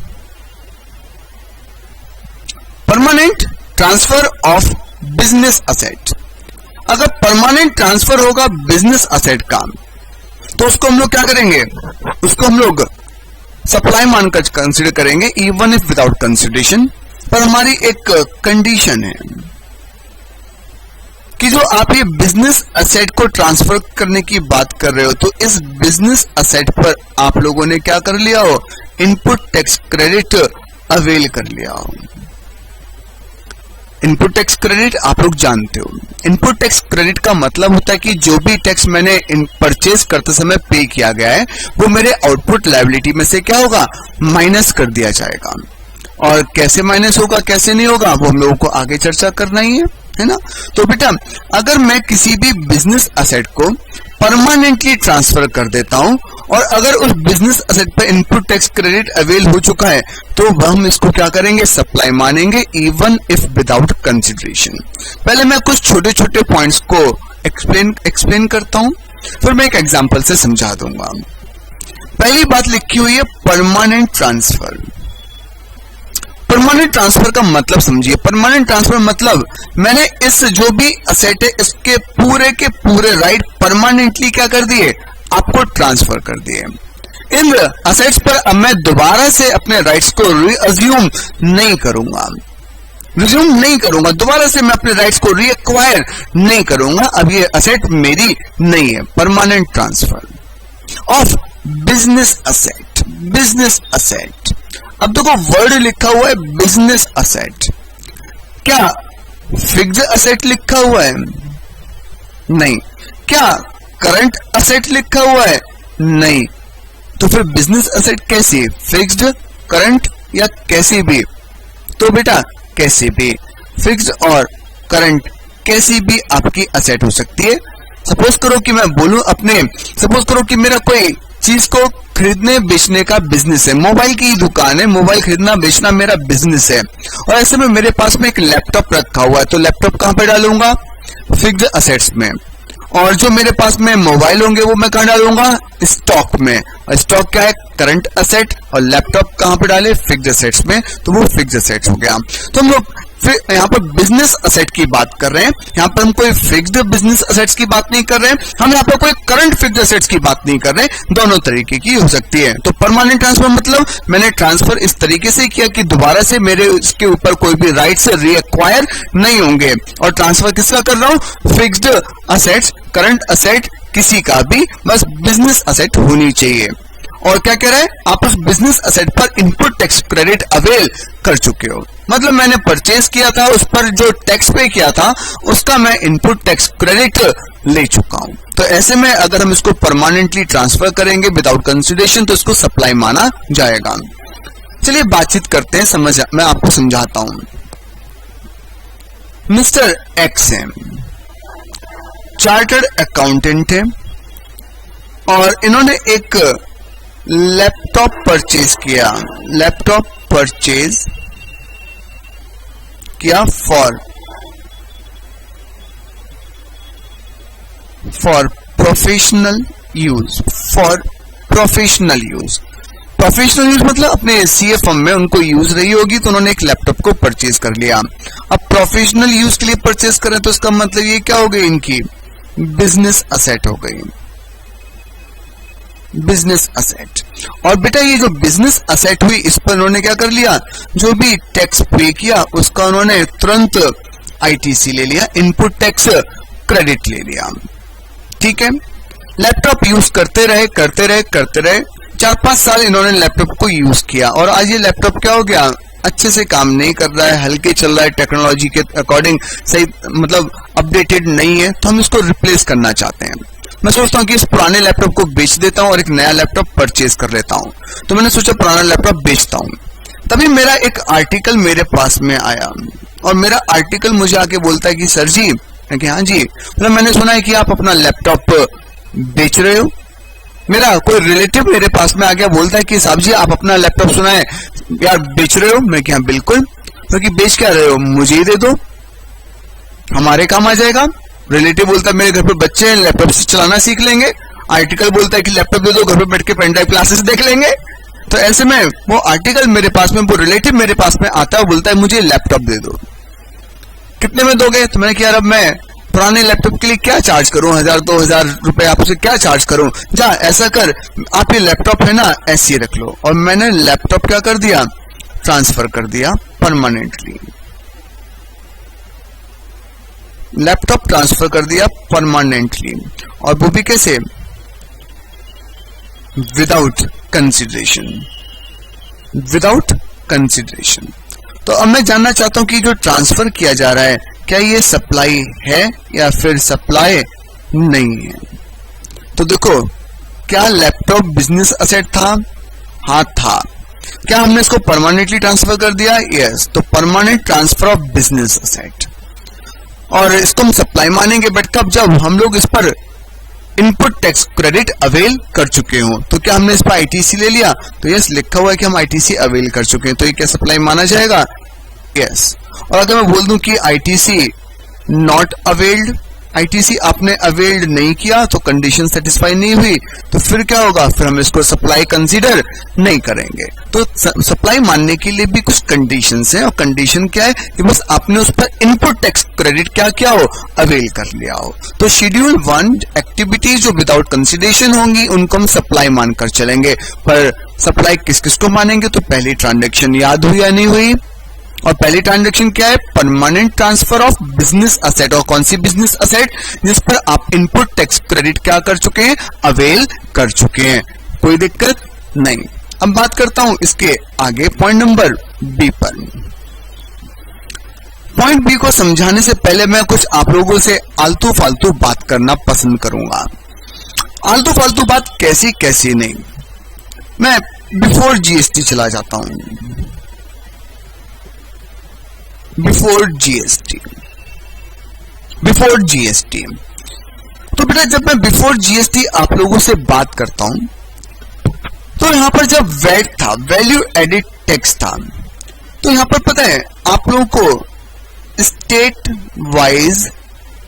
Permanent transfer of business asset. अगर परमानेंट ट्रांसफर होगा बिजनेस असेट का तो उसको हम लोग क्या करेंगे? उसको हम लोग सप्लाई मानकर कंसीडर करेंगे, इवन इफ विदाउट कंसिडरेशन। पर हमारी एक कंडीशन है कि जो आप ये बिजनेस असेट को ट्रांसफर करने की बात कर रहे हो तो इस बिजनेस असेट पर आप लोगों ने क्या कर लिया हो? इनपुट टैक्स क्रेडिट अवेल कर लिया हो। इनपुट टैक्स क्रेडिट आप लोग जानते हो, इनपुट टैक्स क्रेडिट का मतलब होता है कि जो भी टैक्स मैंने परचेज करते समय पे किया गया है वो मेरे आउटपुट लायबिलिटी में से क्या होगा? माइनस कर दिया जाएगा। और कैसे माइनस होगा कैसे नहीं होगा वो हम लोगों को आगे चर्चा करना ही है। है ना। तो बेटा अगर मैं किसी भी बिजनेस असेट को परमानेंटली ट्रांसफर कर देता हूं और अगर उस बिजनेस असेट पर इनपुट टैक्स क्रेडिट अवेल हो चुका है तो हम इसको क्या करेंगे, सप्लाई मानेंगे, इवन इफ विदाउट कंसिडरेशन। पहले मैं कुछ छोटे छोटे पॉइंट्स को एक्सप्लेन करता हूं, फिर मैं एक एग्जांपल से समझा दूंगा। पहली बात लिखी हुई है परमानेंट ट्रांसफर। परमानेंट ट्रांसफर का मतलब समझिए। परमानेंट ट्रांसफर मतलब मैंने इस जो भी असेट है इसके पूरे राइट परमानेंटली क्या कर दिए, आपको ट्रांसफर कर दिए। इन असेट्स पर अब मैं दोबारा से अपने राइट्स को रिअज्यूम नहीं करूंगा, दोबारा से मैं अपने राइट्स को रीअक्वायर नहीं करूंगा। अब ये असेट मेरी नहीं है। Permanent transfer of business asset. अब देखो वर्ड लिखा हुआ है बिजनेस असेट, क्या फिक्स्ड असेट लिखा हुआ है? नहीं। क्या करंट असेट लिखा हुआ है? नहीं। तो फिर बिजनेस असेट कैसी, फिक्स्ड, करंट या कैसी भी? तो बेटा कैसी भी, फिक्स्ड और करंट कैसी भी आपकी असेट हो सकती है। सपोज करो कि मैं बोलूं सपोज करो कि मेरा कोई चीज को खरीदने बेचने का बिजनेस है, मोबाइल की दुकान है, मोबाइल खरीदना बेचना मेरा बिजनेस है, और ऐसे में मेरे पास में एक लैपटॉप रखा हुआ है, तो लैपटॉप कहां पे डालूंगा, फिक्स्ड असेट्स में। और जो मेरे पास में मोबाइल होंगे वो मैं कहां डालूंगा, स्टॉक में। और स्टॉक क्या है, करंट असेट, और लैपटॉप कहां पे डाले, फिक्स्ड असेट्स में, तो वो फिक्स्ड असेट्स हो गया। तो हम लोग फिर यहाँ पर बिजनेस असेट की बात कर रहे हैं, यहाँ पर हम कोई फिक्स्ड बिजनेस असेट्स की बात नहीं कर रहे हैं, हम यहाँ पर कोई करंट फिक्स्ड असेट्स की बात नहीं कर रहे हैं, दोनों तरीके की हो सकती है। तो परमानेंट ट्रांसफर मतलब मैंने ट्रांसफर इस तरीके से किया कि दोबारा से मेरे इसके ऊपर कोई भी राइट से रीअक्वायर नहीं होंगे। और ट्रांसफर किसका कर रहा हूं, फिक्स्ड असेट्स, करंट असेट किसी का भी, बस बिजनेस असेट होनी चाहिए। और क्या कह रहा है, आप उस बिजनेस असेट पर इनपुट टैक्स क्रेडिट अवेल कर चुके हो, मतलब मैंने परचेज किया था, उस पर जो टैक्स पे किया था उसका मैं इनपुट टैक्स क्रेडिट ले चुका हूं। तो ऐसे में अगर हम इसको परमानेंटली ट्रांसफर करेंगे विदाउट कंसिडरेशन तो इसको सप्लाई माना जाएगा। चलिए बातचीत करते हैं, मैं आपको समझाता हूं। मिस्टर एक्स है, चार्टर्ड अकाउंटेंट है, और इन्होंने एक लैपटॉप परचेज किया, for professional use. Professional use मतलब अपने सीए फर्म में उनको यूज रही होगी तो उन्होंने एक लैपटॉप को परचेज कर लिया। अब प्रोफेशनल यूज के लिए परचेज करें तो इसका मतलब ये क्या हो गई, इनकी बिजनेस असेट हो गई, बिजनेस असेट। और बेटा ये जो बिजनेस असेट हुई इस पर उन्होंने क्या कर लिया, जो भी टैक्स पे किया उसका उन्होंने तुरंत आईटीसी ले लिया, इनपुट टैक्स क्रेडिट ले लिया। ठीक है, लैपटॉप यूज करते रहे 4-5 साल इन्होंने लैपटॉप को यूज किया, और आज ये लैपटॉप क्या हो गया, अच्छे से काम नहीं कर रहा है, हल्के चल रहा है, टेक्नोलॉजी के अकॉर्डिंग सही मतलब अपडेटेड नहीं है, तो हम इसको रिप्लेस करना चाहते हैं। मैं सोचता हूं कि इस पुराने लैपटॉप को बेच देता हूं और एक नया लैपटॉप परचेज कर लेता हूं। तो मैंने सोचा पुराना लैपटॉप बेचता हूं। तभी मेरा एक आर्टिकल मेरे पास में आया, और मेरा आर्टिकल मुझे आके बोलता है कि सर जी, कि हाँ जी, मतलब मैंने सुना है कि आप अपना लैपटॉप बेच रहे हो। मेरा कोई रिलेटिव मेरे पास में आ गया, बोलता है कि साहब जी आप अपना लैपटॉप सुना है यार बेच रहे हो। मैं क्या, बिल्कुल। क्योंकि बेच क्या रहे हो, मुझे ही दे दो, हमारे काम आ जाएगा। रिलेटिव बोलता है मेरे घर पे बच्चे हैं, लैपटॉप से चलाना सीख लेंगे। आर्टिकल बोलता है कि लैपटॉप दे दो, घर पे बैठ के पेन ड्राइव क्लासेस देख लेंगे। तो ऐसे में वो आर्टिकल मेरे पास में, वो रिलेटिव मेरे पास में आता है, बोलता है मुझे लैपटॉप दे दो, कितने में दोगे? तो मैंने कहा अब मैं पुराने लैपटॉप के लिए क्या चार्ज करूं, 1000-2000 रुपए आपसे क्या चार्ज करूं? जा ऐसा कर, आप ये लैपटॉप है ना ऐसे रख लो। और मैंने लैपटॉप क्या कर दिया, ट्रांसफर कर दिया परमानेंटली, लैपटॉप ट्रांसफर कर दिया परमानेंटली, और वो भी कैसे, विदाउट कंसिडरेशन। तो अब मैं जानना चाहता हूं कि जो ट्रांसफर किया जा रहा है क्या ये सप्लाई है या फिर सप्लाई नहीं है। तो देखो, क्या लैपटॉप बिजनेस असेट था? हाँ था। क्या हमने इसको परमानेंटली ट्रांसफर कर दिया? यस। तो permanent transfer of business asset. और इसको हम सप्लाई मानेंगे, बट कब? जब हम लोग इस पर इनपुट टैक्स क्रेडिट अवेल कर चुके हो। तो क्या हमने इस पर आईटीसी ले लिया? तो यस, लिखा हुआ है कि हम आईटीसी अवेल कर चुके हैं, तो ये क्या सप्लाई माना जाएगा? यस। और अगर मैं बोल दूं कि आईटीसी नॉट अवेल्ड, आईटीसी आपने अवेल्ड नहीं किया, तो कंडीशन सेटिस्फाई नहीं हुई, तो फिर क्या होगा? फिर हम इसको सप्लाई कंसीडर नहीं करेंगे। तो सप्लाई मानने के लिए भी कुछ कंडीशंस हैं, और कंडीशन क्या है कि बस आपने उस पर इनपुट टैक्स क्रेडिट क्या किया हो? अवेल कर लिया हो। तो शेड्यूल 1 एक्टिविटीज जो विदाउट कंसिडरेशन होंगी उनको हम सप्लाई मानकर चलेंगे। पर सप्लाई किस किस को मानेंगे? तो पहली ट्रांजेक्शन याद हुई या नहीं हुई? और पहली ट्रांजैक्शन क्या है? Permanent transfer of business asset. और कौन सी बिजनेस असेट? जिस पर आप इनपुट टैक्स क्रेडिट क्या कर चुके हैं? अवेल कर चुके हैं। कोई दिक्कत नहीं। अब बात करता हूं इसके आगे पॉइंट नंबर बी पर। पॉइंट बी को समझाने से पहले मैं कुछ आप लोगों से आलतू फालतू बात करना पसंद करूंगा। आलतू फालतू बात कैसी कैसी नहीं। मैं बिफोर जीएसटी चला जाता हूं। बिफोर जीएसटी तो बेटा जब मैं बिफोर जीएसटी आप लोगों से बात करता हूं तो यहां पर जब वैट था, वैल्यू एडिड टैक्स था, तो यहां पर पता है आप लोगों को स्टेट वाइज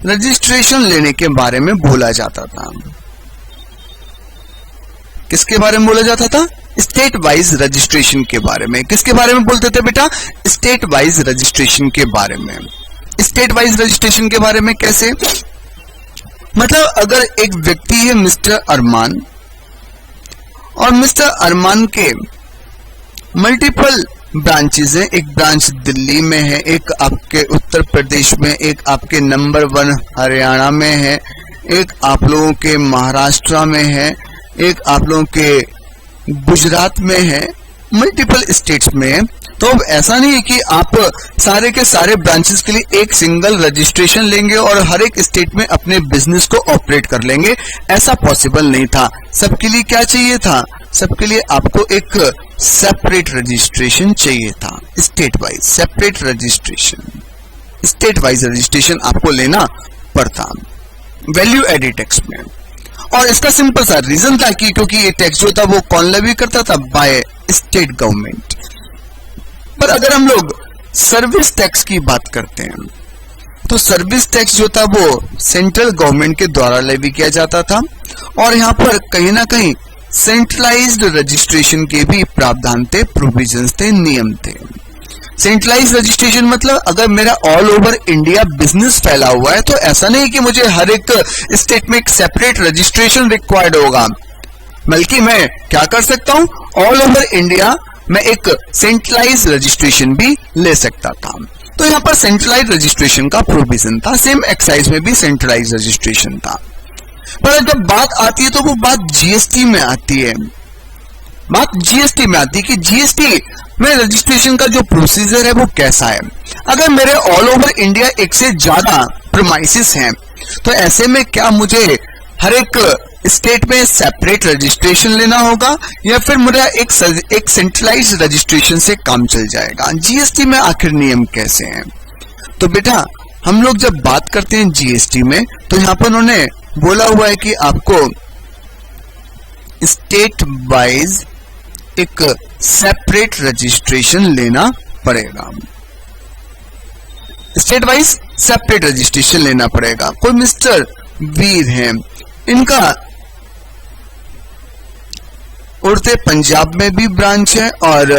रजिस्ट्रेशन लेने के बारे में बोला जाता था। किसके बारे में बोला जाता था? स्टेट वाइज रजिस्ट्रेशन के बारे में। किसके बारे में बोलते थे बेटा? स्टेट वाइज रजिस्ट्रेशन के बारे में। स्टेट वाइज रजिस्ट्रेशन के बारे में कैसे? मतलब अगर एक व्यक्ति है मिस्टर अरमान, और मिस्टर अरमान के मल्टीपल ब्रांचेस हैं। एक ब्रांच दिल्ली में है, एक आपके उत्तर प्रदेश में, एक आपके नंबर 1 हरियाणा में है, एक आप लोगों के महाराष्ट्र में है, एक आप लोगों के गुजरात में है, मल्टीपल स्टेट्स में है। तो अब ऐसा नहीं है कि आप सारे के सारे ब्रांचेस के लिए एक सिंगल रजिस्ट्रेशन लेंगे और हर एक स्टेट में अपने बिजनेस को ऑपरेट कर लेंगे। ऐसा पॉसिबल नहीं था। सबके लिए क्या चाहिए था? सबके लिए आपको एक सेपरेट रजिस्ट्रेशन चाहिए था। State wise separate registration, state wise registration आपको लेना पड़ता वैल्यू एडिड टैक्स में। और इसका सिंपल सा रीजन था कि क्योंकि ये टैक्स जो था वो कौन लेवी करता था? By state government. पर अगर हम लोग सर्विस टैक्स की बात करते हैं तो सर्विस टैक्स जो था वो सेंट्रल गवर्नमेंट के द्वारा लेवी किया जाता था, और यहाँ पर कहीं ना कहीं सेंट्रलाइज्ड रजिस्ट्रेशन के भी प्रावधान थे, प्रोविजंस थे, नियम थे। सेंट्रलाइज रजिस्ट्रेशन मतलब अगर मेरा ऑल ओवर इंडिया बिजनेस फैला हुआ है तो ऐसा नहीं कि मुझे हर एक स्टेट में एक सेपरेट रजिस्ट्रेशन रिक्वायर्ड होगा, बल्कि मैं क्या कर सकता हूं? ऑल ओवर इंडिया में एक सेंट्रलाइज रजिस्ट्रेशन भी ले सकता था। तो यहां पर सेंट्रलाइज रजिस्ट्रेशन का प्रोविजन था। सेम एक्साइज में भी सेंट्रलाइज रजिस्ट्रेशन था। पर जब बात आती है तो वो बात जीएसटी में आती है। बात जीएसटी में आती है कि जीएसटी में रजिस्ट्रेशन का जो प्रोसीजर है वो कैसा है। अगर मेरे ऑल ओवर इंडिया एक से ज्यादा प्रीमाइसेस हैं तो ऐसे में क्या मुझे हर एक स्टेट में सेपरेट रजिस्ट्रेशन लेना होगा, या फिर मेरा एक सेंट्रलाइज रजिस्ट्रेशन से काम चल जाएगा? जीएसटी में आखिर नियम कैसे हैं? तो बेटा हम लोग जब बात करते हैं जीएसटी में तो यहां पर उन्होंने बोला हुआ है कि आपको स्टेट वाइज एक सेपरेट रजिस्ट्रेशन लेना पड़ेगा। स्टेट वाइज सेपरेट रजिस्ट्रेशन लेना पड़ेगा। कोई मिस्टर वीर हैं, इनका उड़ते पंजाब में भी ब्रांच है और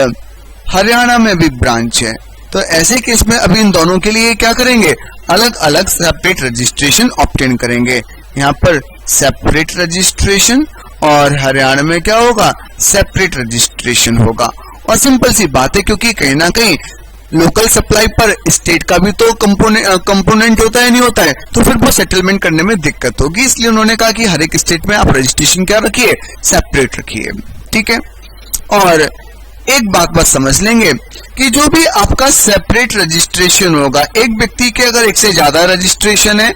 हरियाणा में भी ब्रांच है। तो ऐसे केस में अभी इन दोनों के लिए क्या करेंगे? अलग अलग सेपरेट रजिस्ट्रेशन ऑब्टेन करेंगे। यहाँ पर सेपरेट रजिस्ट्रेशन और हरियाणा में क्या होगा? सेपरेट रजिस्ट्रेशन होगा। और सिंपल सी बात है, क्योंकि कहीं ना कहीं लोकल सप्लाई पर स्टेट का भी तो कंपोनेंट होता है, नहीं होता है, तो फिर वो सेटलमेंट करने में दिक्कत होगी। इसलिए उन्होंने कहा कि हर एक स्टेट में आप रजिस्ट्रेशन क्या रखिए? सेपरेट रखिए। ठीक है। और एक बात बस समझ लेंगे कि जो भी आपका सेपरेट रजिस्ट्रेशन होगा, एक व्यक्ति के अगर एक से ज्यादा रजिस्ट्रेशन है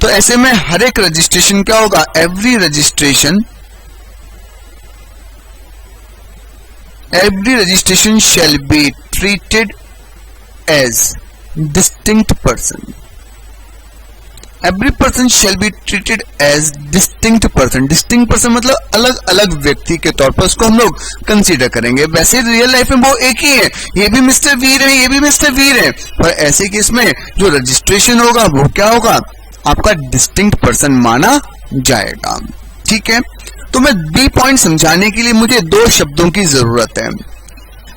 तो ऐसे में हर एक रजिस्ट्रेशन क्या होगा? Every registration shall be treated as distinct person। Every person shall be treated as distinct person. Distinct person मतलब अलग अलग व्यक्ति के तौर पर उसको हम लोग कंसीडर करेंगे। वैसे रियल लाइफ में वो एक ही है, ये भी मिस्टर वीर है, ये भी मिस्टर वीर है, पर ऐसे केस में जो रजिस्ट्रेशन होगा वो क्या होगा, आपका डिस्टिंक्ट पर्सन माना जाएगा। ठीक है, तो मैं बी पॉइंट समझाने के लिए मुझे दो शब्दों की जरूरत है।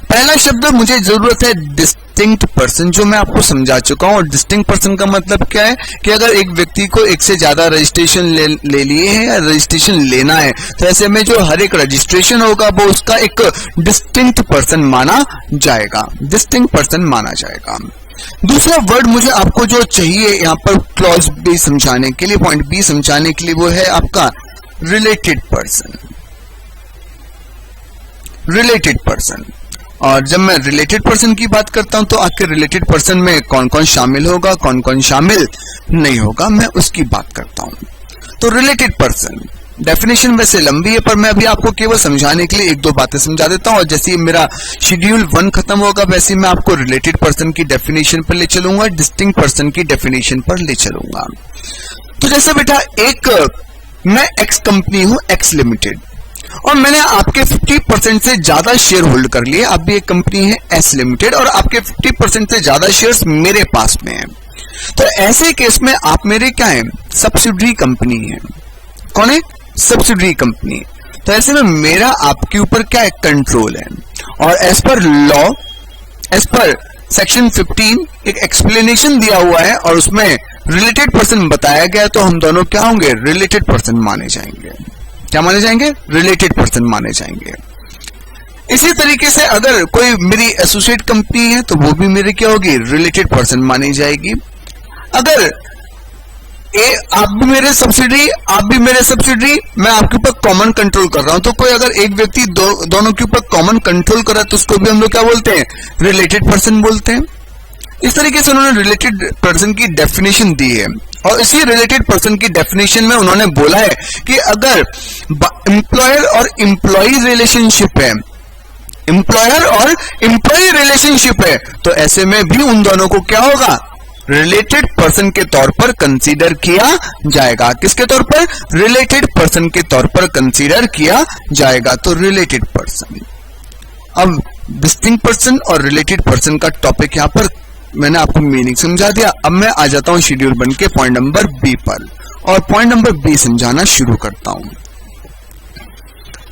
पहला शब्द मुझे जरूरत है डिस्टिंक्ट पर्सन, जो मैं आपको समझा चुका हूं। डिस्टिंक्ट पर्सन का मतलब क्या है कि अगर एक व्यक्ति को एक से ज्यादा रजिस्ट्रेशन ले लिए हैं या रजिस्ट्रेशन लेना है, तो ऐसे में जो हर एक रजिस्ट्रेशन होगा वो उसका एक डिस्टिंक्ट पर्सन माना जाएगा, डिस्टिंक्ट पर्सन माना जाएगा। दूसरा वर्ड मुझे आपको जो चाहिए यहाँ पर क्लॉज बी समझाने के लिए, पॉइंट बी समझाने के लिए, वो है आपका रिलेटेड पर्सन। रिलेटेड पर्सन, और जब मैं रिलेटेड पर्सन की बात करता हूं तो आखिर रिलेटेड पर्सन में कौन कौन शामिल होगा, कौन कौन शामिल नहीं होगा, मैं उसकी बात करता हूं। तो रिलेटेड पर्सन डेफिनेशन वैसे लंबी है, पर मैं अभी आपको केवल समझाने के लिए एक दो बातें समझा देता हूं, और जैसे मेरा शेड्यूल 1 खत्म होगा वैसे मैं आपको रिलेटेड पर्सन की डेफिनेशन पर ले चलूंगा, डिस्टिंक्ट पर्सन की डेफिनेशन पर ले चलूंगा। तो जैसे बेटा मैं एक्स कंपनी हूं, एक्स लिमिटेड, और मैंने आपके 50% से ज्यादा शेयर होल्ड कर लिए। अब भी एक कंपनी है एस लिमिटेड और आपके 50% से ज्यादा शेयर्स मेरे पास में है, तो ऐसे केस में आप मेरे क्या है, सब्सिडरी कंपनी है। कौन है, सब्सिडरी कंपनी। तो ऐसे में मेरा आपके ऊपर क्या है, कंट्रोल है, और as per law, as per section 15 एक एक्सप्लेनेशन दिया हुआ है और उसमें रिलेटेड पर्सन बताया गया, तो हम दोनों क्या होंगे, रिलेटेड पर्सन माने जाएंगे। क्या माने जाएंगे, रिलेटेड पर्सन माने जाएंगे। इसी तरीके से अगर कोई मेरी एसोसिएट कंपनी है तो वो भी मेरी क्या होगी, रिलेटेड पर्सन मानी जाएगी। अगर आप भी मेरे सब्सिडी, आप भी मेरे सब्सिडी, मैं आपके ऊपर कॉमन कंट्रोल कर रहा हूं, तो कोई अगर एक व्यक्ति दोनों के ऊपर कॉमन कंट्रोल कर रहा है तो उसको भी हम लोग क्या बोलते हैं, रिलेटेड पर्सन बोलते हैं। इस तरीके से उन्होंने रिलेटेड पर्सन की डेफिनेशन दी है, और इसी रिलेटेड पर्सन की डेफिनेशन में उन्होंने बोला है कि अगर एम्प्लॉयर और एम्प्लॉई रिलेशनशिप है, एम्प्लॉयर और एम्प्लॉई रिलेशनशिप है, तो ऐसे में भी उन दोनों को क्या होगा, रिलेटेड पर्सन के तौर पर कंसीडर किया जाएगा। किसके तौर पर, रिलेटेड पर्सन के तौर पर कंसीडर किया जाएगा। तो रिलेटेड पर्सन। अब डिस्टिंक्ट पर्सन और रिलेटेड पर्सन का टॉपिक यहां पर मैंने आपको मीनिंग समझा दिया। अब मैं आ जाता हूं शेड्यूल बन के पॉइंट नंबर बी पर, और पॉइंट नंबर बी समझाना शुरू करता हूं।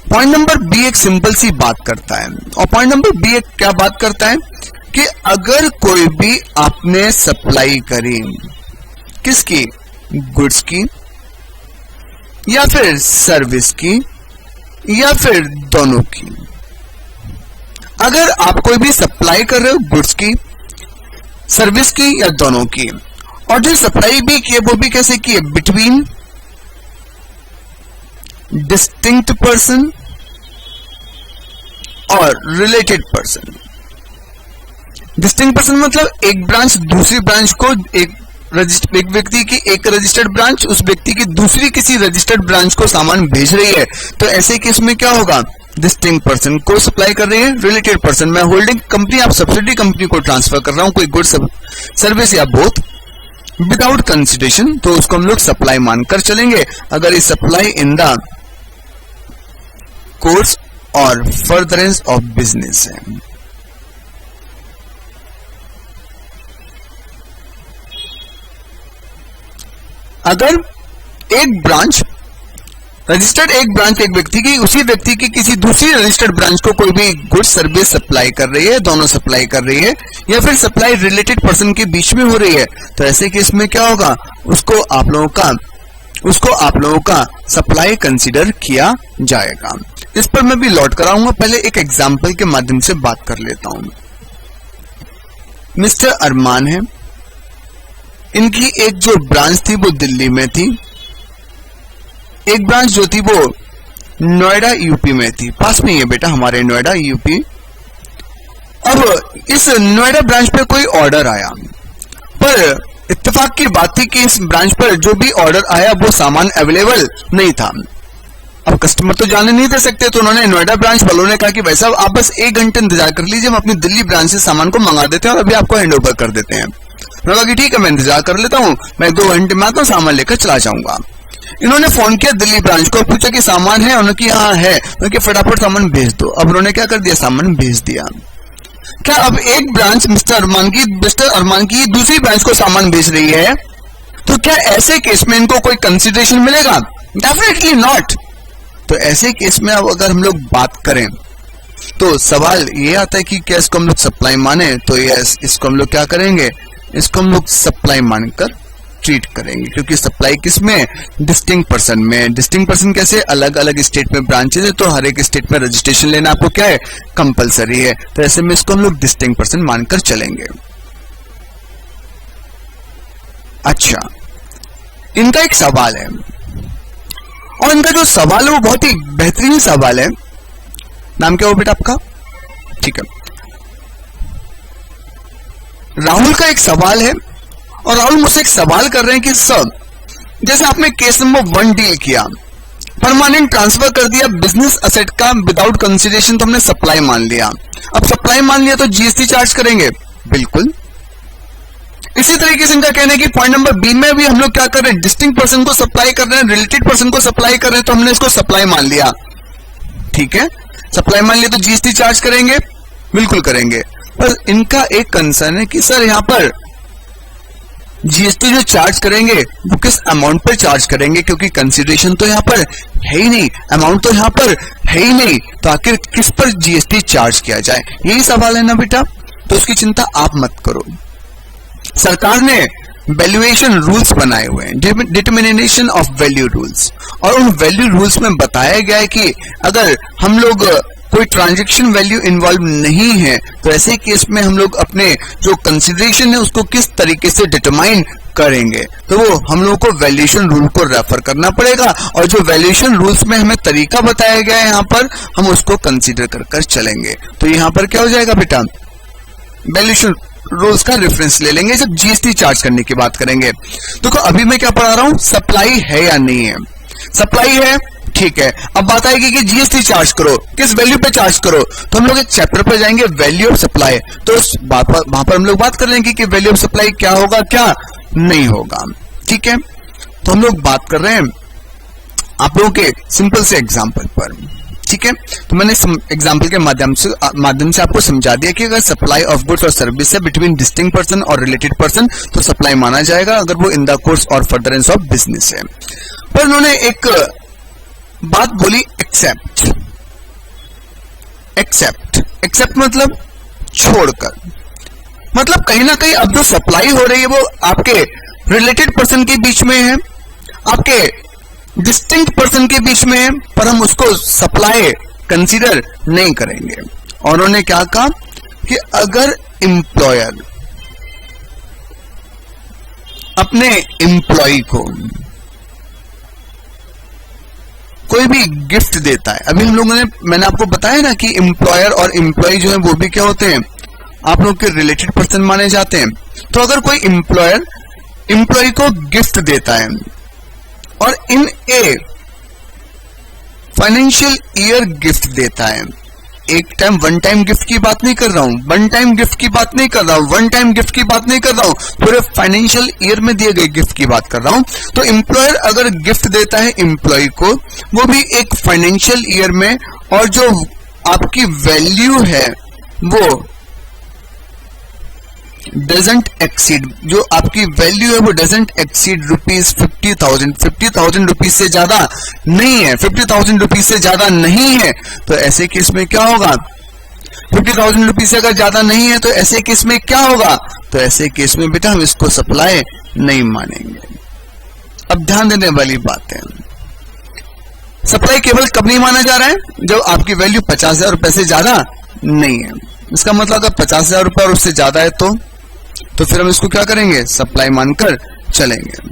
पॉइंट नंबर बी एक सिंपल सी बात करता है, और पॉइंट नंबर बी एक क्या बात करता है कि अगर कोई भी आपने सप्लाई करी, किसकी, गुड्स की या फिर सर्विस की या फिर दोनों की, अगर आप कोई भी सप्लाई कर रहे हो गुड्स की, सर्विस की या दोनों की, और जो सप्लाई भी की है वो भी कैसे की है, बिटवीन डिस्टिंक्ट पर्सन और रिलेटेड पर्सन। डिस्टिंक्ट पर्सन मतलब एक ब्रांच दूसरी ब्रांच को, एक व्यक्ति की एक रजिस्टर्ड ब्रांच उस व्यक्ति की दूसरी किसी रजिस्टर्ड ब्रांच को सामान भेज रही है, तो ऐसे केस में क्या होगा, डिस्टिंक्ट पर्सन को सप्लाई कर रही है। रिलेटेड पर्सन, मैं होल्डिंग कंपनी, आप सब्सिडी कंपनी को ट्रांसफर कर रहा हूं, कोई गुड सर्विस या बोथ, विदाउट कंसिडरेशन, तो उसको हम लोग सप्लाई मानकर चलेंगे अगर ये सप्लाई इन द कोर्स और फर्दरेंस ऑफ बिजनेस है। अगर एक ब्रांच रजिस्टर्ड, एक ब्रांच एक व्यक्ति की, उसी व्यक्ति की किसी दूसरी रजिस्टर्ड ब्रांच को कोई भी गुड सर्विस सप्लाई कर रही है, दोनों सप्लाई कर रही है, या फिर सप्लाई रिलेटेड पर्सन के बीच में हो रही है, तो ऐसे केस में क्या होगा, उसको आप लोगों का सप्लाई कंसीडर किया जाएगा। इस पर मैं भी लौट कराऊंगा, पहले एक एग्जाम्पल के माध्यम से बात कर लेता हूं। मिस्टर अरमान है, इनकी एक जो ब्रांच थी वो दिल्ली में थी, एक ब्रांच जो थी वो नोएडा यूपी में थी, पास में ही है बेटा हमारे नोएडा यूपी। अब इस नोएडा ब्रांच पे कोई ऑर्डर आया, पर इत्तेफाक की बात थी कि इस ब्रांच पर जो भी ऑर्डर आया वो सामान अवेलेबल नहीं था। अब कस्टमर तो जाने नहीं दे सकते, तो उन्होंने नोएडा ब्रांच वालों ने कहा कि भाई साहब आप बस 1 घंटे इंतजार कर लीजिए, हम अपनी दिल्ली ब्रांच से सामान को मंगा देते हैं और अभी आपको हैंड ओवर कर देते हैं। मैं कहा कि ठीक है, मैं इंतजार कर लेता हूँ, मैं 2 घंटे में आता हूँ, सामान लेकर चला जाऊंगा। इन्होंने फोन किया दिल्ली ब्रांच को, पूछा कि सामान है, उन्होंने कहा हाँ है, उन्होंने फटाफट सामान भेज दो। अब उन्होंने क्या कर दिया, सामान भेज दिया। क्या अब एक ब्रांच मिस्टर अरमान की दूसरी ब्रांच को सामान भेज रही है, तो क्या ऐसे केस में इनको कोई कंसिडरेशन मिलेगा? Definitely not. तो ऐसे केस में अब अगर हम लोग बात करें तो सवाल ये आता है कि क्या इसको हम लोग सप्लाई माने? तो यस, इसको हम लोग क्या करेंगे, इसको हम लोग सप्लाई मानकर ट्रीट करेंगे, क्योंकि सप्लाई किस में, डिस्टिंक्ट पर्सन में। डिस्टिंक्ट पर्सन कैसे, अलग अलग स्टेट में ब्रांचेज है, तो हर एक स्टेट में रजिस्ट्रेशन लेना आपको क्या है, कंपलसरी है। तो ऐसे में इसको हम लोग डिस्टिंक्ट पर्सन मानकर चलेंगे। अच्छा, इनका एक सवाल है, और इनका जो सवाल है वो बहुत ही बेहतरीन सवाल है। नाम क्या हो बेटा आपका? ठीक है, राहुल का एक सवाल है, और राहुल मुझसे एक सवाल कर रहे हैं कि सर, जैसे आपने केस नंबर 1 डील किया, परमानेंट ट्रांसफर कर दिया बिजनेस असेट का विदाउट कंसिडरेशन, तो हमने सप्लाई मान लिया। अब सप्लाई मान लिया तो जीएसटी चार्ज करेंगे? बिल्कुल। इसी तरीके से इनका कहना है कि पॉइंट नंबर बी में भी हम लोग क्या कर रहे हैं, डिस्टिंक्ट पर्सन को सप्लाई कर रहे हैं, रिलेटेड पर्सन को सप्लाई कर रहे हैं, तो हमने इसको सप्लाई मान लिया। ठीक है, सप्लाई मान लिया तो जीएसटी चार्ज करेंगे? बिल्कुल करेंगे। पर इनका एक कंसर्न है कि सर यहाँ पर जीएसटी जो चार्ज करेंगे वो किस अमाउंट पर चार्ज करेंगे, क्योंकि कंसिडरेशन तो यहाँ पर है ही नहीं, अमाउंट तो यहाँ पर है ही नहीं, तो आखिर किस पर जीएसटी चार्ज किया जाए, यही सवाल है ना बेटा। तो उसकी चिंता आप मत करो, सरकार ने वैल्यूएशन रूल्स बनाए हुए हैं, डिटर्मिनेशन ऑफ वैल्यू रूल्स, और उन वैल्यू रूल्स में बताया गया है कि अगर हम लोग कोई ट्रांजैक्शन वैल्यू इन्वॉल्व नहीं है तो ऐसे केस में हम लोग अपने जो कंसिडरेशन है उसको किस तरीके से डिटरमाइन करेंगे, तो वो हम लोगों को वैल्यूएशन रूल को रेफर करना पड़ेगा, और जो वैल्यूएशन रूल्स में हमें तरीका बताया गया है यहाँ पर, हम उसको कंसिडर कर चलेंगे। तो यहाँ पर क्या हो जाएगा बेटा, वैल्यूएशन रूल्स का रेफरेंस ले लेंगे जब जीएसटी चार्ज करने की बात करेंगे। तो अभी मैं क्या पढ़ा रहा हूं, सप्लाई है या नहीं है। सप्लाई है, ठीक है। अब बात आएगी कि जीएसटी चार्ज करो, किस वैल्यू पे चार्ज करो, तो हम लोग एक चैप्टर पर जाएंगे, वैल्यू ऑफ सप्लाई। तो उस बात पर वहां पर हम लोग बात कर लेंगे कि वैल्यू ऑफ सप्लाई क्या होगा, क्या नहीं होगा। ठीक है, तो हम लोग बात कर रहे हैं आप लोगों के सिंपल से एग्जाम्पल पर। ठीक है, तो मैंने एग्जाम्पल के माध्यम से आपको समझा दिया कि अगर सप्लाई ऑफ गुड्स और सर्विस है बिटवीन डिस्टिंक्ट पर्सन और रिलेटेड पर्सन तो सप्लाई माना जाएगा, अगर वो इन द कोर्स और फर्दरेंस ऑफ बिजनेस है। पर उन्होंने एक बात बोली, एक्सेप्ट। एक्सेप्ट मतलब छोड़कर, मतलब कहीं ना कहीं अब जो सप्लाई हो रही है वो आपके रिलेटेड पर्सन के बीच में है, आपके डिस्टिंक्ट पर्सन के बीच में है, पर हम उसको सप्लाई कंसीडर नहीं करेंगे। और उन्होंने क्या कहा कि अगर एम्प्लॉयर अपने एम्प्लॉय को कोई भी गिफ्ट देता है, अभी हम लोगों ने, मैंने आपको बताया ना कि एम्प्लॉयर और एम्प्लॉय जो है वो भी क्या होते हैं, आप लोग के रिलेटेड पर्सन माने जाते हैं। तो अगर कोई एम्प्लॉयर एम्प्लॉय को गिफ्ट देता है और इन ए फाइनेंशियल ईयर गिफ्ट देता है, एक टाइम वन टाइम गिफ्ट की बात नहीं कर रहा हूं, वन टाइम गिफ्ट की बात नहीं कर रहा हूं, वन टाइम गिफ्ट की बात नहीं कर रहा हूं, पूरे फाइनेंशियल ईयर में दिए गए गिफ्ट की बात कर रहा हूं। तो एम्प्लॉयर अगर गिफ्ट देता है एम्प्लॉय को, वो भी एक फाइनेंशियल ईयर में, और जो आपकी वैल्यू है वो डजंट एक्सीड, जो आपकी वैल्यू है वो डजंट एक्सीड ₹50,000, 50,000 रुपीज से ज्यादा नहीं है, 50,000 रुपीज से ज्यादा नहीं है। तो ऐसे केस में क्या होगा, 50,000 रुपीज से अगर ज्यादा नहीं है तो ऐसे केस में क्या होगा, तो ऐसे केस में बेटा हम इसको सप्लाई नहीं मानेंगे। अब ध्यान देने वाली बात है, सप्लाई केवल कब नहीं माना जा रहा है, जब आपकी वैल्यू 50,000 रुपए से ज्यादा नहीं है। इसका मतलब अगर 50,000 रुपए और उससे ज्यादा है तो फिर हम इसको क्या करेंगे, सप्लाई मानकर चलेंगे।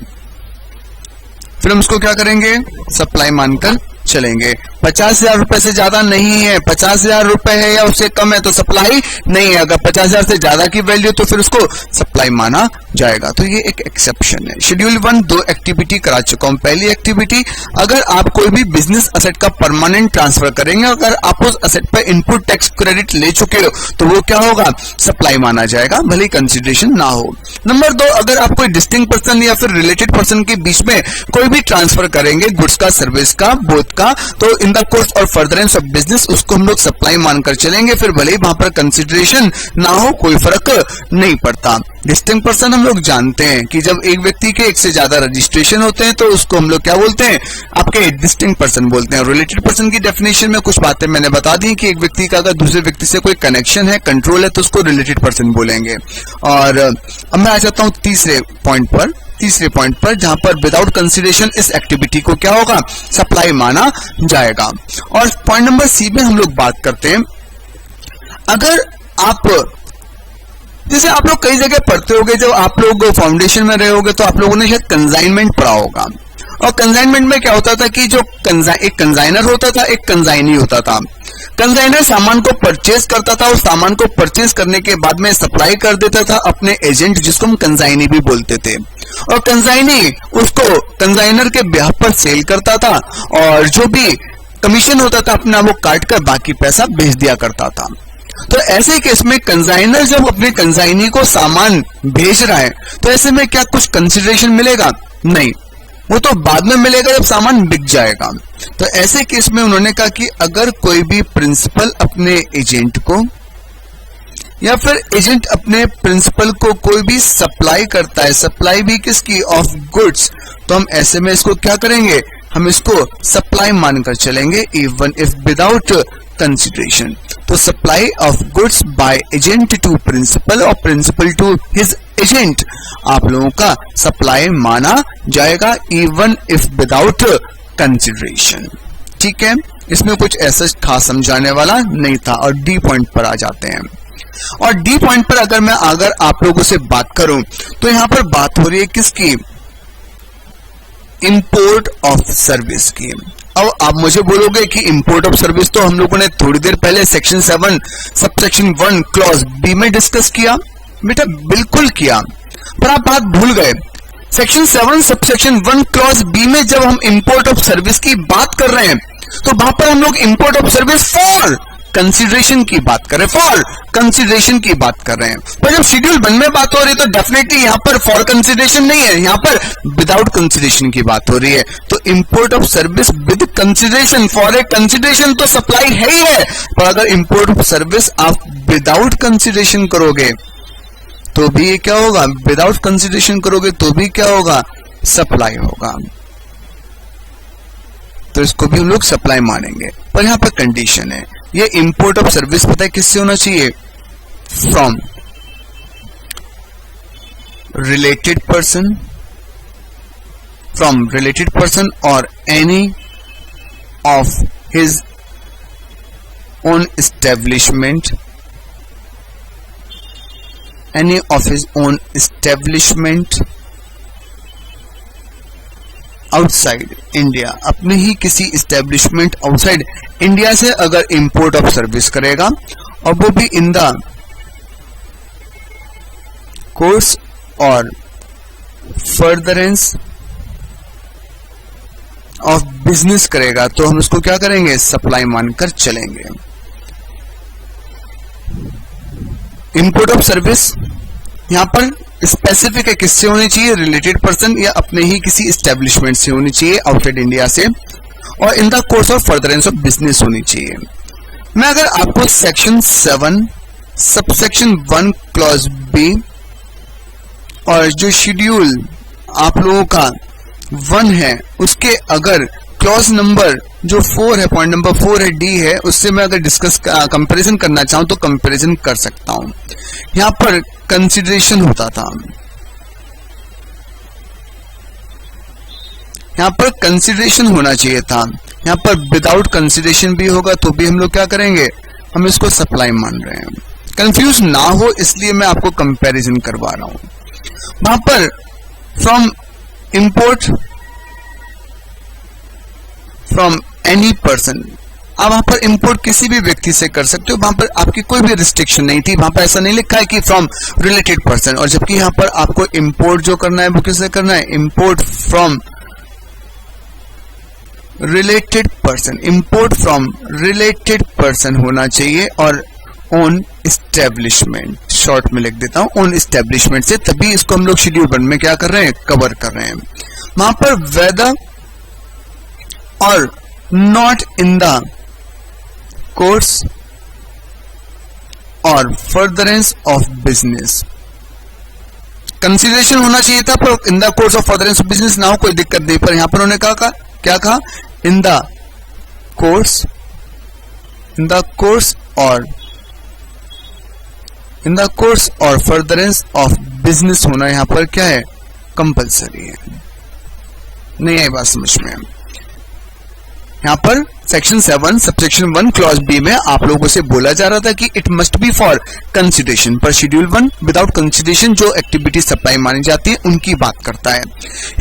फिर हम इसको क्या करेंगे, सप्लाई मानकर चलेंगे। 50,000 रुपए से ज्यादा नहीं है, 50,000 रुपए है या उससे कम है तो सप्लाई नहीं है। अगर 50,000 से ज्यादा की वैल्यू तो फिर उसको सप्लाई माना जाएगा। तो ये एक एक्सेप्शन है। शेड्यूल 1 दो एक्टिविटी करा चुका हूं। पहली एक्टिविटी, अगर आप कोई भी बिजनेस असेट का परमानेंट ट्रांसफर करेंगे, अगर आप उस असेट पर इनपुट टैक्स क्रेडिट ले चुके हो तो वो क्या होगा, सप्लाई माना जाएगा, भले ही कंसिडरेशन ना हो। नंबर 2, अगर आप कोई डिस्टिंक्ट पर्सन या फिर रिलेटेड पर्सन के बीच में कोई भी ट्रांसफर करेंगे, गुड्स का, सर्विस का, बोथ का, तो इन द कोर्स और फर्दरेंस ऑफ बिजनेस उसको हम लोग सप्लाई मानकर चलेंगे, फिर भले ही वहां पर कंसिडरेशन ना हो, कोई फर्क नहीं पड़ता। डिस्टिंक्ट पर्सन हम लोग जानते हैं कि जब एक व्यक्ति के एक से ज्यादा रजिस्ट्रेशन होते हैं तो उसको हम लोग क्या बोलते हैं, आपके डिस्टिंक्ट पर्सन बोलते हैं। रिलेटेड पर्सन की डेफिनेशन में कुछ बातें मैंने बता दी कि एक व्यक्ति का अगर दूसरे व्यक्ति से कोई कनेक्शन है, कंट्रोल है, तो उसको रिलेटेड पर्सन बोलेंगे। और अब मैं आ जाता हूं तीसरे पॉइंट पर जहां पर विदाउट कंसिडरेशन इस एक्टिविटी को क्या होगा, सप्लाई माना जाएगा। और पॉइंट नंबर सी में हम लोग बात करते हैं, अगर आप, जैसे आप लोग कई जगह पढ़ते होंगे, जब आप लोग फाउंडेशन में रहे होंगे तो आप लोगों ने शायद कंसाइनमेंट पढ़ा होगा। और कंसाइनमेंट में क्या होता था कि जो एक कंसाइनर होता था, एक कंसाइनी होता था। कंसाइनर सामान को परचेज करता था, उस सामान को परचेज करने के बाद में सप्लाई कर देता था अपने एजेंट, जिसको हम कंसाइनी भी बोलते थे। और कंसाइनी उसको कंसाइनर के ब्याह पर सेल करता था और जो भी कमीशन होता था अपना वो काट कर बाकी पैसा भेज दिया करता था। तो ऐसे केस में कंसाइनर जब अपने कंसाइनी को सामान भेज रहा है तो ऐसे में क्या कुछ कंसिडरेशन मिलेगा? नहीं, वो तो बाद में मिलेगा जब सामान बिक जाएगा। तो ऐसे केस में उन्होंने कहा कि अगर कोई भी प्रिंसिपल अपने एजेंट को या फिर एजेंट अपने प्रिंसिपल को कोई भी सप्लाई करता है, सप्लाई भी किसकी, ऑफ गुड्स, तो हम ऐसे में इसको क्या करेंगे, हम इसको सप्लाई मानकर चलेंगे, इवन इफ विदाउट कंसिडरेशन। तो supply of goods by agent to principal और प्रिंसिपल टू हिज एजेंट आप लोगों का सप्लाई माना जाएगा, इवन इफ विदाउट कंसिडरेशन। ठीक है, इसमें कुछ ऐसा खास समझाने वाला नहीं था। और डी पॉइंट पर आ जाते हैं। और डी पॉइंट पर अगर आप लोगों से बात करूं तो यहां पर बात हो रही है किसकी, इंपोर्ट ऑफ सर्विस की। अब आप मुझे बोलोगे कि इंपोर्ट ऑफ सर्विस तो हम लोगों ने थोड़ी देर पहले सेक्शन 7 सबसेक्शन 1 क्लॉज बी में डिस्कस किया। बेटा बिल्कुल किया, पर आप बात भूल गए। सेक्शन 7 सबसेक्शन 1 क्लॉज बी में जब हम इंपोर्ट ऑफ सर्विस की बात कर रहे हैं तो वहां पर हम लोग import of service for consideration की बात कर रहे हैं, फॉर कंसिडरेशन की बात कर रहे हैं। पर जब शेड्यूल 1 में बात हो रही है तो डेफिनेटली यहां पर फॉर कंसिडरेशन नहीं है, यहां पर विदाउट कंसिडरेशन की बात हो रही है। तो import of service with consideration, for a consideration तो सप्लाई है ही है, पर अगर इंपोर्ट ऑफ सर्विस आप विदाउट कंसिडरेशन करोगे तो भी ये क्या होगा, विदाउट कंसिडरेशन करोगे तो भी क्या होगा, सप्लाई होगा। तो इसको भी हम लोग सप्लाई मानेंगे। पर यहां पर कंडीशन है, ये इंपोर्ट ऑफ सर्विस पता है किससे होना चाहिए, फ्रॉम रिलेटेड पर्सन और any of his own establishment, outside India, अपने ही किसी एस्टेब्लिशमेंट आउटसाइड इंडिया से अगर इंपोर्ट ऑफ सर्विस करेगा और वो भी इन द कोर्स और फर्दरेंस ऑफ बिजनेस करेगा तो हम उसको क्या करेंगे, सप्लाई मानकर चलेंगे। इंपोर्ट ऑफ सर्विस यहां पर स्पेसिफिक है, किससे होनी चाहिए, रिलेटेड पर्सन या अपने ही किसी एस्टेब्लिशमेंट से होनी चाहिए आउटसाइड इंडिया से, और in the course of furtherance of business होनी चाहिए। मैं अगर आपको सेक्शन 7 सबसेक्शन 1 क्लॉज बी और जो शेड्यूल आप लोगों का 1 है उसके अगर क्लॉज नंबर जो 4 है, पॉइंट नंबर 4 है, डी है, उससे मैं अगर डिस्कस कंपैरिजन करना चाहूं तो कंपैरिजन कर सकता हूं। यहां पर कंसिडरेशन होता था, यहां पर कंसिडरेशन होना चाहिए था, यहां पर विदाउट कंसिडरेशन भी होगा तो भी हम लोग क्या करेंगे, हम इसको सप्लाई मान रहे हैं। कंफ्यूज ना हो इसलिए मैं आपको कंपैरिजन करवा रहा हूं। वहां पर from import from any person, आप वहां पर इंपोर्ट किसी भी व्यक्ति से कर सकते हो, वहां पर आपकी कोई भी रिस्ट्रिक्शन नहीं थी, वहां पर ऐसा नहीं लिखा है कि फ्रॉम रिलेटेड पर्सन, और जबकि यहां पर आपको इंपोर्ट जो करना है वो किससे करना है, import from related person, import from related person होना चाहिए, और ओन इस्टेब्लिशमेंट, शॉर्ट में लिख देता हूं, ओन इस्टेब्लिशमेंट से, तभी इसको हम लोग शेड्यूल 1 में क्या कर रहे हैं, कवर कर रहे हैं। वहां पर वेदर और नॉट इन द कोर्स और फर्दरेंस ऑफ बिजनेस, कंसिडरेशन होना चाहिए था, पर इन the course of furtherance of business ना हो, कोई दिक्कत नहीं, पर यहां पर उन्होंने कहा क्या कहा, इन द कोर्स और फर्दरेंस ऑफ बिजनेस होना यहां पर क्या है, कंपलसरी है। नहीं आई बात समझ में? यहां पर सेक्शन 7 सबसेक्शन 1 क्लॉज बी में आप लोगों से बोला जा रहा था कि it must be for consideration, पर शेड्यूल 1 विदाउट कंसिडरेशन जो एक्टिविटी सप्लाई मानी जाती है उनकी बात करता है।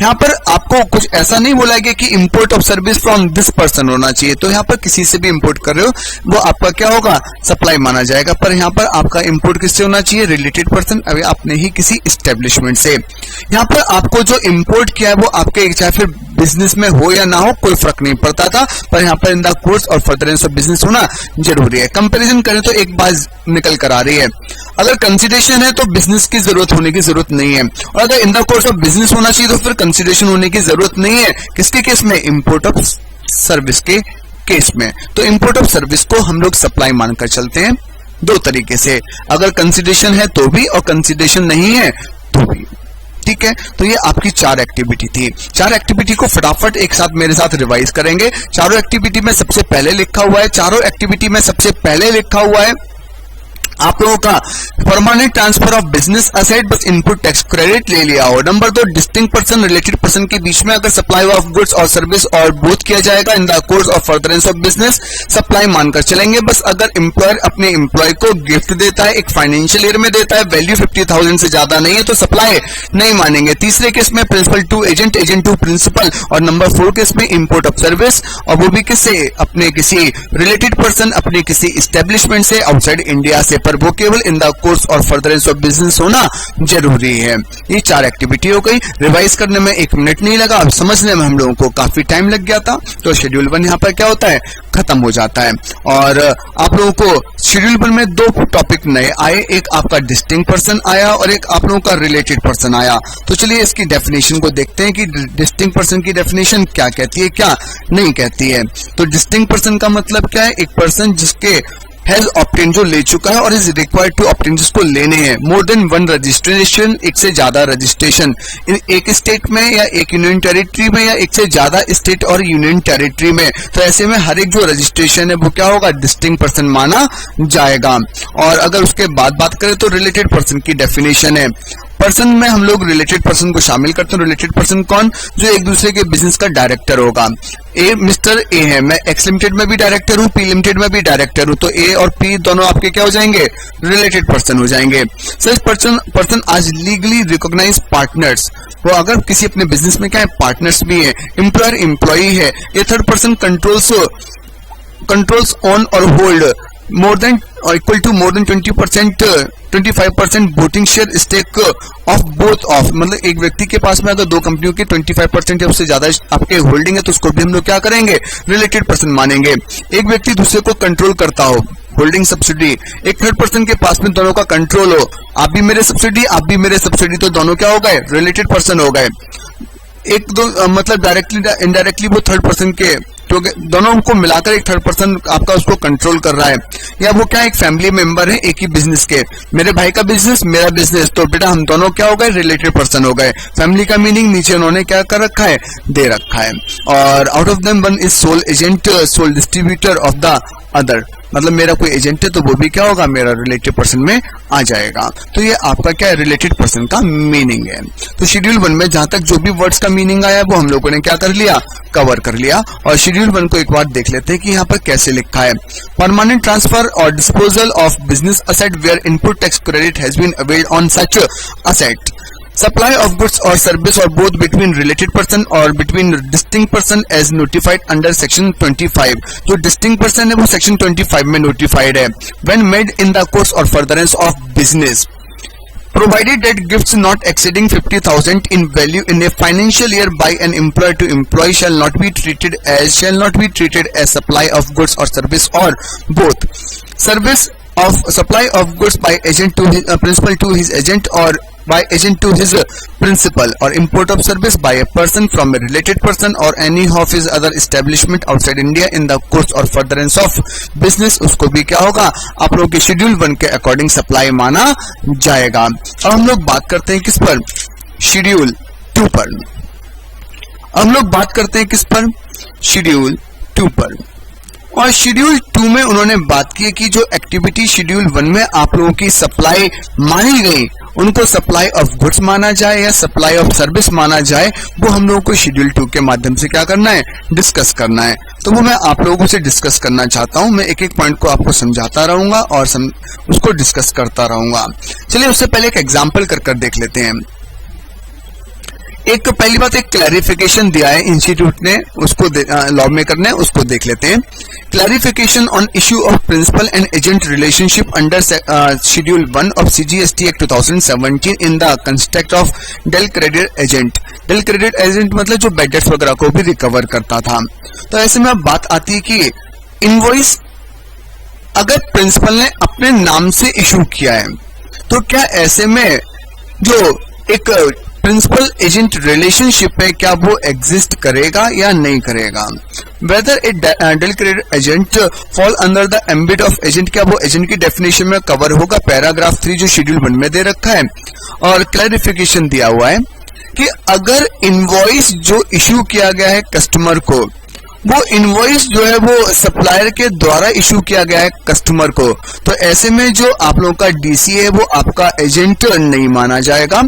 यहां पर आपको कुछ ऐसा नहीं बोला गया कि import of service from this person होना चाहिए, तो यहां पर किसी से भी इंपोर्ट कर रहे हो वो आपका क्या होगा, सप्लाई माना जाएगा, पर यहां पर आपका इंपोर्ट किससे होना चाहिए, रिलेटेड पर्सन, अभी आपने ही किसी एस्टेब्लिशमेंट से। यहां पर आपको जो इंपोर्ट किया है वो आपके चाहे फिर बिजनेस में हो या ना हो कोई फर्क नहीं पड़ता था, पर यहां पर इन द कोर्स और फर्दरेंस ऑफ बिजनेस होना जरूरी है। कंपैरिजन करें तो एक बात निकल कर आ रही है, अगर कंसिडरेशन है तो बिजनेस की जरूरत होने की जरूरत नहीं है, और अगर इन द कोर्स ऑफ बिजनेस होना चाहिए तो फिर कंसिडरेशन होने की जरूरत नहीं है। किसके केस में, इंपोर्ट ऑफ सर्विस के केस में। तो इंपोर्ट ऑफ सर्विस को हम लोग सप्लाई मानकर चलते हैं दो तरीके से, अगर कंसिडरेशन है तो भी और कंसिडरेशन नहीं है तो भी, ठीक है। तो ये आपकी 4 एक्टिविटी थी। 4 एक्टिविटी को फटाफट एक साथ मेरे साथ रिवाइज करेंगे। चारों एक्टिविटी में सबसे पहले लिखा हुआ है, चारों एक्टिविटी में सबसे पहले लिखा हुआ है आप लोगों का permanent transfer of business asset, बस इनपुट टैक्स क्रेडिट ले लिया हो। Number 2, distinct person related person के बीच में अगर सप्लाई ऑफ गुड्स और सर्विस और बोथ किया जाएगा इन the course of furtherance of business, supply मानकर चलेंगे। बस अगर एम्प्लॉयर अपने एम्प्लॉय को गिफ्ट देता है, एक फाइनेंशियल ईयर में देता है, वैल्यू 50,000 से ज्यादा नहीं है तो सप्लाई नहीं मानेंगे। तीसरे केस में principal to agent, agent to principal, और नंबर 4 केस में इंपोर्ट ऑफ सर्विस, और वो भी किससे, अपने किसी रिलेटेड पर्सन, अपने किसी एस्टेब्लिशमेंट से आउटसाइड इंडिया से, पर वो केवल इन द कोर्स और फर्दरेंस ऑफ बिजनेस होना जरूरी है। ये 4 एक्टिविटी हो गई। रिवाइज करने में 1 मिनट नहीं लगा, अब समझने में हम लोगों को काफी टाइम लग गया था, तो शेड्यूल 1 यहाँ पर क्या होता है, खत्म हो जाता है। और आप लोगों को शेड्यूल 1 में 2 टॉपिक नए आए, एक आपका डिस्टिंक्ट पर्सन आया और एक आप लोगों का रिलेटेड पर्सन आया। तो चलिए इसकी डेफिनेशन को देखते हैं कि डिस्टिंक्ट पर्सन की डेफिनेशन क्या कहती है, क्या नहीं कहती है। तो डिस्टिंक्ट पर्सन का मतलब क्या है, एक पर्सन जिसके हैज ऑब्टेन, जो ले चुका है, और इज रिक्वायर्ड टू ऑब्टेन, जिसको लेने हैं मोर देन 1 रजिस्ट्रेशन, एक से ज्यादा रजिस्ट्रेशन एक स्टेट में या एक यूनियन टेरिटरी में या एक से ज्यादा स्टेट और यूनियन टेरिटरी में। तो ऐसे में हर एक जो रजिस्ट्रेशन है वो क्या होगा, डिस्टिंक्ट पर्सन माना जाएगा। और अगर उसके बाद बात करें तो रिलेटेड पर्सन की डेफिनेशन है, पर्सन में हम लोग रिलेटेड पर्सन को शामिल करते हैं। रिलेटेड पर्सन कौन, जो एक दूसरे के बिजनेस का डायरेक्टर होगा। ए, मिस्टर ए है, मैं एक्स लिमिटेड में भी डायरेक्टर हूं, पी लिमिटेड में भी डायरेक्टर हूं, तो ए और पी दोनों आपके क्या हो जाएंगे, रिलेटेड पर्सन हो जाएंगे। सच पर्सन आज लीगली रिकॉग्नाइज पार्टनर्स, वो अगर किसी अपने बिजनेस में क्या है, पार्टनर्स भी है। एम्प्लॉयर एम्प्लॉई है। ये थर्ड पर्सन कंट्रोल्स ऑन और hold more than or equal to more than 20% 25% voting share stake of both of, मतलब एक व्यक्ति के पास में अगर 2 कंपनियों के 25% या उससे ज्यादा आपके होल्डिंग है तो उसको भी हम लोग क्या करेंगे, रिलेटेड पर्सन मानेंगे। एक व्यक्ति दूसरे को कंट्रोल करता हो, होल्डिंग सब्सिडी। एक थर्ड पर्सन के पास में दोनों का कंट्रोल हो, आप भी मेरे सब्सिडी, आप भी मेरे सब्सिडी, तो दोनों क्या हो गए, रिलेटेड पर्सन हो गए। एक दो मतलब डायरेक्टली इनडायरेक्टली वो थर्ड पर्सन के, तो दोनों को मिलाकर एक थर्ड पर्सन आपका उसको कंट्रोल कर रहा है। या वो क्या, एक फैमिली मेंबर है एक ही बिजनेस के, मेरे भाई का बिजनेस मेरा बिजनेस, तो बेटा हम दोनों क्या हो गए, रिलेटेड पर्सन हो गए। फैमिली का मीनिंग नीचे उन्होंने क्या कर रखा है, दे रखा है। और out of them one is sole agent, sole distributor of the other, मतलब मेरा कोई एजेंट है तो वो भी क्या होगा, मेरा रिलेटेड पर्सन में आ जाएगा। तो ये आपका क्या है, रिलेटेड पर्सन का मीनिंग है। तो शेड्यूल 1 में जहां तक जो भी वर्ड्स का मीनिंग आया वो हम लोगों ने क्या कर लिया, कवर कर लिया। और शेड्यूल 1 को एक बार देख लेते हैं कि यहाँ पर कैसे लिखा है। परमानेंट ट्रांसफर और disposal of business asset where input tax credit has been availed on such asset. supply of goods or service or both between related person or between distinct person as notified under section 25. जो distinct person है वो section 25 में notified है when made in the course or furtherance of business, provided that gifts not exceeding 50,000 in value in a financial year by an employer to employee shall not be treated as supply of goods or service or both. Service of supply of goods by agent to his principal to his agent or by agent to his principal, or import of service by a person from a related person or any of his other establishment outside India in the course or furtherance of business, उसको भी क्या होगा, आप लोगों के schedule 1 के according supply माना जाएगा। अब हम लोग बात करते हैं किस पर, शेड्यूल 2 पर। हम लोग बात करते हैं किस पर, शेड्यूल 2 पर। और शेड्यूल 2 में उन्होंने बात की कि जो एक्टिविटी शेड्यूल 1 में आप लोगों की सप्लाई मानी गई उनको सप्लाई ऑफ गुड्स माना जाए या सप्लाई ऑफ सर्विस माना जाए, वो हम लोगों को शेड्यूल 2 के माध्यम से क्या करना है, डिस्कस करना है। तो वो मैं आप लोगों से डिस्कस करना चाहता हूं। मैं एक एक पॉइंट को आपको समझाता रहूंगा और उसको डिस्कस करता रहूंगा। चलिए उससे पहले एक एग्जाम्पल कर देख लेते हैं। एक पहली बात, एक क्लैरिफिकेशन दिया है इंस्टीट्यूट ने, उसको लॉ मेकर ने, उसको देख लेते हैं। Clarification on issue of principal and agent relationship under schedule 1 of CGST act 2017 in the construct of del credit agent. Del credit agent मतलब जो बैड डेट्स वगैरह को भी रिकवर करता था। तो ऐसे में अब बात आती है कि इनवॉइस अगर प्रिंसिपल ने अपने नाम से इशू किया है तो क्या ऐसे में जो एक प्रिंसिपल एजेंट रिलेशनशिप है क्या वो एग्जिस्ट करेगा या नहीं करेगा। Whether a del credit agent fall under the ambit of agent, क्या वो एजेंट की डेफिनेशन में कवर होगा। पैराग्राफ 3 जो शेड्यूल 1 में दे रखा है और क्लैरिफिकेशन दिया हुआ है कि अगर इनवॉइस जो इश्यू किया गया है कस्टमर को, वो इनवॉइस जो है वो सप्लायर के द्वारा इशू किया गया है कस्टमर को, तो ऐसे में जो आप लोगों का डीसी है वो आपका एजेंट नहीं माना जाएगा।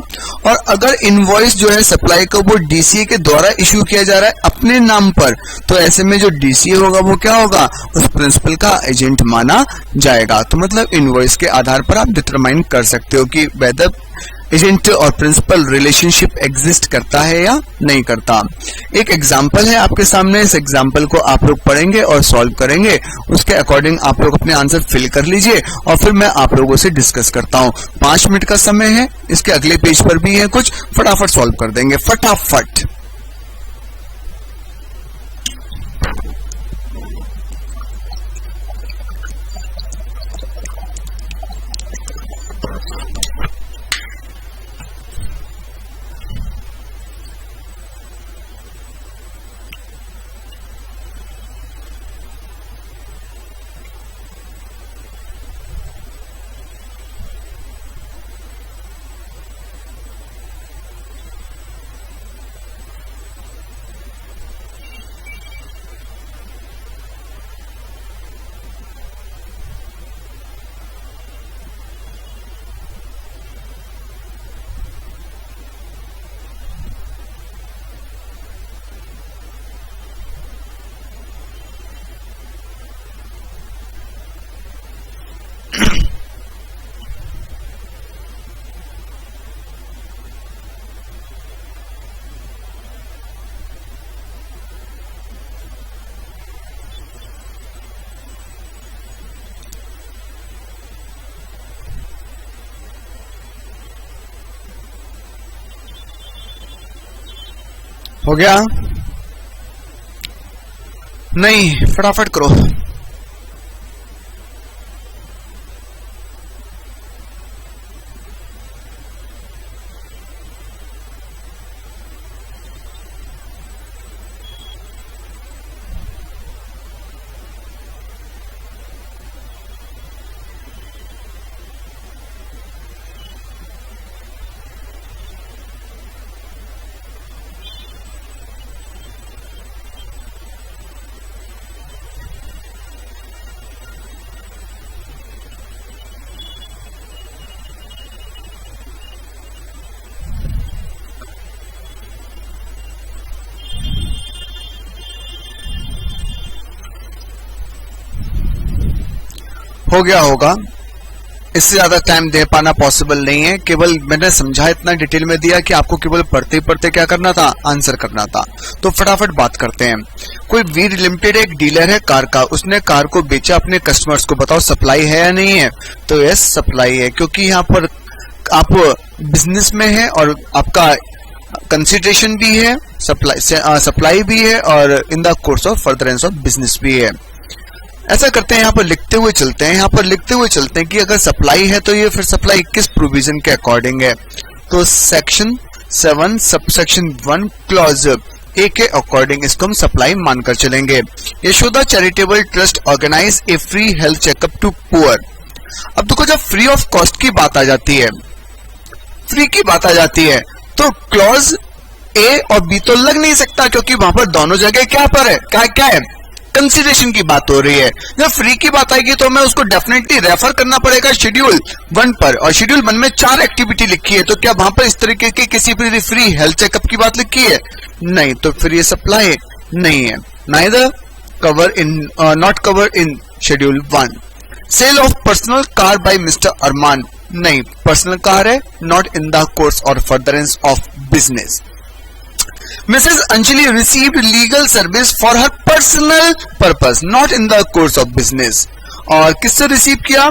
और अगर इनवॉइस जो है सप्लाई को वो डीसी के द्वारा इशू किया जा रहा है अपने नाम पर, तो ऐसे में जो डीसी होगा वो क्या होगा, उस प्रिंसिपल का एजेंट माना जाएगा। तो मतलब इनवॉइस के आधार पर आप डिटरमाइन कर सकते हो कि वेदर एजेंट और प्रिंसिपल रिलेशनशिप एग्जिस्ट करता है या नहीं करता। एक एग्जांपल है आपके सामने, इस एग्जांपल को आप लोग पढ़ेंगे और सॉल्व करेंगे, उसके अकॉर्डिंग आप लोग अपने आंसर फिल कर लीजिए और फिर मैं आप लोगों से डिस्कस करता हूं। 5 मिनट का समय है, इसके अगले पेज पर भी है कुछ, फटाफट सॉल्व कर देंगे, फटाफट। हो गया? नहीं, फटाफट करो। हो गया होगा। इससे ज्यादा टाइम दे पाना पॉसिबल नहीं है, केवल मैंने समझा इतना डिटेल में दिया कि आपको केवल पढ़ते पढ़ते क्या करना था, आंसर करना था। तो फटाफट बात करते हैं। कोई वीर लिमिटेड एक डीलर है कार का, उसने कार को बेचा अपने कस्टमर्स को, बताओ सप्लाई है या नहीं है? तो यस सप्लाई है, क्योंकि यहाँ पर आप बिजनेस में है और आपका कंसिडरेशन भी है, सप्लाई भी है और in the course of furtherance of business भी है। ऐसा करते हैं, यहाँ पर लिखते हुए चलते हैं, यहाँ पर लिखते हुए चलते हैं कि अगर सप्लाई है तो ये फिर सप्लाई किस प्रोविजन के अकॉर्डिंग है? तो सेक्शन 7 सबसेक्शन 1 क्लॉज ए के अकॉर्डिंग इसको हम सप्लाई मानकर चलेंगे। Yashoda charitable trust organise a free health checkup to poor. अब देखो जब फ्री ऑफ कॉस्ट की बात आ जाती है, फ्री की बात आ जाती है, तो क्लॉज ए और बी तो लग नहीं सकता, क्योंकि वहां पर दोनों जगह क्या पर है, क्या है, कंसिडरेशन की बात हो रही है। जब फ्री की बात आएगी तो मैं उसको डेफिनेटली रेफर करना पड़ेगा शेड्यूल 1 पर, और शेड्यूल 1 में 4 एक्टिविटी लिखी है, तो क्या वहां पर इस तरीके की किसी भी फ्री हेल्थ चेकअप की बात लिखी है? नहीं, तो फिर ये सप्लाई नहीं है। Neither cover in not cover in schedule 1। Sale of personal car by mister Armaan, नहीं, पर्सनल कार है, नॉट इन द कोर्स और furtherance of business. Mrs. Anjali received legal service for her personal purpose, not in the course of business. और किससे receive किया?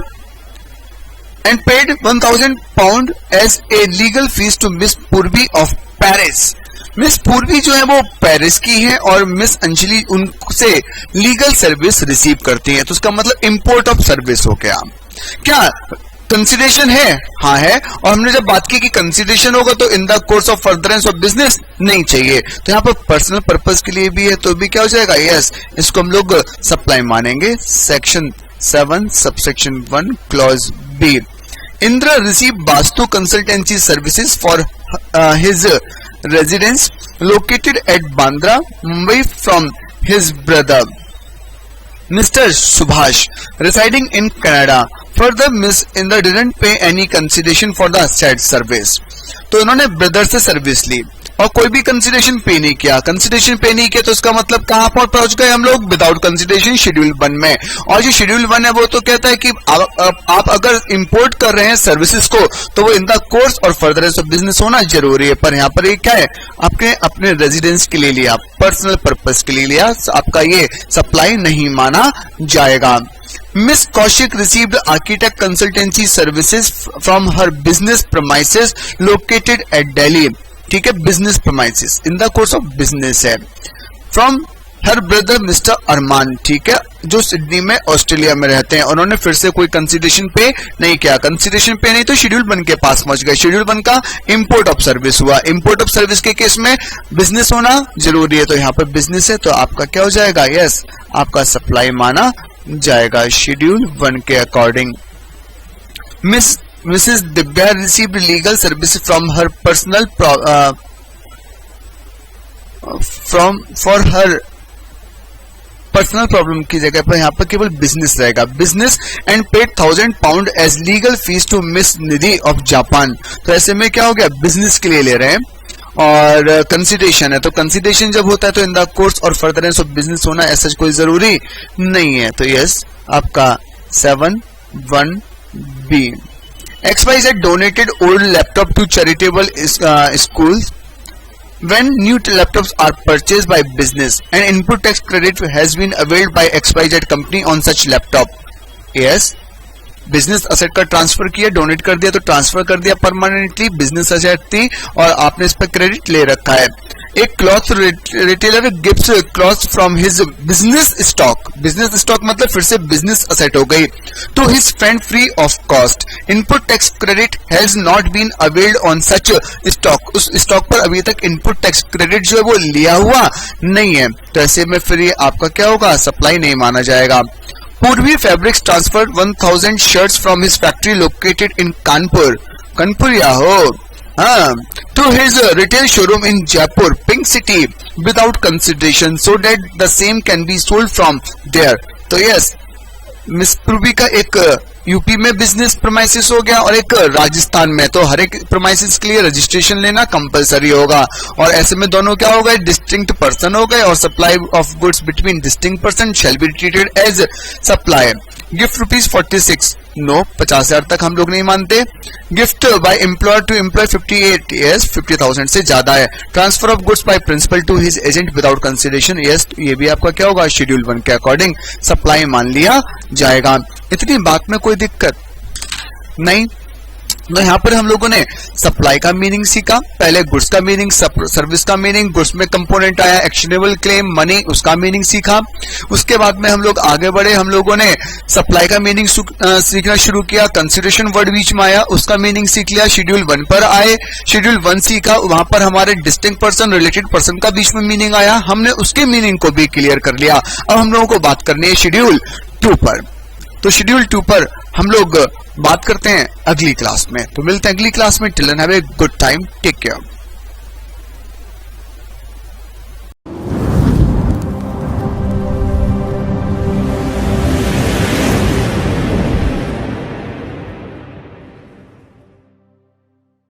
And paid 1000 pound as a legal fees to Miss Purvi of Paris. Miss पूर्वी जो है वो Paris की है और मिस अंजलि उनसे लीगल सर्विस रिसीव करती है, तो उसका मतलब इंपोर्ट ऑफ सर्विस हो गया। क्या कंसिडरेशन है? हाँ है। और हमने जब बात की कि कंसिडरेशन होगा तो इन the course of furtherance of business नहीं चाहिए, तो यहाँ पर पर्सनल पर्पस के लिए भी है, तो भी क्या हो जाएगा? यस, इसको हम लोग सप्लाई मानेंगे। Section 7 subsection 1 clause B. Indra receive vastu consultancy services for his residence located at Bandra, Mumbai from his brother Mr. Subhash residing in Canada. Further, Miss Indra didn't pay any consideration for the said service. तो इन्होंने brother से service ली और कोई भी consideration पे नहीं किया। Consideration पे नहीं किया तो इसका मतलब कहां पर पहुंच गए हम लोग? विदाउट कंसिडरेशन शेड्यूल 1 में। और जो शेड्यूल 1 है वो तो कहता है कि आप अगर इंपोर्ट कर रहे हैं सर्विसेज को तो वो इन द कोर्स और फर्दरेंस ऑफ बिजनेस होना जरूरी है। पर यहाँ पर ये क्या है? आपने अपने रेजिडेंस के लिए लिया, पर्सनल पर्पस के लिए लिया, आपका ये सप्लाई नहीं माना जाएगा। Miss Kaushik received architect consultancy services from her business premises located at Delhi. ठीक है, business premises in the course of business है। From her brother Mr. अरमान, ठीक है, जो सिडनी में ऑस्ट्रेलिया में रहते हैं। उन्होंने फिर से कोई कंसिडरेशन पे नहीं किया। कंसिडरेशन पे नहीं तो शेड्यूल 1 के पास पहुंच गए। शेड्यूल 1 का इंपोर्ट ऑफ सर्विस हुआ। इंपोर्ट ऑफ सर्विस के केस में बिजनेस होना जरूरी है, तो यहाँ पर बिजनेस है, तो आपका क्या हो जाएगा? यस, आपका सप्लाई माना जाएगा शेड्यूल 1 के according. Mrs. Divya received legal services from her personal for her personal problem की जगह पर यहाँ पर केवल बिजनेस रहेगा। Business and paid 1000 pound as legal fees to miss Nidhi of Japan. तो ऐसे में क्या हो गया? बिजनेस के लिए ले रहे हैं और कंसिडरेशन है, तो कंसिडरेशन जब होता है तो इन द कोर्स और फर्दरेंस ऑफ बिजनेस होना ऐसा कोई जरूरी नहीं है। तो यस, आपका 7(1)(b). XYZ donated old laptop to charitable schools. When new laptops are purchased by business, an input tax credit has been availed by XYZ company on such laptop. Yes, business asset का transfer किया, donate कर दिया तो transfer कर दिया permanently, business asset थी और आपने इस पर क्रेडिट ले रखा है। एक cloth retailer gifts cloth from his business stock. Business stock मतलब फिर से बिजनेस असेट हो गई, to his friend free of cost. Input tax credit has not been availed on such stock. उस स्टॉक पर अभी तक इनपुट टैक्स क्रेडिट जो है वो लिया हुआ नहीं है, तो ऐसे में फिर ये आपका क्या होगा? सप्लाई नहीं माना जाएगा। Purvi Fabrics transferred 1000 shirts from his factory located in Kanpur. Kanpur yaho. To his retail showroom in Jaipur, Pink City, without consideration, so that the same can be sold from there. तो yes, miss पूर्वी का एक UP में business promises हो गया और एक राजस्थान में, तो हर एक प्रोमाइसिस के लिए रजिस्ट्रेशन लेना कंपलसरी होगा और ऐसे में दोनों क्या हो गए? डिस्टिंक्ट पर्सन हो गए और supply of goods between distinct person shall be treated as supply. Gift ₹46 no 50,000 तक हम लोग नहीं मानते। Gift by employer to employee 58 yes 50,000 से ज्यादा है। Transfer of goods by principal to his agent without consideration yes, ये भी आपका क्या होगा, शेड्यूल 1 के अकॉर्डिंग सप्लाई मान लिया जाएगा। इतनी बात में कोई दिक्कत नहीं। तो यहाँ पर हम लोगों ने सप्लाई का मीनिंग सीखा, पहले गुड्स का मीनिंग, सर्विस का मीनिंग, गुड्स में कंपोनेंट आया, एक्शनेबल क्लेम, मनी, उसका मीनिंग सीखा। उसके बाद में हम लोग आगे बढ़े, हम लोगों ने सप्लाई का मीनिंग सीखना शुरू किया, कंसिडरेशन वर्ड बीच में आया, उसका मीनिंग सीख लिया। शेड्यूल 1 पर आए, शेड्यूल 1 सीखा, वहां पर हमारे डिस्टिंक्ट पर्सन, रिलेटेड पर्सन का बीच में मीनिंग आया, हमने उसके मीनिंग को भी क्लियर कर लिया। अब हम लोगों को बात करनी है शेड्यूल 2 पर। तो शेड्यूल 2 पर हम लोग बात करते हैं अगली क्लास में। तो मिलते हैं अगली क्लास में। Till then have a good time, take care.